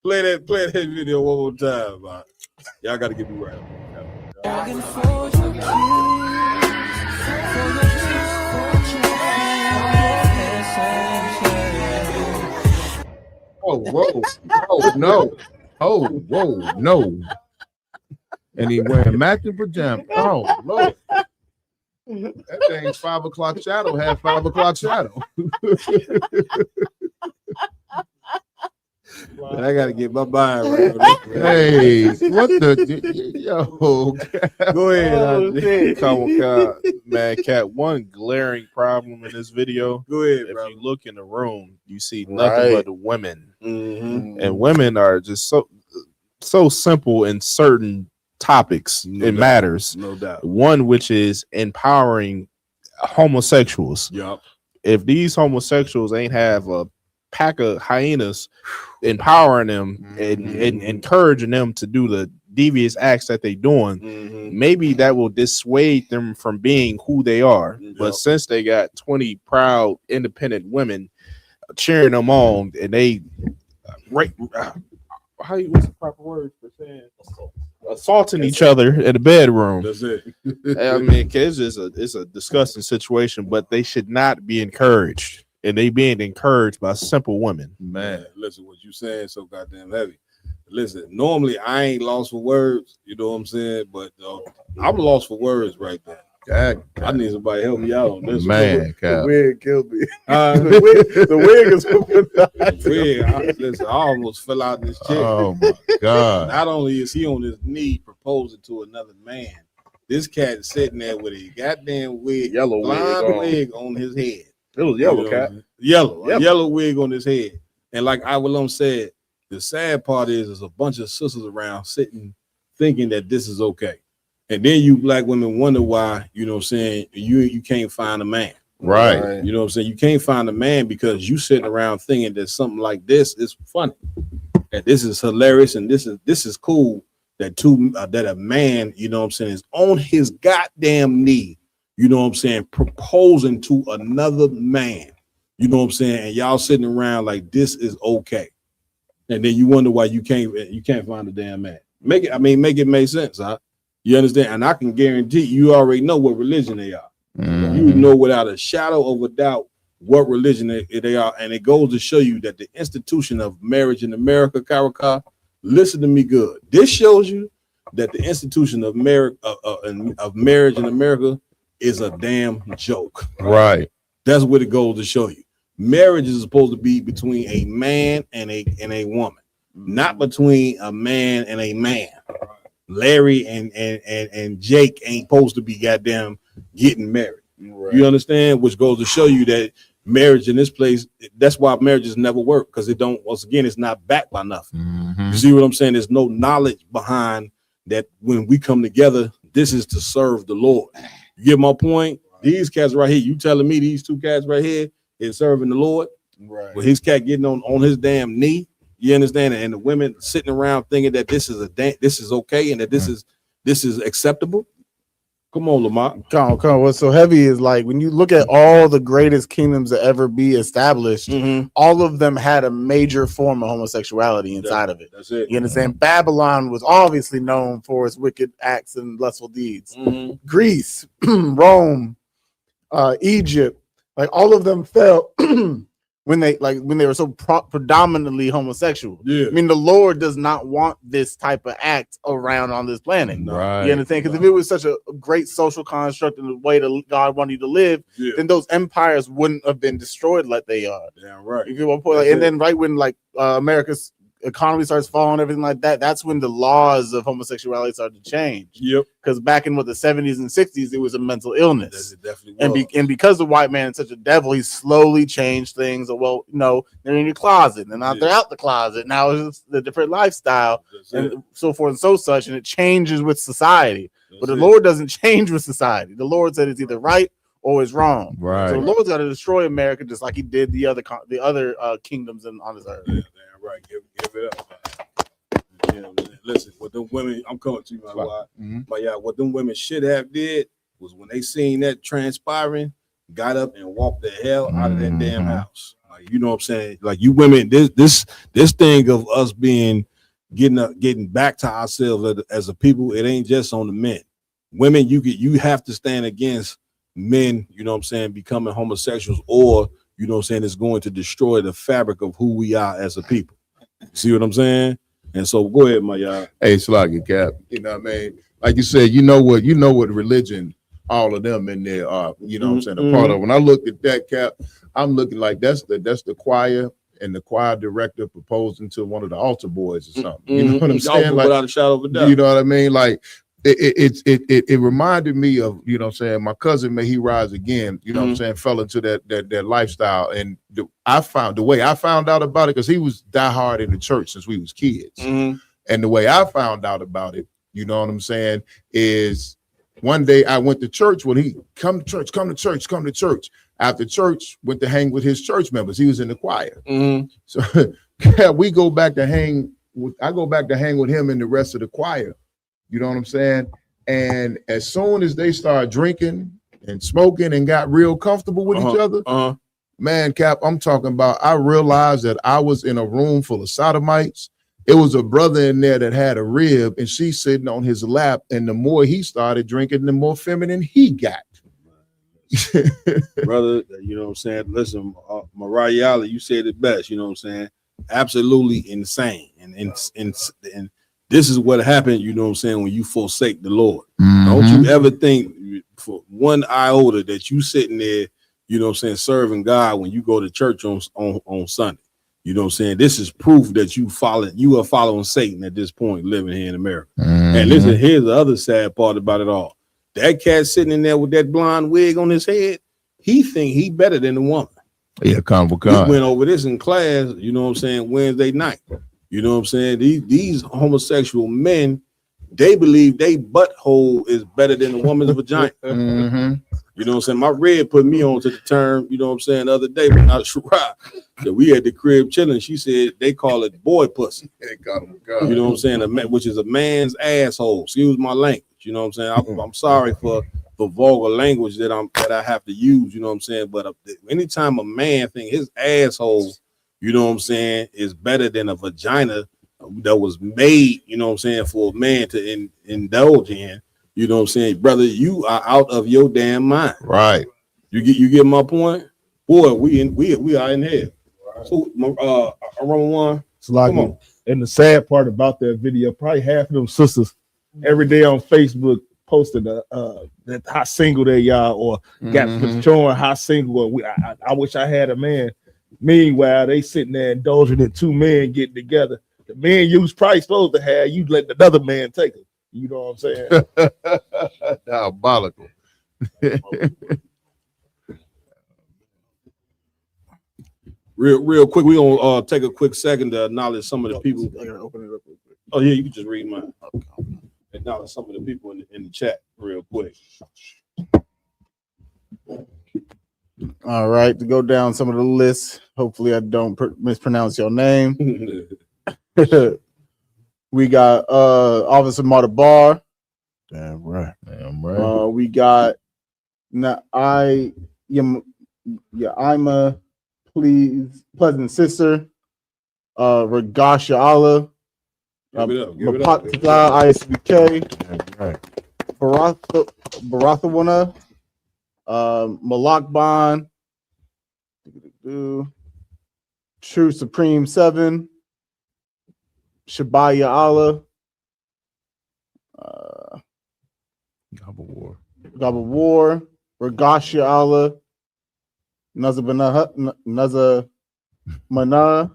play that video one more time, man. Y'all got to get me right. Oh, whoa. Oh, no. Oh, whoa, no. And he wearing matching pajamas. Oh, Lord. That thing's 5 o'clock shadow had 5 o'clock shadow. Man, I gotta get my mind right. Hey, what the yo? Go ahead. Man, Cat, one glaring problem in this video. Go ahead, if bro. you look in the room, you see nothing but the women, and women are just so simple in certain topics. It matters, no doubt. One which is empowering homosexuals. Yup. If these homosexuals ain't have a pack of hyenas empowering them and encouraging them to do the devious acts that they doing, maybe that will dissuade them from being who they are. But since they got 20 proud independent women cheering them on, and they what's the proper word for saying assaulting each other in the bedroom. That's it. I mean, it's a disgusting situation, but they should not be encouraged. And they being encouraged by simple women. Man, listen, what you saying so goddamn heavy. Listen, normally I ain't lost for words, you know what I'm saying? But I'm lost for words right there. I need somebody to help me out on this. Man, the wig killed me. The wig is listen, I almost fell out this chair. Oh my God. Not only is he on his knee proposing to another man, this cat is sitting there with a goddamn wig, yellow wig on his head. It was yellow, Cat. Yellow wig on his head. And like Iwalum said, the sad part is a bunch of sisters around sitting thinking that this is okay. And then you black women wonder why, you know what I'm saying, you can't find a man. Right. You know what I'm saying? You can't find a man because you sitting around thinking that something like this is funny. And this is hilarious and this is cool that that a man, you know what I'm saying, is on his goddamn knee, you know what I'm saying, proposing to another man, you know what I'm saying, and y'all sitting around like this is okay. And then you wonder why you can't find a damn man. Make it make sense, huh? You understand? And I can guarantee you already know what religion they are. You know without a shadow of a doubt what religion they are. And it goes to show you that the institution of marriage in America, Karaka, listen to me good. This shows you that the institution of marriage in America is a damn joke. Right. That's what it goes to show you. Marriage is supposed to be between a man and a woman, not between a man and a man. Larry and Jake ain't supposed to be goddamn getting married. Right. You understand? Which goes to show you that marriage in this place, that's why marriages never work, because it's not backed by nothing. You see what I'm saying? There's no knowledge behind that. When we come together, this is to serve the Lord. You get my point? These cats right here, you telling me these two cats right here is serving the Lord? Right. With his cat getting on his damn knee, you understand? And the women sitting around thinking that this is okay and that this is acceptable. Come on, Lamont. Come on. What's so heavy is like when you look at all the greatest kingdoms to ever be established, all of them had a major form of homosexuality inside of it. That's it. You understand? Babylon was obviously known for its wicked acts and lustful deeds. Greece, Rome, Egypt, like all of them fell when they were so predominantly homosexual. Yeah. I mean, the Lord does not want this type of act around on this planet. Right. You understand? Because if it was such a great social construct and the way that God wanted you to live, then those empires wouldn't have been destroyed like they are. Damn right. You get one point. And then right when America's economy starts falling, everything like that, that's when the laws of homosexuality started to change. Yep. Because back in the 70s and 60s, it was a mental illness. It definitely was. And because the white man is such a devil, he slowly changed things. Well, they're in your closet, and now they're out the closet. Now it's just a different lifestyle, and so forth and so such, and it changes with society. But the Lord doesn't change with society. The Lord said it's either right or it's wrong. Right. So the Lord's got to destroy America just like he did the other kingdoms on this earth. Yeah, right. Give it up. You know, listen, what them women, I'm coming to you, my wife. But yeah, what them women should have did was when they seen that transpiring, got up and walked the hell out of that damn house. Like, you know what I'm saying? Like, you women, this thing of us getting back to ourselves as a people, it ain't just on the men. Women, you have to stand against men, you know what I'm saying, becoming homosexuals, or you know what I'm saying, it's going to destroy the fabric of who we are as a people. See what I'm saying? And so go ahead, my y'all. Hey, Sluggy Cap. You know what I mean? Like you said, you know what religion all of them in there are, you know what I'm saying, a part of. When I looked at that, Cap, I'm looking like that's the choir and the choir director proposing to one of the altar boys or something. You know what I'm saying? Like, without a shadow of a doubt. You know what I mean? Like it reminded me of, you know what I'm saying, my cousin, May He Rise Again, you know what I'm saying, fell into that lifestyle. And the way I found out about it, because he was diehard in the church since we was kids. And the way I found out about it, you know what I'm saying, is one day I went to church when he come to church. After church, went to hang with his church members. He was in the choir. So yeah, I go back to hang with him and the rest of the choir. You know what I'm saying? And as soon as they started drinking and smoking and got real comfortable with each other, man, Cap, I'm talking about, I realized that I was in a room full of sodomites. It was a brother in there that had a rib, and she's sitting on his lap. And the more he started drinking, the more feminine he got. Brother, you know what I'm saying? Listen, Mariah Alley, you said it best, you know what I'm saying? Absolutely insane. And this is what happened, you know what I'm saying, when you forsake the Lord. Don't you ever think for one iota that you sitting there, you know what I'm saying, serving God when you go to church on Sunday. You know what I'm saying? This is proof that you are following Satan at this point, living here in America. And listen, here's the other sad part about it all. That cat sitting in there with that blonde wig on his head, he think he better than the woman. Yeah, We went over this in class, you know what I'm saying, Wednesday night. You know what I'm saying? These homosexual men, they believe they butthole is better than a woman's vagina. You know what I'm saying? My red put me on to the term, you know what I'm saying, the other day when I was that we at the crib chilling. She said they call it boy pussy. You know what I'm saying? Which is a man's asshole. Excuse my language. You know what I'm saying? I'm sorry for the vulgar language that I have to use, you know what I'm saying? But anytime a man think his asshole, you know what I'm saying, is better than a vagina that was made, you know what I'm saying, for a man to indulge in, you know what I'm saying, brother, you are out of your damn mind. Right. You get my point? Boy, we are in here. So one. It's like, and the sad part about that video, probably half of them sisters every day on Facebook posted that how single they are, or got showing how single. I wish I had a man. Meanwhile, they sitting there indulging in two men getting together. The man you was probably supposed to have, you let another man take it. You know what I'm saying? Diabolical. Real quick, we gonna take a quick second to acknowledge some of the people. I gotta open it up real quick. Oh yeah, you can just read mine. Acknowledge some of the people in the chat real quick. All right, to go down some of the lists. Hopefully, I don't mispronounce your name. We got Officer Marta Barr, Damn right. Damn right. We got I'm a pleasant sister. Regasha Allah. Mapatata ISBK. Right. Barathawana. Malak Bond. True Supreme 7. Shabaya Allah. Gabba War. Regasha Allah. Naza Mana.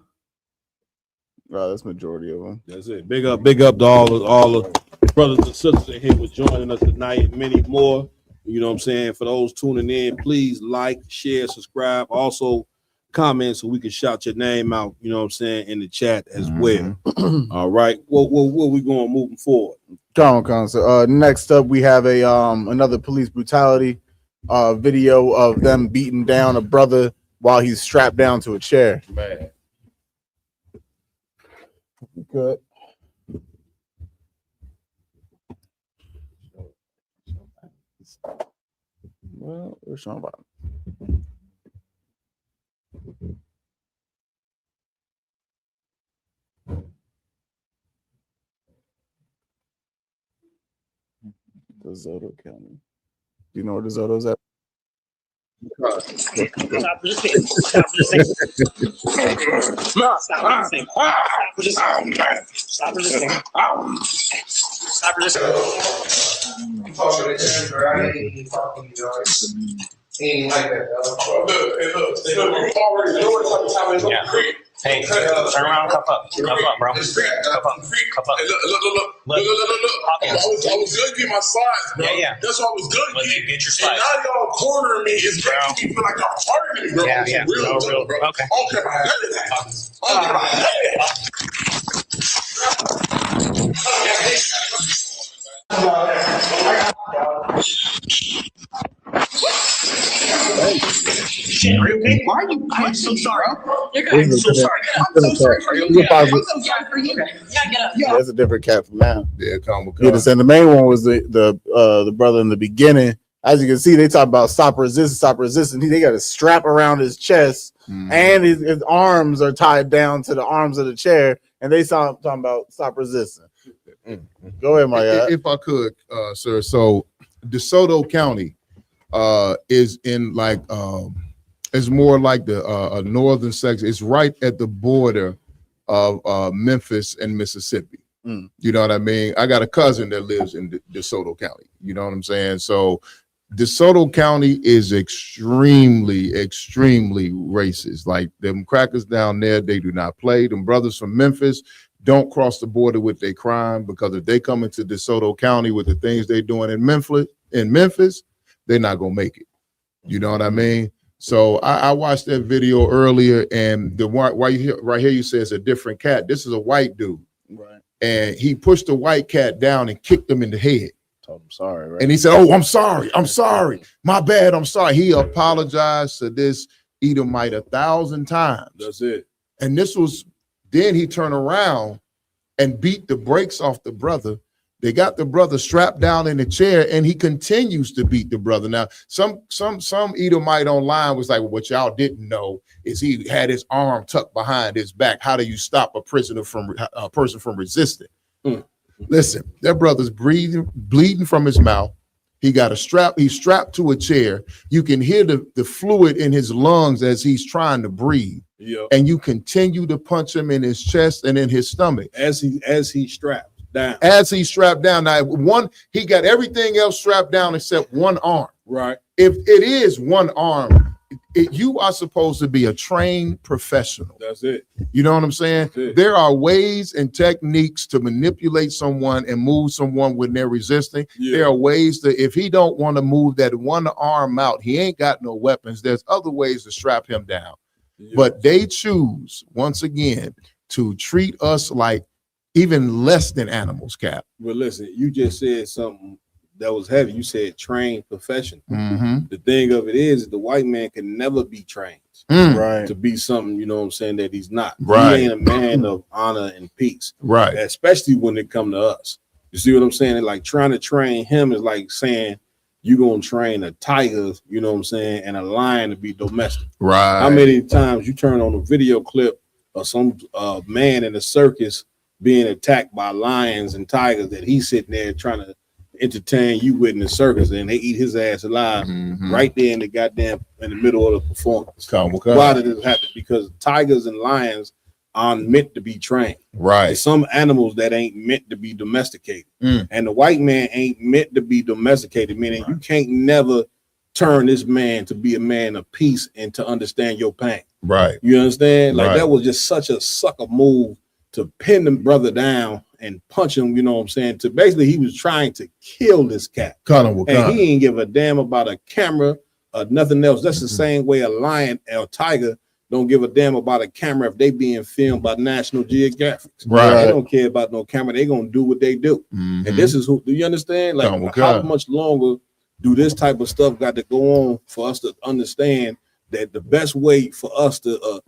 That's majority of them. That's it. Big up to all the brothers and sisters in here for joining us tonight, and many more. You know what I'm saying? For those tuning in, please like, share, subscribe. Also, comment so we can shout your name out, you know what I'm saying, in the chat as well. All right. What we going moving forward? So next up we have a another police brutality video of them beating down a brother while he's strapped down to a chair. Man. Good. Well, we're showing about. DeSoto County. Do you know where DeSoto's at? Stop resisting. Stop resisting. Stop resisting. Stop resisting. Stop resisting. Ain't like that, dog. Yeah. Hey, turn around, cup up, bro. Cup up. Look. I was gonna get my slides, bro. Yeah. That's what I was gonna get. Get your And slides. now y'all cornering me. It's making me feel like I'm targeting, bro. Yeah. Real, bro. Okay. I don't care about none of that. I don't care about none Shit, are you okay? Why are you? I'm so sorry. You're good. I'm so sorry. I'm so sorry for you. I'm so sorry for you. Yeah, get up. Yeah, that's a different cat from now. Yeah, the main one was the brother in the beginning. As you can see, they talk about stop resisting. They got a strap around his chest, and his arms are tied down to the arms of the chair, and they talking about stop resisting. Go ahead, my guy. If I could, sir. So DeSoto County is in like it's more like the northern section. It's right at the border of Memphis and Mississippi. You know what I mean? I got a cousin that lives in DeSoto County. You know what I'm saying? So DeSoto County is extremely racist. Like them crackers down there, they do not play. Them brothers from Memphis don't cross the border with their crime, because if they come into DeSoto County with the things they're doing in Memphis, they're not gonna make it. You know what I mean? So I watched that video earlier, and the one right here you say it's a different cat. This is a white dude, right? And he pushed the white cat down and kicked him in the head. Told him sorry, right? And he said, "Oh, I'm sorry, my bad, I'm sorry." He apologized to this Edomite 1,000 times. That's it. And this was, then he turned around and beat the brakes off the brother. They got the brother strapped down in the chair, and he continues to beat the brother. Now, some Edomite online was like, well, what y'all didn't know is he had his arm tucked behind his back. How do you stop a person from resisting? Listen, that brother's bleeding from his mouth. He got a strap. He's strapped to a chair. You can hear the fluid in his lungs as he's trying to breathe. Yeah. And you continue to punch him in his chest and in his stomach as he strapped down. As he's strapped down. Now, he got everything else strapped down except one arm. Right. If it is one arm, you are supposed to be a trained professional. That's it. You know what I'm saying? There are ways and techniques to manipulate someone and move someone when they're resisting. Yeah. There are ways that if he don't want to move that one arm out, he ain't got no weapons. There's other ways to strap him down. Yeah. But they choose, once again, to treat us like even less than animals, Cap. Well, listen, you just said something that was heavy. You said trained professional. Mm-hmm. The thing of it is the white man can never be trained right to be something, you know what I'm saying, that he's not. Right. He ain't a man of honor and peace. Right. Especially when it come to us. You see what I'm saying? And like trying to train him is like saying you're gonna train a tiger, you know what I'm saying, and a lion to be domestic. Right. How many times you turn on a video clip of some man in a circus being attacked by lions and tigers that he's sitting there trying to entertain you with in the circus, and they eat his ass alive right there in the goddamn in the middle of the performance. Why did this happen? Because tigers and lions aren't meant to be trained. Right. There's some animals that ain't meant to be domesticated. And the white man ain't meant to be domesticated, meaning you can't never turn this man to be a man of peace and to understand your pain. Right. You understand? Like Right. that was just such a sucker move to pin the brother down and punch him, you know what I'm saying? To basically he was trying to kill this cat. And he ain't give a damn about a camera or nothing else. That's the same way a lion or a tiger don't give a damn about a camera if they being filmed by National Geographic. Right. They don't care about no camera. They gonna do what they do. And this is who, do you understand? Like how much longer do this type of stuff got to go on for us to understand that the best way for us to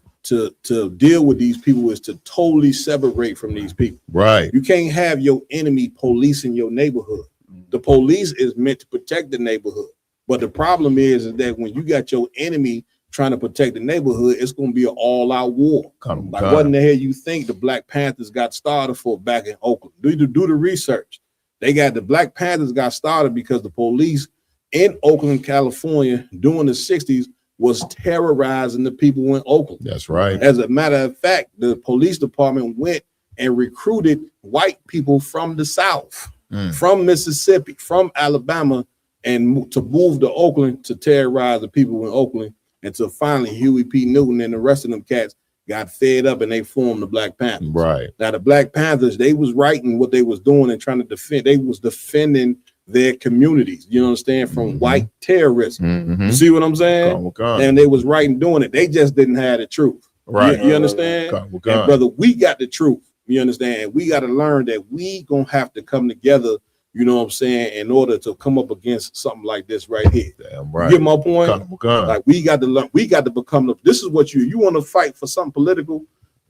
deal with these people is to totally separate from these people. Right. You can't have your enemy policing your neighborhood. The police is meant to protect the neighborhood. But the problem is that when you got your enemy trying to protect the neighborhood, it's going to be an all-out war. Like what in the hell you think the Black Panthers got started for back in Oakland? Do the research. They got the Black Panthers got started because the police in Oakland, California during the 60s was terrorizing the people in Oakland. That's right. As a matter of fact, the police department went and recruited white people from the South, from Mississippi, from Alabama, and to move to Oakland to terrorize the people in Oakland until finally Huey P. Newton and the rest of them cats got fed up and they formed the Black Panthers. Right. Now the Black Panthers, they was writing what they was doing and trying to defend. They was defending their communities, you understand, from white terrorism. You see what I'm saying? And they was writing doing it. They just didn't have the truth. Right. You understand? And brother, we got the truth. You understand? We got to learn that we gonna have to come together, you know what I'm saying, in order to come up against something like this right here. Damn right. You get my point? Like we got to learn, we got to become this is what you want to fight for something political,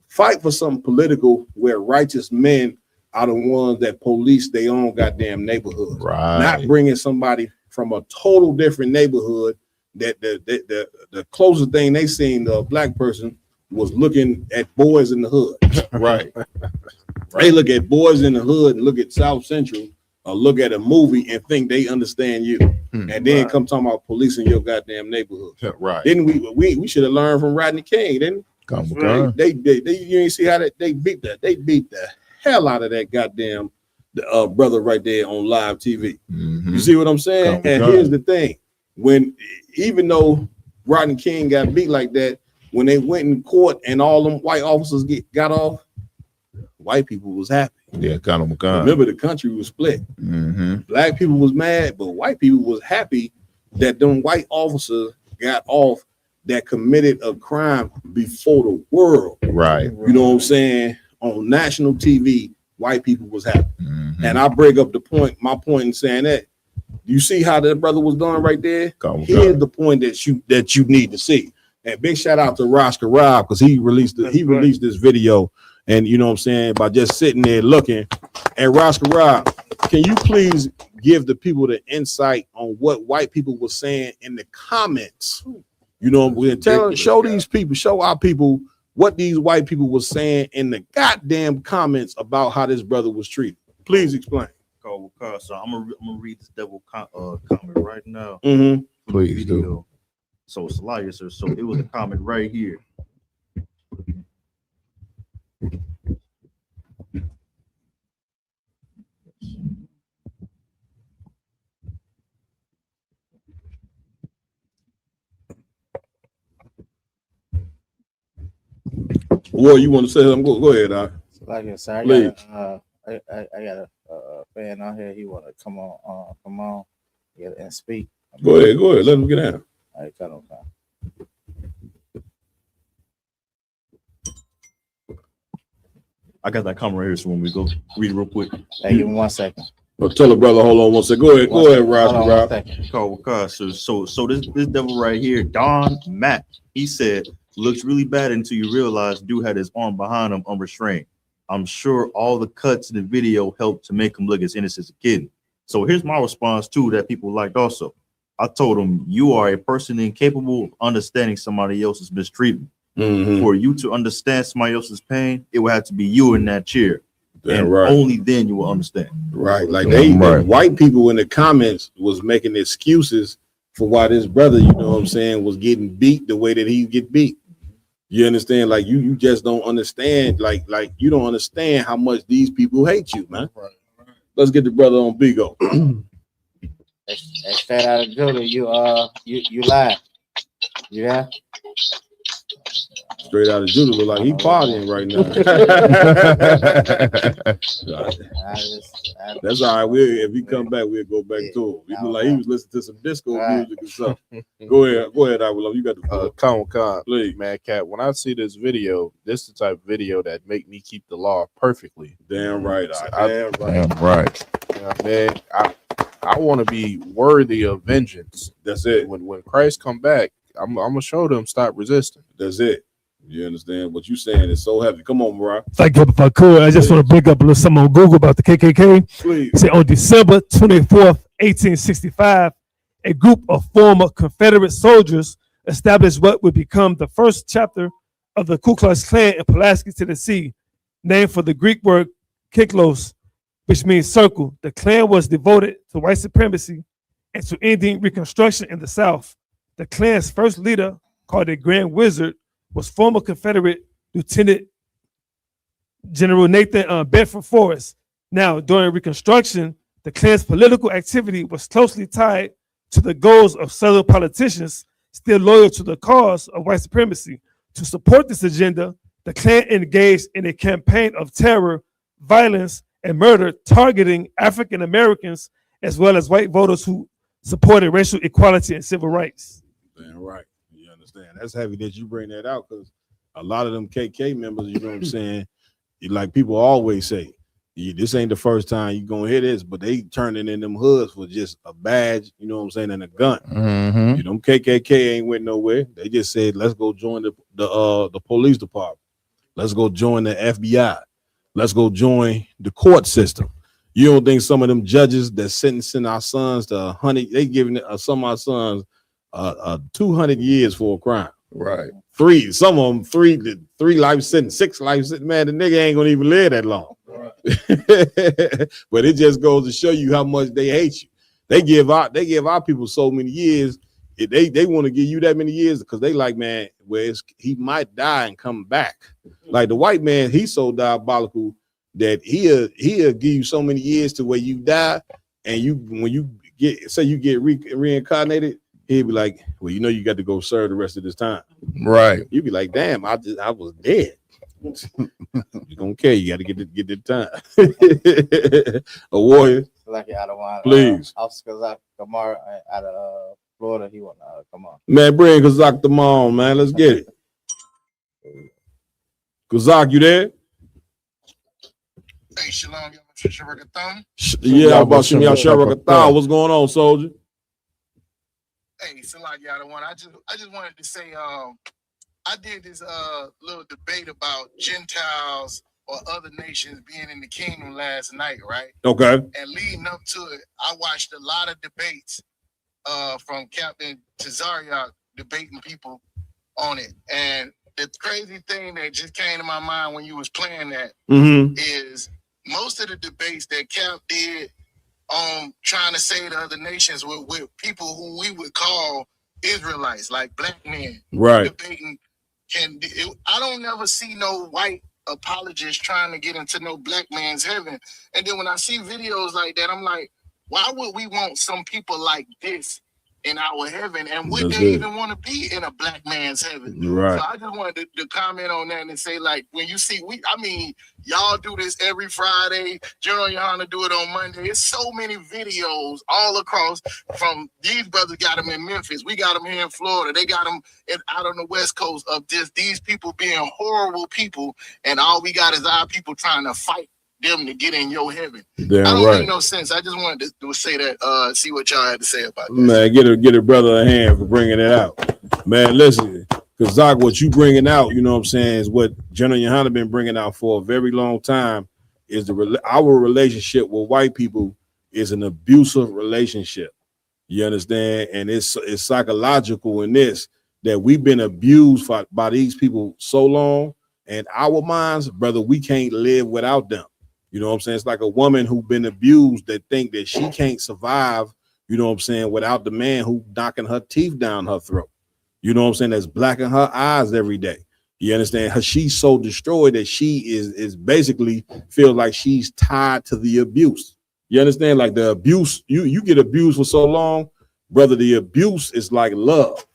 fight for something political where righteous men are the ones that police their own goddamn neighborhood. Right. Not bringing somebody from a total different neighborhood that the closest thing they seen to a black person was looking at Boys in the Hood. Right. They look at Boys in the Hood and look at South Central or look at a movie and think they understand you. And then come talking about police in your goddamn neighborhood. Right. Didn't we should have learned from Rodney King, didn't we? They you ain't see how they beat the hell out of that goddamn brother right there on live TV. You see what I'm saying? And here's the thing: when even though Rodney King got beat like that, when they went in court and all them white officers got off, white people was happy. Yeah, remember the country was split. Black people was mad, but white people was happy that them white officers got off that committed a crime before the world. Right. You know what I'm saying? On national TV, white people was happy. And I break up my point in saying that. You see how that brother was doing right there? Here's the point that you need to see. And big shout out to Roscoe Rob because he released this video, and you know what I'm saying, by just sitting there looking. And Roscoe Rob, can you please give the people the insight on what white people were saying in the comments? You know, we're show our people what these white people were saying in the goddamn comments about how this brother was treated. Please explain. So I'm gonna read this devil comment right now. Please do. So it's Elias, so it was a comment right here. Well, you want to say something? Go ahead, Doc. Like I said, I got a fan out here. He want to come on, and speak. Go ahead. Let him get out. All right, come on. I got that comment right here, so when we go read it real quick. Hey, give me 1 second. Well, tell the brother, hold on one second. Go ahead, Rob. So this devil right here, Don Matt, he said, looks really bad until you realize dude had his arm behind him unrestrained. I'm sure all the cuts in the video helped to make him look as innocent as a kid. So here's my response too that people liked also. I told him, you are a person incapable of understanding somebody else's mistreatment. For you to understand somebody else's pain, it would have to be you in that chair. And only then you will understand. Right. Like they white people in the comments was making excuses for why this brother, you know what I'm saying, was getting beat the way that he get beat. You understand? Like you just don't understand. Like you don't understand how much these people hate you, man. Right. Let's get the brother on Bigo. That's straight out of Judah. You lied. Yeah. Straight out of Judah, look like he partying right now. That's all right. If we come back, we'll go back to him. He look like he was listening to some disco music or something. Go ahead, I will. You got the Con, please, man, Cat. When I see this video, this is the type of video that make me keep the law perfectly. Damn right. Damn right. Yeah, man, I want to be worthy of vengeance. That's it. When Christ come back, I'm gonna show them stop resisting. That's it. You understand what you saying is so heavy. Come on, Mariah. If I could, I just want to bring up a little something on Google about the KKK. Please. It said on December 24th, 1865, a group of former Confederate soldiers established what would become the first chapter of the Ku Klux Klan in Pulaski, Tennessee, named for the Greek word kiklos, which means circle. The Klan was devoted to white supremacy and to ending Reconstruction in the South. The Klan's first leader, called the Grand Wizard, was former Confederate Lieutenant General Nathan Bedford Forrest. Now, during Reconstruction, the Klan's political activity was closely tied to the goals of Southern politicians still loyal to the cause of white supremacy. To support this agenda, the Klan engaged in a campaign of terror, violence, and murder targeting African Americans as well as white voters who supported racial equality and civil rights. Damn right. You understand? That's heavy that you bring that out because a lot of them KK members, you know what I'm saying? Like people always say, this ain't the first time you gonna hear this, but they turning in them hoods for just a badge, you know what I'm saying, and a gun. You know, KKK ain't went nowhere. They just said, let's go join the police department. Let's go join the FBI. Let's go join the court system. You don't think some of them judges that sentencing our sons to 100, they giving some of our sons 200 years for a crime. Right. Some of them three life sentence, 6 life sentence. Man, the nigga ain't gonna even live that long. Right. But it just goes to show you how much they hate you. They give our people so many years. They want to give you that many years because they like, man, he might die and come back. Like the white man, he's so diabolical that he'll give you so many years to where you die, and when you get reincarnated, he'll be like, well, you know, you got to go serve the rest of this time. Right. You'd be like, damn, I was dead. You don't care. You got to get the time. A warrior. Like out of one. Please. Oscar Kamara out of Florida. He want to come on. Man, bring Kazak them on, man. Let's get it. Kazak, you there? Hey, Shalom, Yeah, about Shimmy Sharakathon. What's going on, soldier? Hey, Salak Yadawan. I just wanted to say, I did this little debate about Gentiles or other nations being in the kingdom last night, right? Okay. And leading up to it, I watched a lot of debates from Captain Tazariak debating people on it. And the crazy thing that just came to my mind when you was playing that is most of the debates that Cap did trying to say to other nations with people who we would call Israelites, like black men. Right. Debating I don't never see no white apologists trying to get into no black man's heaven. And then when I see videos like that, I'm like, why would we want some people like this in our heaven? And would they even want to be in a black man's heaven? Right. So I just wanted to comment on that and say, like, when you see, y'all do this every Friday. General Yohana do it on Monday. It's so many videos all across from these brothers got them in Memphis. We got them here in Florida. They got them out on the West Coast of these people being horrible people. And all we got is our people trying to fight them to get in your heaven. Damn I don't right. make no sense. I just wanted to say that, see what y'all had to say about that. Man, get a brother a hand for bringing it out. Man, listen, Because Zach, what you bringing out, you know what I'm saying, is what General Yohana been bringing out for a very long time, is our relationship with white people is an abusive relationship. You understand? And it's psychological in this, that we've been abused by these people so long, and our minds, brother, we can't live without them. You know what I'm saying? It's like a woman who's been abused that think that she can't survive, you know what I'm saying, without the man who knocking her teeth down her throat. You know what I'm saying? That's blacking her eyes every day. You understand? She's so destroyed that she is basically feels like she's tied to the abuse. You understand? Like the abuse, you get abused for so long, brother, the abuse is like love.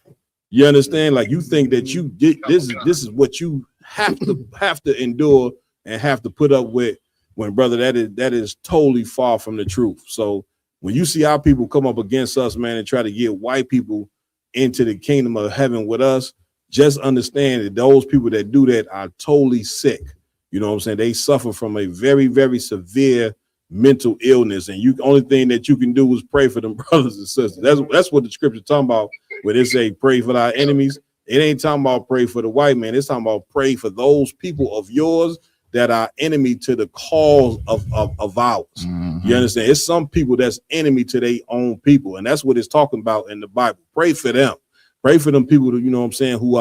You understand? Like you think that you did this is what you have to endure and have to put up with, when, brother, that is totally far from the truth. So when you see our people come up against us, man, and try to get white people into the kingdom of heaven with us, just understand that those people that do that are totally sick. You know what I'm saying? They suffer from a very, very severe mental illness, and only thing that you can do is pray for them brothers and sisters. That's what the scripture talking about when it say pray for our enemies. It ain't talking about pray for the white man. It's talking about pray for those people of yours that are enemy to the cause of ours. Mm-hmm. You understand? It's some people that's enemy to their own people, and that's what it's talking about in the Bible. Pray for them. Pray for them people, you know what I'm saying, who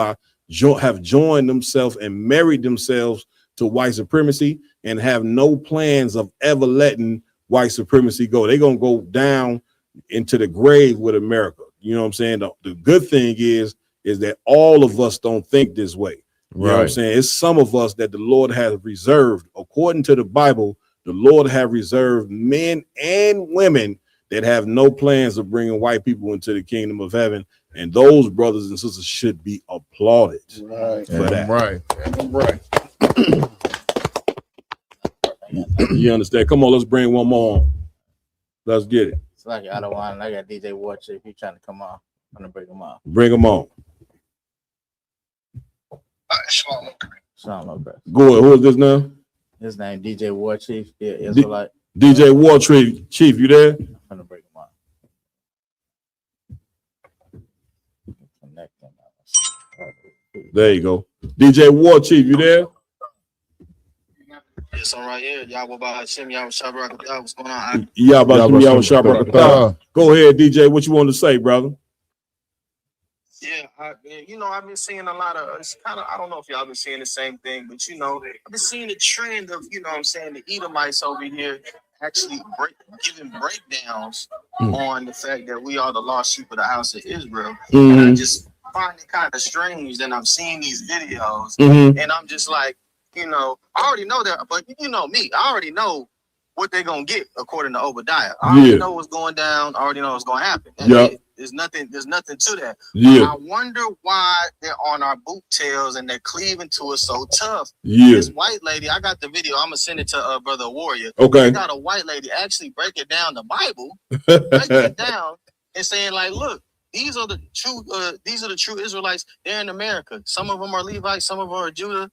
have joined themselves and married themselves to white supremacy and have no plans of ever letting white supremacy go. They're going to go down into the grave with America. You know what I'm saying? The good thing is that all of us don't think this way. You know what I'm saying? It's some of us that the Lord has reserved, according to the Bible, the Lord have reserved men and women that have no plans of bringing white people into the kingdom of heaven. And those brothers and sisters should be applauded for that. Right. You understand? Come on, let's bring one more on. Let's get it. It's like I don't want. I got DJ Watch. If he's trying to come on, I'm gonna bring him on. Bring him on. Shalom, Go ahead. Who is this now? His name DJ War Chief. Yeah, Israelite. DJ War Chief, you there? I'm gonna bring him on. Connect him. There you go. DJ War Chief, you there? Yes, I'm right here. Y'all about Hashem, y'all Shabbat. What's going on? Y'all Shabbat. Go ahead, DJ. What you want to say, brother? Yeah, I've been seeing a lot of, it's kind of, I don't know if y'all been seeing the same thing, but I've been seeing the trend of, the Edomites over here actually giving breakdowns on the fact that we are the lost sheep of the house of Israel. And I just find it kind of strange that I'm seeing these videos and I'm just like, I already know that, but me, I already know what they're going to get according to Obadiah. I already know what's going down. I already know what's going to happen. There's nothing to that. I wonder why they're on our boot tails and they're cleaving to us so tough. This white lady, I got the video. I'm gonna send it to Brother Warrior. Okay. They got a white lady actually breaking down the Bible, breaking it down and saying like, look, these are the true Israelites. They're in America. Some of them are Levites, some of them are Judah.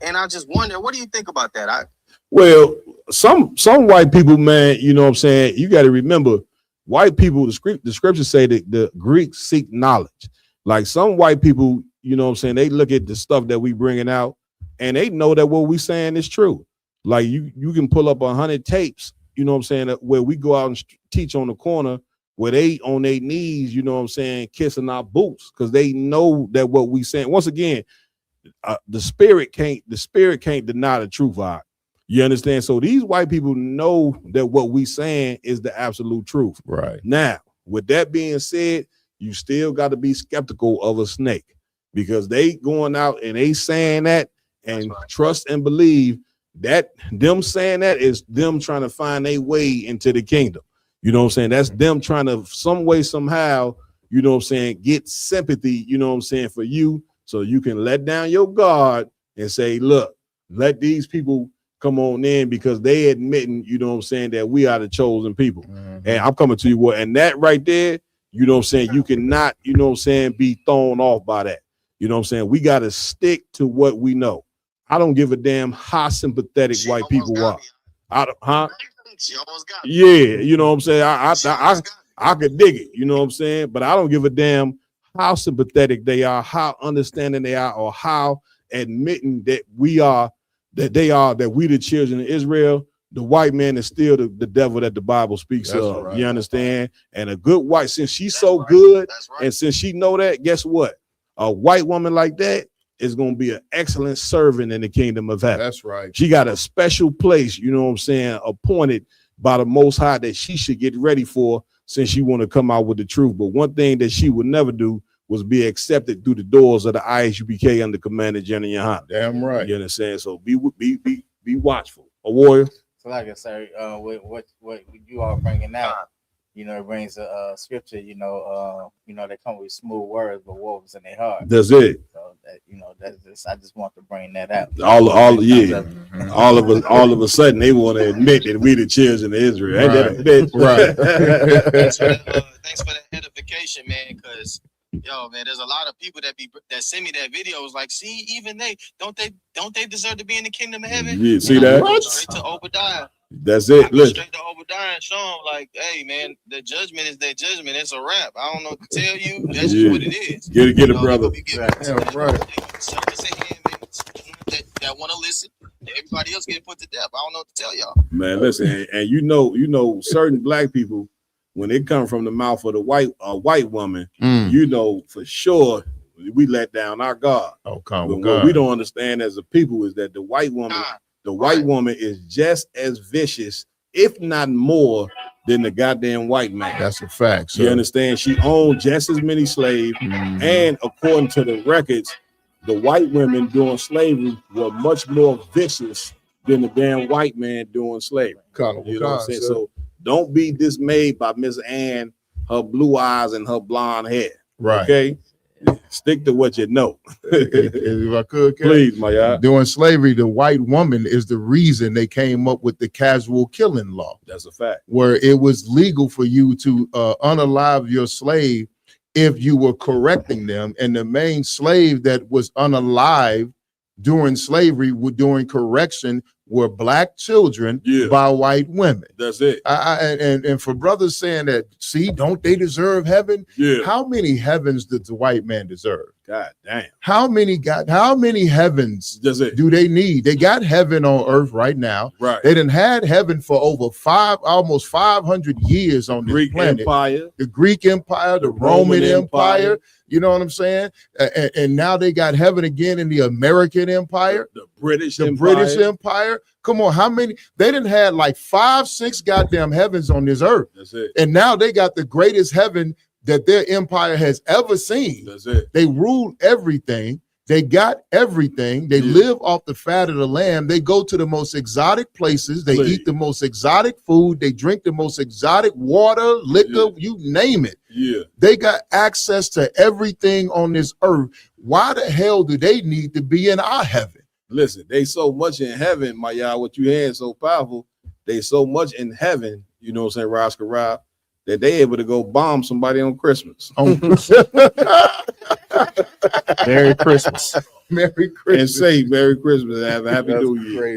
And I just wonder, what do you think about that? Well, some white people, man, you know what I'm saying? You got to remember, white people, the scriptures say that the Greeks seek knowledge. Like some white people, you know what I'm saying, they look at the stuff that we bringing out and they know that what we saying is true. Like you can pull up 100 tapes, you know what I'm saying, where we go out and teach on the corner where they on their knees, you know what I'm saying, kissing our boots because they know that what we saying. Once again, the spirit can't deny the truth. You understand? So these white people know that what we saying is the absolute truth. Right. Now, with that being said, you still got to be skeptical of a snake because they going out and they saying that and trust and believe that them saying that is them trying to find a way into the kingdom. You know what I'm saying? That's them trying to some way, somehow, you know what I'm saying, get sympathy, you know what I'm saying, for you so you can let down your guard and say, look, let these people come on in because they admitting, you know what I'm saying, that we are the chosen people. And I'm coming to you what, and that right there, you know what I'm saying, you cannot, you know what I'm saying, be thrown off by that. You know what I'm saying? We got to stick to what we know. I don't give a damn how sympathetic white people are. Yeah, you know what I'm saying? I could dig it, you know what I'm saying? But I don't give a damn how sympathetic they are, how understanding they are, or how admitting that we the children of Israel. The white man is still the devil that the Bible speaks of. right. You understand? And a good white, since she's so good, and since she know that, guess what? A white woman like that is going to be an excellent servant in the kingdom of heaven. That's right. She got a special place, you know what I'm saying, appointed by the Most High that she should get ready for, since she want to come out with the truth. But one thing that she would never do was be accepted through the doors of the ISUPK under Commander General Yohana. Damn right. You understand? So be watchful. A warrior. So like I say, what you are bringing out, you know, it brings a scripture, you know, they come with smooth words, but wolves in their heart. That's it. So that, you know, that's just, I just want to bring that out. All of a sudden they want to admit that we the children of Israel. Ain't that a bitch? Right. Thanks for that edification, man. Because yo, man, there's a lot of people that send me that video. It's like, see, even they don't they deserve to be in the kingdom of heaven? Yeah, see that? Straight to Obadiah. That's it. Look. Straight to Obadiah and show them, like, hey, man, the judgment is their judgment. It's a wrap. I don't know what to tell you. That's just what it is. Get it, brother. That want to listen. Everybody else getting put to death. I don't know what to tell y'all. Man, listen, and you know, certain black people, when they come from the mouth of the white woman, you know for sure we let down our God. Oh, come on. God. What we don't understand as a people is that the white woman is just as vicious, if not more, than the goddamn white man. That's a fact. You understand? She owned just as many slaves, and according to the records, the white women during slavery were much more vicious than the damn white man doing slavery. You know what I'm saying? So don't be dismayed by Miss Ann, her blue eyes and her blonde hair. Right. Okay. Stick to what you know. If I could, please, my God. During slavery, the white woman is the reason they came up with the casual killing law. That's a fact. Where it was legal for you to unalive your slave if you were correcting them, and the main slave that was unalived during slavery, during correction, were black children by white women. That's it. And for brothers saying that, see, don't they deserve heaven? Yeah. How many heavens does the white man deserve? God damn. How many heavens do they need? They got heaven on earth right now. Right. They done had heaven for over almost 500 years on this Greek planet. Empire. The Greek Empire, the Roman Empire. You know what I'm saying? And now they got heaven again in the American Empire. The British Empire. Come on, how many? They didn't had like 5-6 goddamn heavens on this earth. That's it. And now they got the greatest heaven that their empire has ever seen. That's it. They ruled everything. They got everything. They live off the fat of the land. They go to the most exotic places. They eat the most exotic food. They drink the most exotic water, liquor, you name it. Yeah. They got access to everything on this earth. Why the hell do they need to be in our heaven? Listen, they so much in heaven, my y'all, what you had so powerful. They so much in heaven, you know what I'm saying, Roscoe Rob, that they able to go bomb somebody on Christmas. Merry Christmas. Merry Christmas. And say Merry Christmas and have a Happy New Year.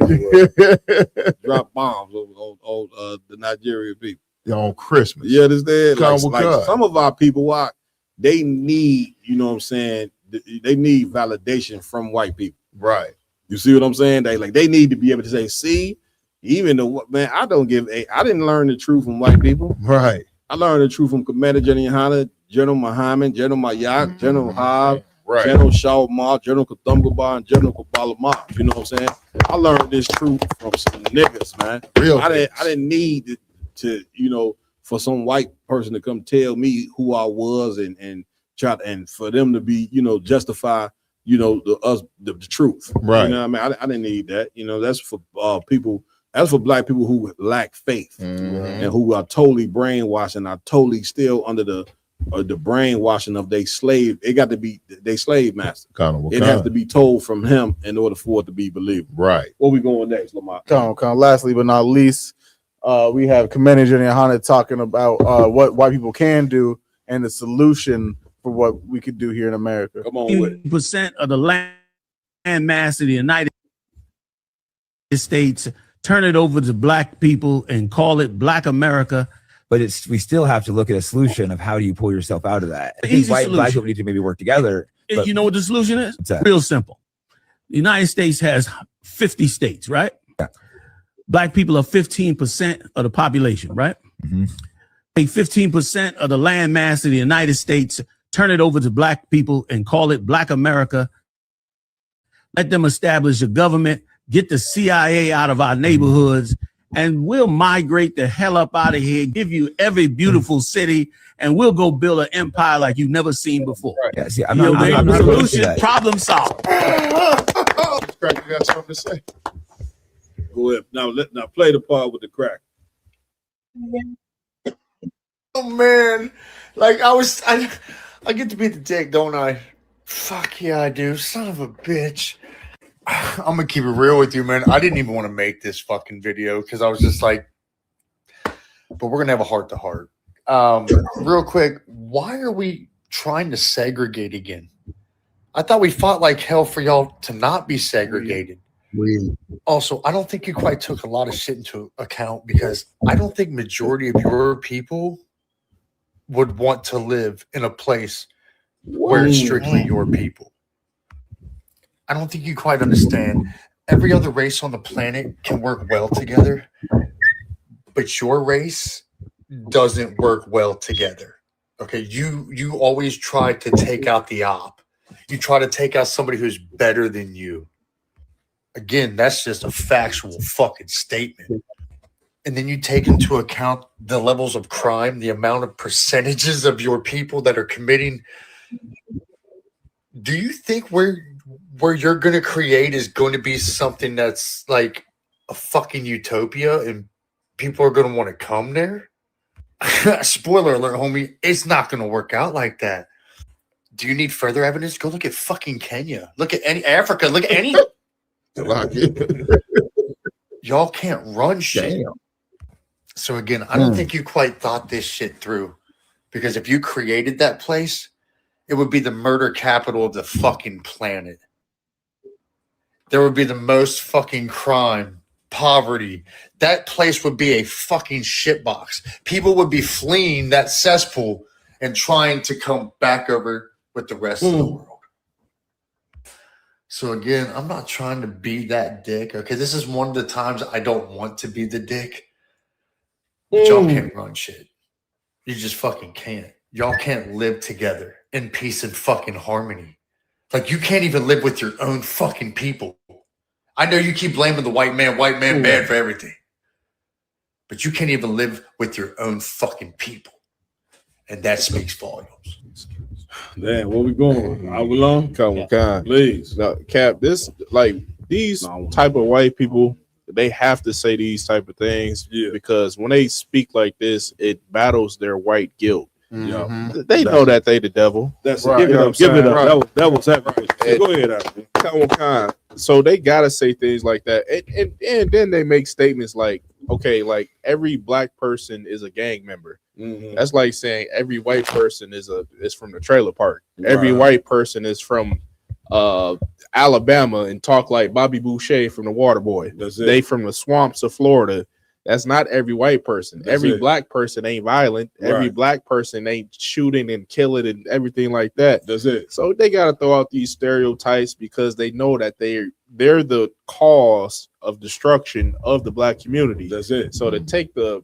Drop bombs on the Nigerian people. On Christmas. You understand? Like some of our people, they need, you know what I'm saying, they need validation from white people. Right. You see what I'm saying? They need to be able to say, see, even though, man, I didn't learn the truth from white people. Right. I learned the truth from Commander General Yohana, General Muhammad, General Mayak, General Hobb, General Shawmar, General Kathumgaba, and General Kabalama. You know what I'm saying? I learned this truth from some niggas, man. I didn't need to, you know, for some white person to come tell me who I was and for them to be, you know, justify, you know, the truth. Right. You know what I mean? I didn't need that. You know, that's for people. That's for black people who lack faith and who are totally brainwashed and are totally still under the brainwashing of their slave. It got to be their slave master. It has to be told from him in order for it to be believed. Right. Where we going next, Lamar? Lastly but not least, we have Commander General Yohana talking about what white people can do and the solution for what we could do here in America. Come on with it. % of the land mass of the United States, turn it over to black people and call it Black America. but we still have to look at a solution of how do you pull yourself out of that. I think black people need to maybe work together. But You know what the solution is? Real simple. The United States has 50 states, right? Yeah. Black people are 15% of the population, right? Take 15% of the land mass of the United States, turn it over to black people and call it Black America. Let them establish a government, get the CIA out of our neighborhoods, and we'll migrate the hell up out of here, give you every beautiful city, and we'll go build an empire like you've never seen before. Yeah, see, I'm not solution, problem solved. Crack, you got something to say? Go ahead. Now play the part with the crack. Oh man, like I get to be the dick, don't I? Fuck yeah, I do. Son of a bitch. I'm gonna keep it real with you, man. I didn't even want to make this fucking video because I was just like, but we're gonna have a heart to heart. Real quick, why are we trying to segregate again? I thought we fought like hell for y'all to not be segregated. Also, I don't think you quite took a lot of shit into account because I don't think majority of your people would want to live in a place where it's strictly your people. I don't think you quite understand. Every other race on the planet can work well together, but your race doesn't work well together. Okay, you always try to take out the op. You try to take out somebody who's better than you. Again, that's just a factual fucking statement. And then you take into account the levels of crime, the amount of percentages of your people that are committing. Do you think where you're going to create is going to be something that's like a fucking utopia and people are going to want to come there? Spoiler alert, homie, it's not going to work out like that. Do you need further evidence? Go look at fucking Kenya. Look at any Africa. Look at any. Y'all can't run shit. Damn. So again, I don't think you quite thought this shit through, because if you created that place, it would be the murder capital of the fucking planet. There would be the most fucking crime, poverty. That place would be a fucking shitbox. People would be fleeing that cesspool and trying to come back over with the rest of the world. So again, I'm not trying to be that dick. Okay, this is one of the times I don't want to be the dick. But y'all can't run shit. You just fucking can't. Y'all can't live together in peace and fucking harmony. Like, you can't even live with your own fucking people. I know you keep blaming the white man bad for everything. But you can't even live with your own fucking people. And that speaks volumes. Man, where we going? How we long? Come on, please. Now, Cap, this, like, these type of white people, they have to say these type of things because when they speak like this, it battles their white guilt. They know that they the devil. That's right. Give it up. That was advocate. Go ahead, Come on. So they gotta say things like that, and then they make statements like, okay, like every black person is a gang member. That's like saying every white person is from the trailer park. Every white person is from Alabama and talk like Bobby Boucher from the Waterboy. They from the swamps of Florida. That's not every white person. Every black person ain't violent. Every black person ain't shooting and killing and everything like that. That's it. So they got to throw out these stereotypes because they know that they're the cause of destruction of the black community. That's it. So to take the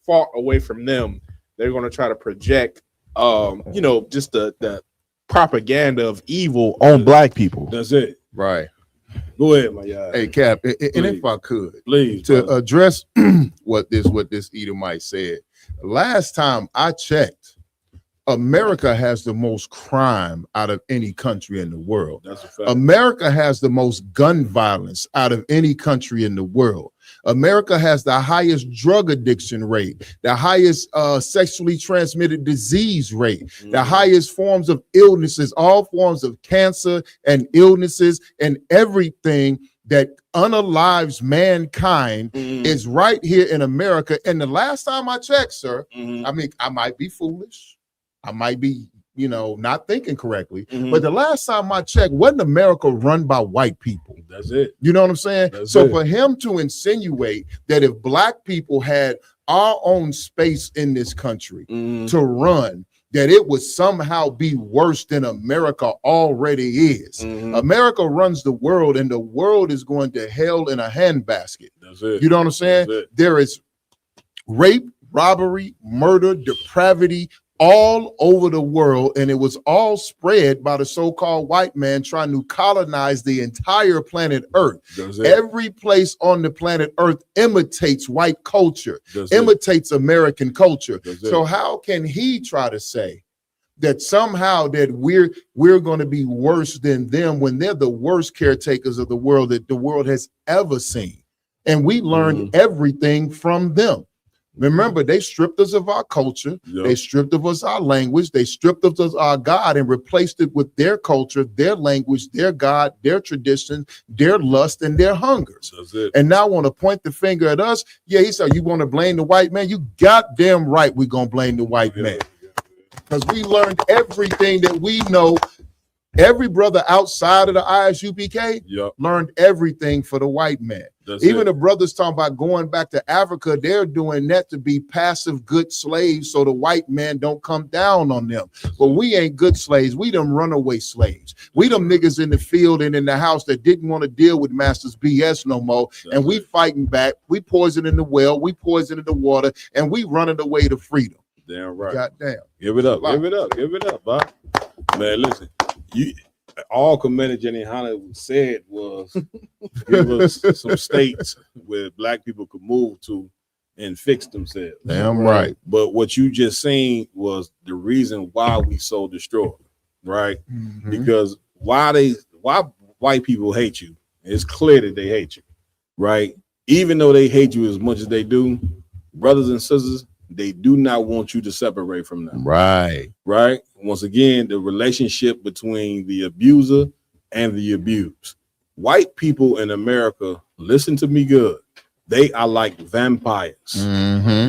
fault away from them, they're going to try to project, just the propaganda of evil on black people. That's it. Right. Go ahead, my guy. Hey, Cap, and if I could, please, to address what this Edomite said. Last time I checked, America has the most crime out of any country in the world. That's a fact. America has the most gun violence out of any country in the world. America has the highest drug addiction rate, the highest sexually transmitted disease rate, the highest forms of illnesses, all forms of cancer and illnesses, and everything that unalives mankind is right here in America. And the last time I checked, sir, I mean, I might be foolish. I might be, not thinking correctly. But the last time I checked, wasn't America run by white people? That's it. You know what I'm saying? For him to insinuate that if black people had our own space in this country to run, that it would somehow be worse than America already is. America runs the world, and the world is going to hell in a handbasket. That's it. You know what I'm saying? There is rape, robbery, murder, depravity all over the world, and it was all spread by the so-called white man trying to colonize the entire planet Earth. Every place on the planet Earth imitates white culture, imitates American culture. So how can he try to say that somehow that we're going to be worse than them when they're the worst caretakers of the world that the world has ever seen? And we learned everything from them. Remember, they stripped us of our culture. They stripped of us our language. They stripped of us our God and replaced it with their culture, their language, their God, their traditions, their lust, and their hungers. And now want to point the finger at us. Yeah, he said, you want to blame the white man? You goddamn right we're going to blame the white man. Because we learned everything that we know. Every brother outside of the ISUPK learned everything for the white man. Even the brothers talking about going back to Africa, they're doing that to be passive good slaves so the white man don't come down on them. But we ain't good slaves. We them runaway slaves. We them niggas in the field and in the house that didn't want to deal with master's BS no more. And we fighting back. We poisoning the well. We poisoning the water. And we running away to freedom. Damn right. Goddamn. Give it up. Give it up. Give it up, Bob. Man, listen. All Commander Jenny Hanna said was give us some states where black people could move to and fix themselves. Damn right. But what you just seen was the reason why we so destroyed, right? Because why white people hate you, it's clear that they hate you, right? Even though they hate you as much as they do, brothers and sisters, they do not want you to separate from them. Right. Right. Once again, the relationship between the abuser and the abused. White people in America, listen to me good. They are like vampires.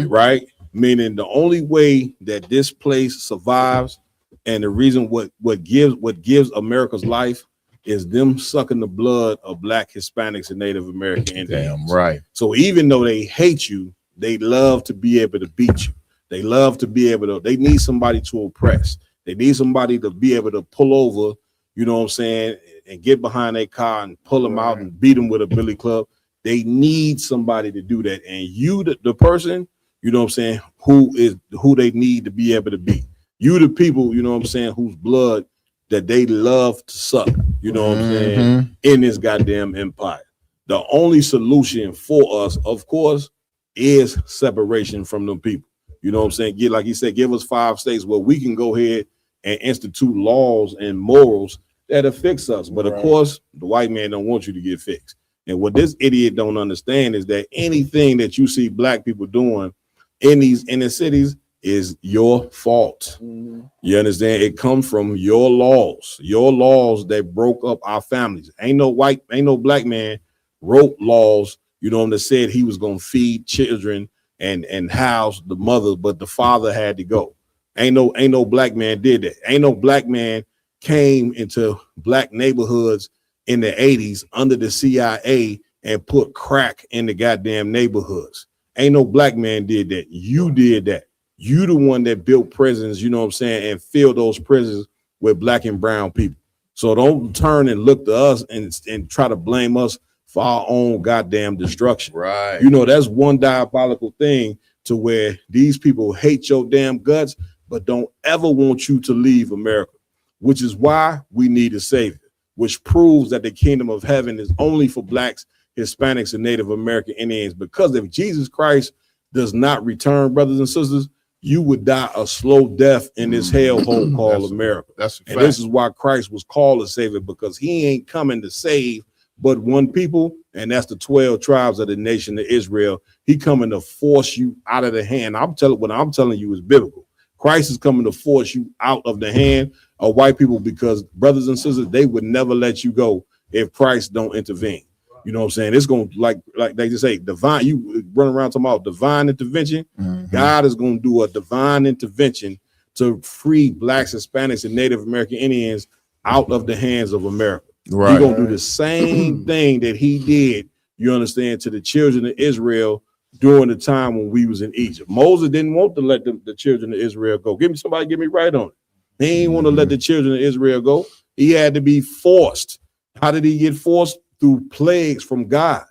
Right. Meaning the only way that this place survives and the reason what gives America's life is them sucking the blood of Black, Hispanics, and Native American Indians. Damn right. So even though they hate you, they love to be able to beat you. They love to be able to, they need somebody to oppress. They need somebody to be able to pull over, you know what I'm saying, and get behind their car and pull them out and beat them with a billy club. They need somebody to do that. And you, the person, you know what I'm saying, who they need to be able to beat. You, the people, you know what I'm saying, whose blood that they love to suck, you know what I'm saying, in this goddamn empire. The only solution for us, of course, is separation from them people. You know what I'm saying? Like he said, give us 5 states where we can go ahead and institute laws and morals that'll fix us. But of course, the white man don't want you to get fixed. And what this idiot don't understand is that anything that you see black people doing in these inner cities is your fault. You understand? It comes from your laws that broke up our families. Ain't no black man wrote laws, you know, that said he was gonna feed children and house the mother, but the father had to go. Ain't no black man did that. Ain't no black man came into black neighborhoods in the 80s under the CIA and put crack in the goddamn neighborhoods. Ain't no black man did that. You did that. You the one that built prisons, you know what I'm saying, and filled those prisons with black and brown people. So don't turn and look to us and try to blame us for our own goddamn destruction. Right. You know, that's one diabolical thing to where these people hate your damn guts, but don't ever want you to leave America, which is why we need a savior, which proves that the kingdom of heaven is only for blacks, Hispanics, and Native American Indians. Because if Jesus Christ does not return, brothers and sisters, you would die a slow death in this hellhole called America. And this is why Christ was called a savior, because he ain't coming to save but one people, and that's the 12 tribes of the nation of Israel. He coming to force you out of the hand. What I'm telling you is biblical. Christ is coming to force you out of the hand of white people, because brothers and sisters, they would never let you go if Christ don't intervene. You know what I'm saying? It's going to, like they just say, divine, you run around talking about divine intervention. God is going to do a divine intervention to free blacks, Hispanics, and Native American Indians out of the hands of America. Right. He's gonna do the same thing that he did, you understand, to the children of Israel during the time when we was in Egypt. Moses didn't want to let the children of Israel go. Get me right on it. He didn't want to let the children of Israel go. He had to be forced. How did he get forced? Through plagues from God.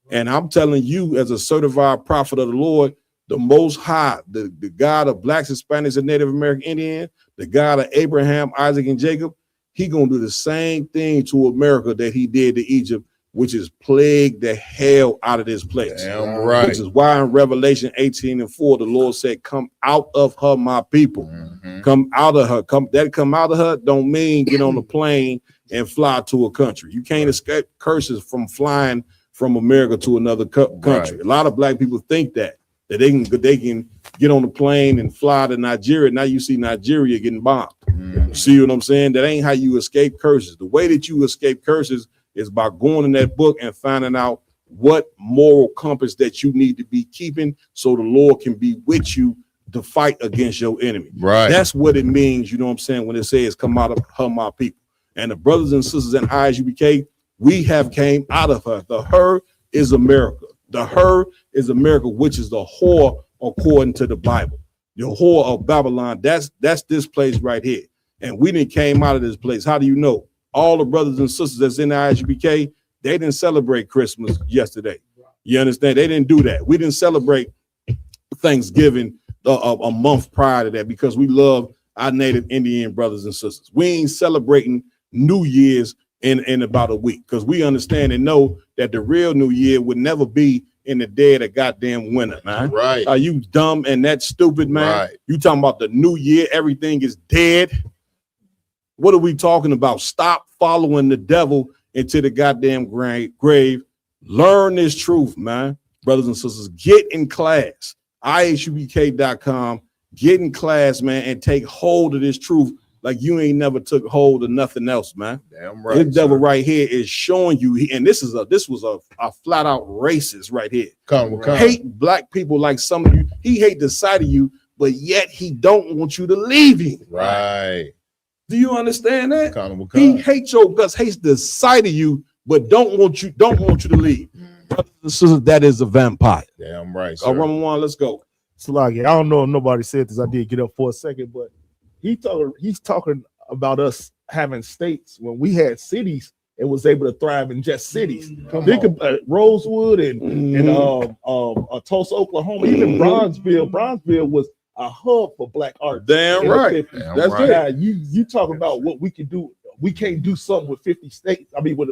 And I'm telling you, as a certified prophet of the Lord, the Most High, the God of blacks, Hispanics, and Native American Indians, the God of Abraham, Isaac, and Jacob, he gonna do the same thing to America that he did to Egypt, which is plague the hell out of this place. Damn right. Which is why in Revelation 18:4, the Lord said, "Come out of her, my people." Come out of her. Come out of her don't mean get on the plane and fly to a country. You can't escape curses from flying from America to another country. Right. A lot of black people think that they can get on the plane and fly to Nigeria. Now you see Nigeria getting bombed. See what I'm saying? That ain't how you escape curses. The way that you escape curses is by going in that book and finding out what moral compass that you need to be keeping so the Lord can be with you to fight against your enemy. Right. That's what it means, you know what I'm saying, when it says come out of her, my people. And the brothers and sisters in ISUBK, we have came out of her. The her is America. The her is America, which is the whore according to the Bible. The whore of Babylon, that's this place right here. And we didn't came out of this place. How do you know? All the brothers and sisters that's in the ISUBK, they didn't celebrate Christmas yesterday. You understand? They didn't do that. We didn't celebrate Thanksgiving a month prior to that because we love our native Indian brothers and sisters. We ain't celebrating New Year's in about a week because we understand and know that the real New Year would never be in the dead of goddamn winter, man. Right. Are you dumb and that stupid, man? Right. You talking about the New Year, everything is dead. What are we talking about? Stop following the devil into the goddamn grave. Learn this truth, man. Brothers and sisters, get in class. ISUBK.com. Get in class, man, and take hold of this truth like you ain't never took hold of nothing else, man. Damn right. This devil right here is showing you, and this was a flat out racist right here. Come. Hate black people like some of you. He hate the sight of you, but yet he don't want you to leave him. Right. Do you understand that? Come. He hates your guts, hates the sight of you, but don't want you to leave. Brothers and sisters, that is a vampire. Damn right. Roman 1, let's go. Sluggy, I don't know if nobody said this. I did get up for a second, but he's talking about us having states when we had cities and was able to thrive in just cities. Think of Rosewood and Tulsa, Oklahoma, even Bronzeville. Bronzeville was a hub for black art. Damn right. That's right. Now, you talk about what we can do. We can't do something with 50 states. I mean, with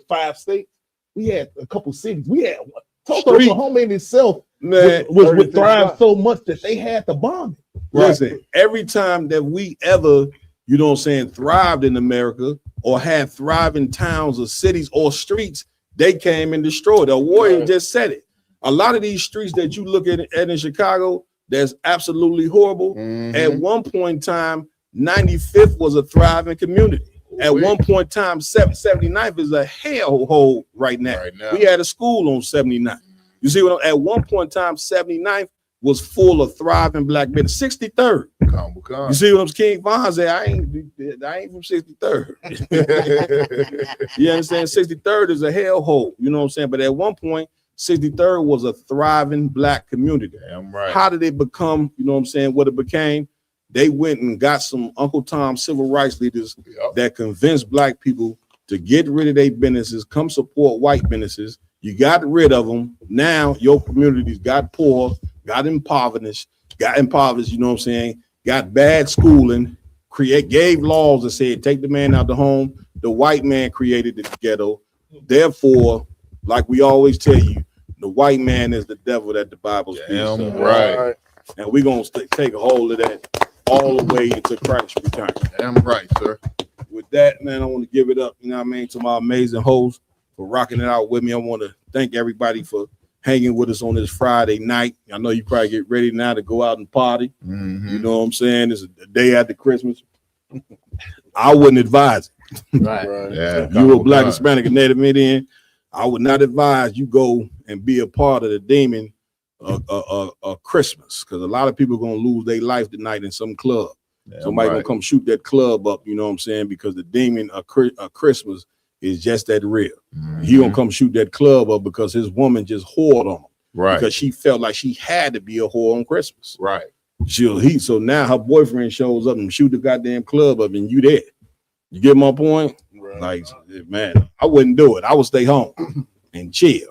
5 states, we had a couple cities. We had Tulsa, Oklahoma in itself would thrive so much that they had to bomb it. Listen, every time that we ever, you know what I'm saying, thrived in America or had thriving towns or cities or streets, they came and destroyed. The warrior just said it. A lot of these streets that you look at in Chicago, that's absolutely horrible. At one point in time, 95th was a thriving community. At one point in time, 79th is a hellhole right now. We had a school on 79th. You see what at one point in time, 79th was full of thriving black men. 63rd. You see what I'm saying? King Von said, I ain't from 63rd. You understand? 63rd is a hellhole. You know what I'm saying? But at one point, 63rd was a thriving black community. Damn right. How did it become, you know what I'm saying, what it became? They went and got some Uncle Tom civil rights leaders that convinced black people to get rid of their businesses, come support white businesses. You got rid of them. Now your communities got poor, got impoverished, you know what I'm saying, got bad schooling, gave laws that said take the man out the home. The white man created the ghetto. Therefore, like we always tell you, the white man is the devil that the Bible speaks of. Right. And we're going to take a hold of that all the way into Christ's return. Damn right, sir. With that, man, I want to give it up, you know what I mean, to my amazing hosts for rocking it out with me. I want to thank everybody for hanging with us on this Friday night. I know you probably get ready now to go out and party. You know what I'm saying? It's a day after Christmas. I wouldn't advise it. Right. Yeah. You a black, Hispanic, and Native Indian, I would not advise you go and be a part of the demon Christmas, because a lot of people are going to lose their life tonight in some club. Somebody going to come shoot that club up, you know what I'm saying, because the demon of Christmas is just that real. He going to come shoot that club up because his woman just whored on him. Right. Because she felt like she had to be a whore on Christmas. Right. So now her boyfriend shows up and shoot the goddamn club up and you there. You get my point? Right. Like, man, I wouldn't do it. I would stay home and chill.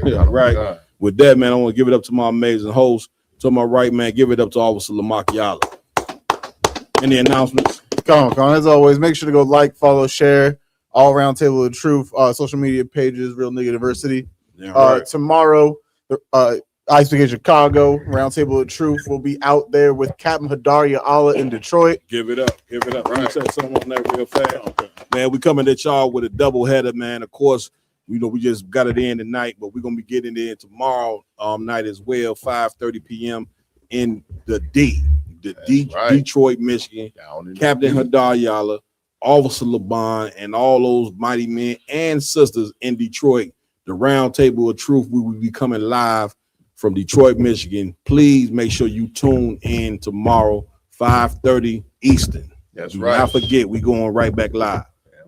Yeah, right. God. With that, man, I want to give it up to my amazing host. To my right, man, give it up to Officer Lamar Yala. Any announcements? Come on. As always, make sure to go like, follow, share all around Table of Truth, social media pages, Real Nigga University. Yeah, right. Tomorrow, Ice Brigade Chicago, Roundtable of Truth will be out there with Captain Hadaria Allah in Detroit. Give it up. Right. Let me say something on that real fast. Okay. Man, we coming at y'all with a double header, man. Of course, we just got it in tonight, but we're gonna be getting it in tomorrow night as well, 5:30 p.m. in the Detroit, Michigan. Captain Hadaria Allah, Officer Laban, and all those mighty men and sisters in Detroit. The Roundtable of Truth, we will be coming live from Detroit, Michigan. Please make sure you tune in tomorrow, 5:30 Eastern. That's Do right. not forget, we going right back live.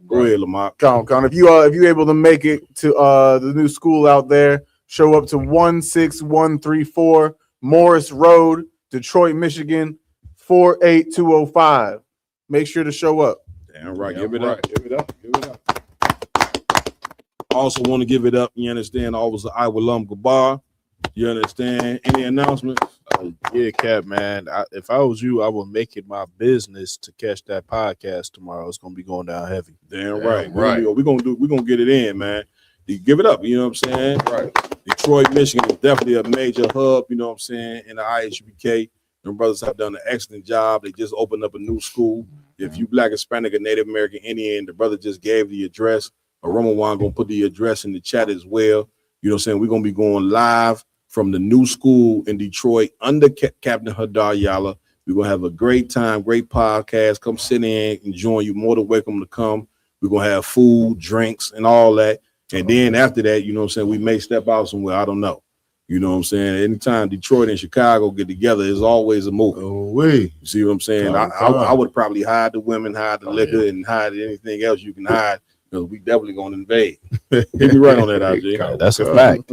Go ahead, Lamar. Con. If you're able to make it to the new school out there, show up to 16134 Morris Road, Detroit, Michigan, 48205. Make sure to show up. Damn right. Give it up. Also want to give it up. You understand? Officer Iwalam Gabar. You understand? Any announcements? Yeah, Cap, man. If I was you, I would make it my business to catch that podcast tomorrow. It's gonna be going down heavy. Damn right. We're gonna get it in, man. You give it up, you know what I'm saying? Right. Detroit, Michigan is definitely a major hub, you know what I'm saying, in the IHBK. Them brothers have done an excellent job. They just opened up a new school. If you Black, Hispanic, or Native American Indian, the brother just gave the address. Roman gonna put the address in the chat as well. You know what I'm saying? We're gonna be going live from the new school in Detroit under Captain Hadaria Allah. We're gonna have a great time, great podcast. Come sit in and join. You more than welcome to come. We're gonna have food, drinks, and all that. And then after that, you know what I'm saying, we may step out somewhere. I don't know. You know what I'm saying? Anytime Detroit and Chicago get together, it's always a movie. You see what I'm saying? I would probably hide the women, hide the liquor, and hide anything else you can hide. Because we definitely gonna invade. Hit me right on that, IJ. That's a fact.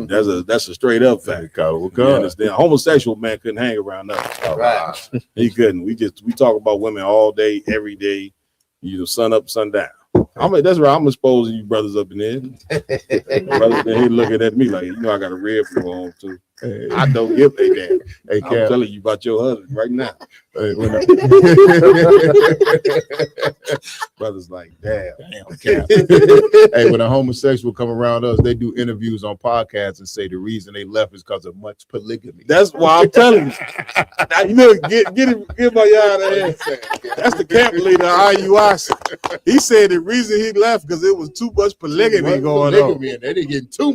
That's a straight up fact. You understand? A homosexual man couldn't hang around us. Right. He couldn't. We talk about women all day, every day. You know, sun up, sun down. That's right. I'm exposing you brothers up in there. Brothers in here looking at me like, you know, I got a red for on too. I don't give a damn. Hey, I'm telling you about your husband right now. Brothers like, damn. Hey, when a homosexual come around us, they do interviews on podcasts and say the reason they left is because of much polygamy. That's why I'm telling you. Now, you know, get my yard out of here. That's the camp leader of IUIC. He said the reason he left because it was too much polygamy going on. And they didn't get too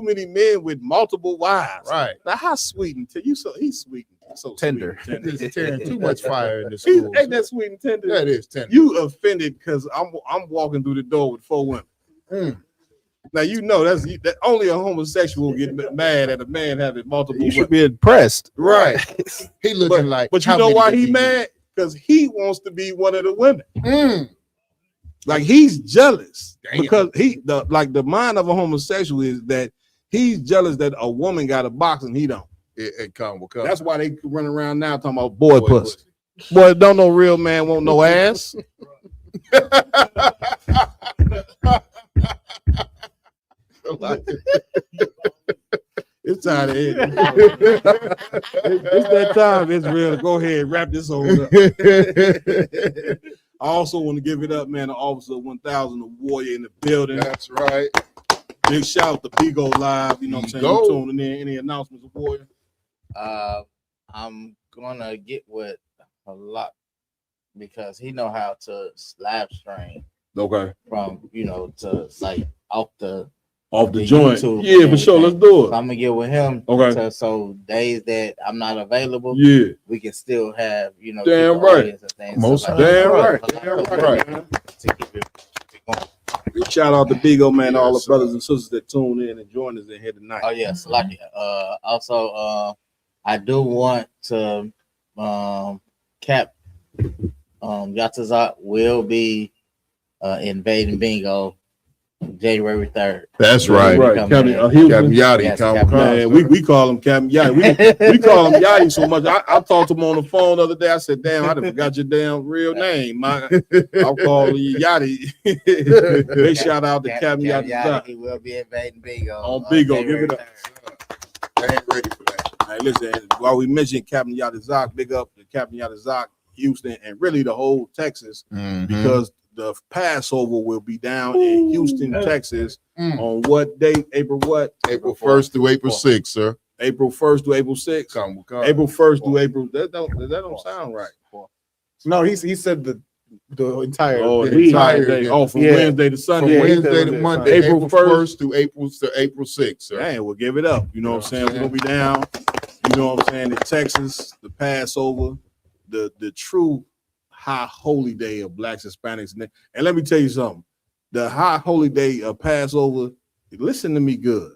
many men with multiple wives. Right. Now, how sweet and he's sweet. So tender. It's tearing too much fire in the He, school. ain't that sweet and tender? That is tender. You offended because I'm walking through the door with 4 women. Now you know that only a homosexual get mad at a man having multiple. You should be impressed, right? He looking like. But you know why he mad? Because he wants to be one of the women. Like he's jealous. Damn. Because the mind of a homosexual is that he's jealous that a woman got a box and he don't. That's why they run around now talking about boy pussy. Boy, don't no real man want no ass. It's time to end. It's that time. It's real. Go ahead, wrap this on up. I also want to give it up, man. The Officer 1000, the warrior in the building. That's right. Big shout out to Bigo Live. You know what I'm saying? You tuning in. Any announcements, warrior? I'm gonna get with a lot because he know how to live stream. Okay. From to like off the joint. YouTube Yeah, for sure. Let's do it. So I'm gonna get with him. Okay. So days that I'm not available, we can still have damn right. And things. Most so damn right. Damn right. Big shout out to Bigo, man. All the brothers and sisters that tune in and join us in here tonight. Oh yes, lucky. Also, I do want to Cap Yatazat will be invading bingo January 3rd. That's right. Captain Yachty. Yes, Man, we call him Captain Yachty. We call him Yachty so much. I talked to him on the phone the other day. I said, damn, I done forgot your damn real name. I'll call you Yachty. Big shout out to Captain Yachty. He will be invading Bigo. On Bigo. Give it up. I ain't ready for that. Hey, listen, while we mentioned Captain Yachty, big up to Captain Yachty, Houston, and really the whole Texas, because the Passover will be down in Houston, Texas on what date? April what? April 1st through April 6th, sir. April 1st to April 6th. April 1st to April. That don't sound right. No, he said the entire entire day. Oh, from Wednesday to Sunday. From Wednesday to Monday. April 1st to April 6th, sir. Dang, we'll give it up. You know what I'm saying? We're gonna be down. You know what I'm saying? In Texas, the Passover, the true high holy day of blacks, Hispanics, and let me tell you something. The high holy day of Passover, listen to me good,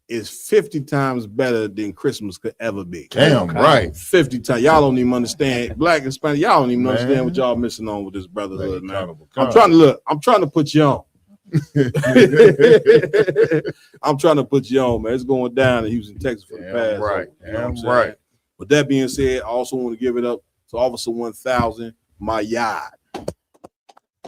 is 50 times better than Christmas could ever be. Damn right. 50 times. Y'all don't even understand. Black and Hispanic, y'all don't even understand what y'all missing on with this brotherhood, man. I'm trying to put you on. I'm trying to put you on, man. It's going down in Houston, Texas for the Passover. Right. You know what I'm saying? With that being said, I also want to give it up to Officer 1000, my yard.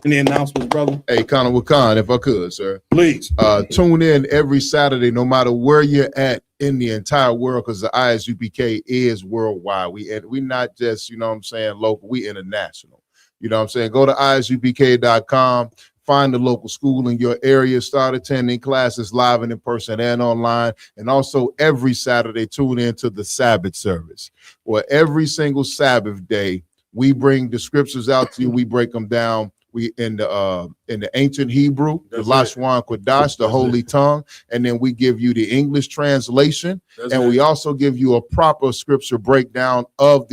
Any announcements, brother? Hey, Connor Wakan, if I could, sir. Please. Tune in every Saturday, no matter where you're at in the entire world, because the ISUPK is worldwide. We not just, you know what I'm saying, local, we international. You know what I'm saying? Go to isupk.com, find the local school in your area, start attending classes live and in person and online. And also every Saturday, tune in to the Sabbath service, where every single Sabbath day, we bring the scriptures out to you. We break them down. We in the ancient Hebrew, the Lashon Kodash, the Holy Tongue, and then we give you the English translation, we also give you a proper scripture breakdown of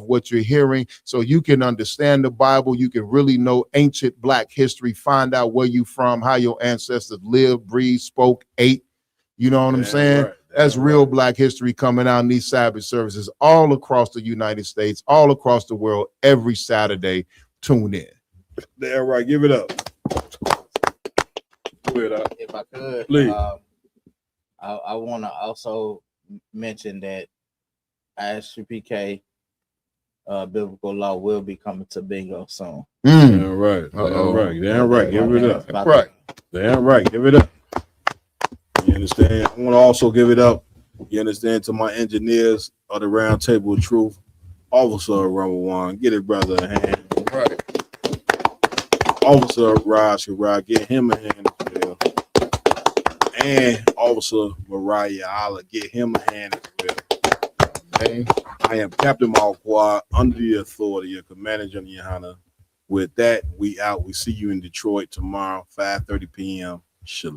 what you're hearing, so you can understand the Bible. You can really know ancient Black history, find out where you from, how your ancestors lived, breathed, spoke, ate. You know what I'm saying? Right. That's real Black history coming out in these Sabbath services all across the United States, all across the world. Every Saturday, tune in. There, right. Give it up. If I could, please. I want to also mention that ISUPK biblical law will be coming to Bingo soon. Damn right. Damn right. Damn right. Give it up. That's right. Damn right. Give it up. You understand? I want to also give it up. You understand, to my engineers of the Round Table of Truth, Officer Ramawan. Get it, brother, a hand. Right. Officer Raj, get him a hand as well. And Officer Mariah Allah, get him a hand as well. Hey. I am Captain Malquad, under the authority of Commander General Yohana. With that, we out. We see you in Detroit tomorrow, 5:30 p.m. Shalom.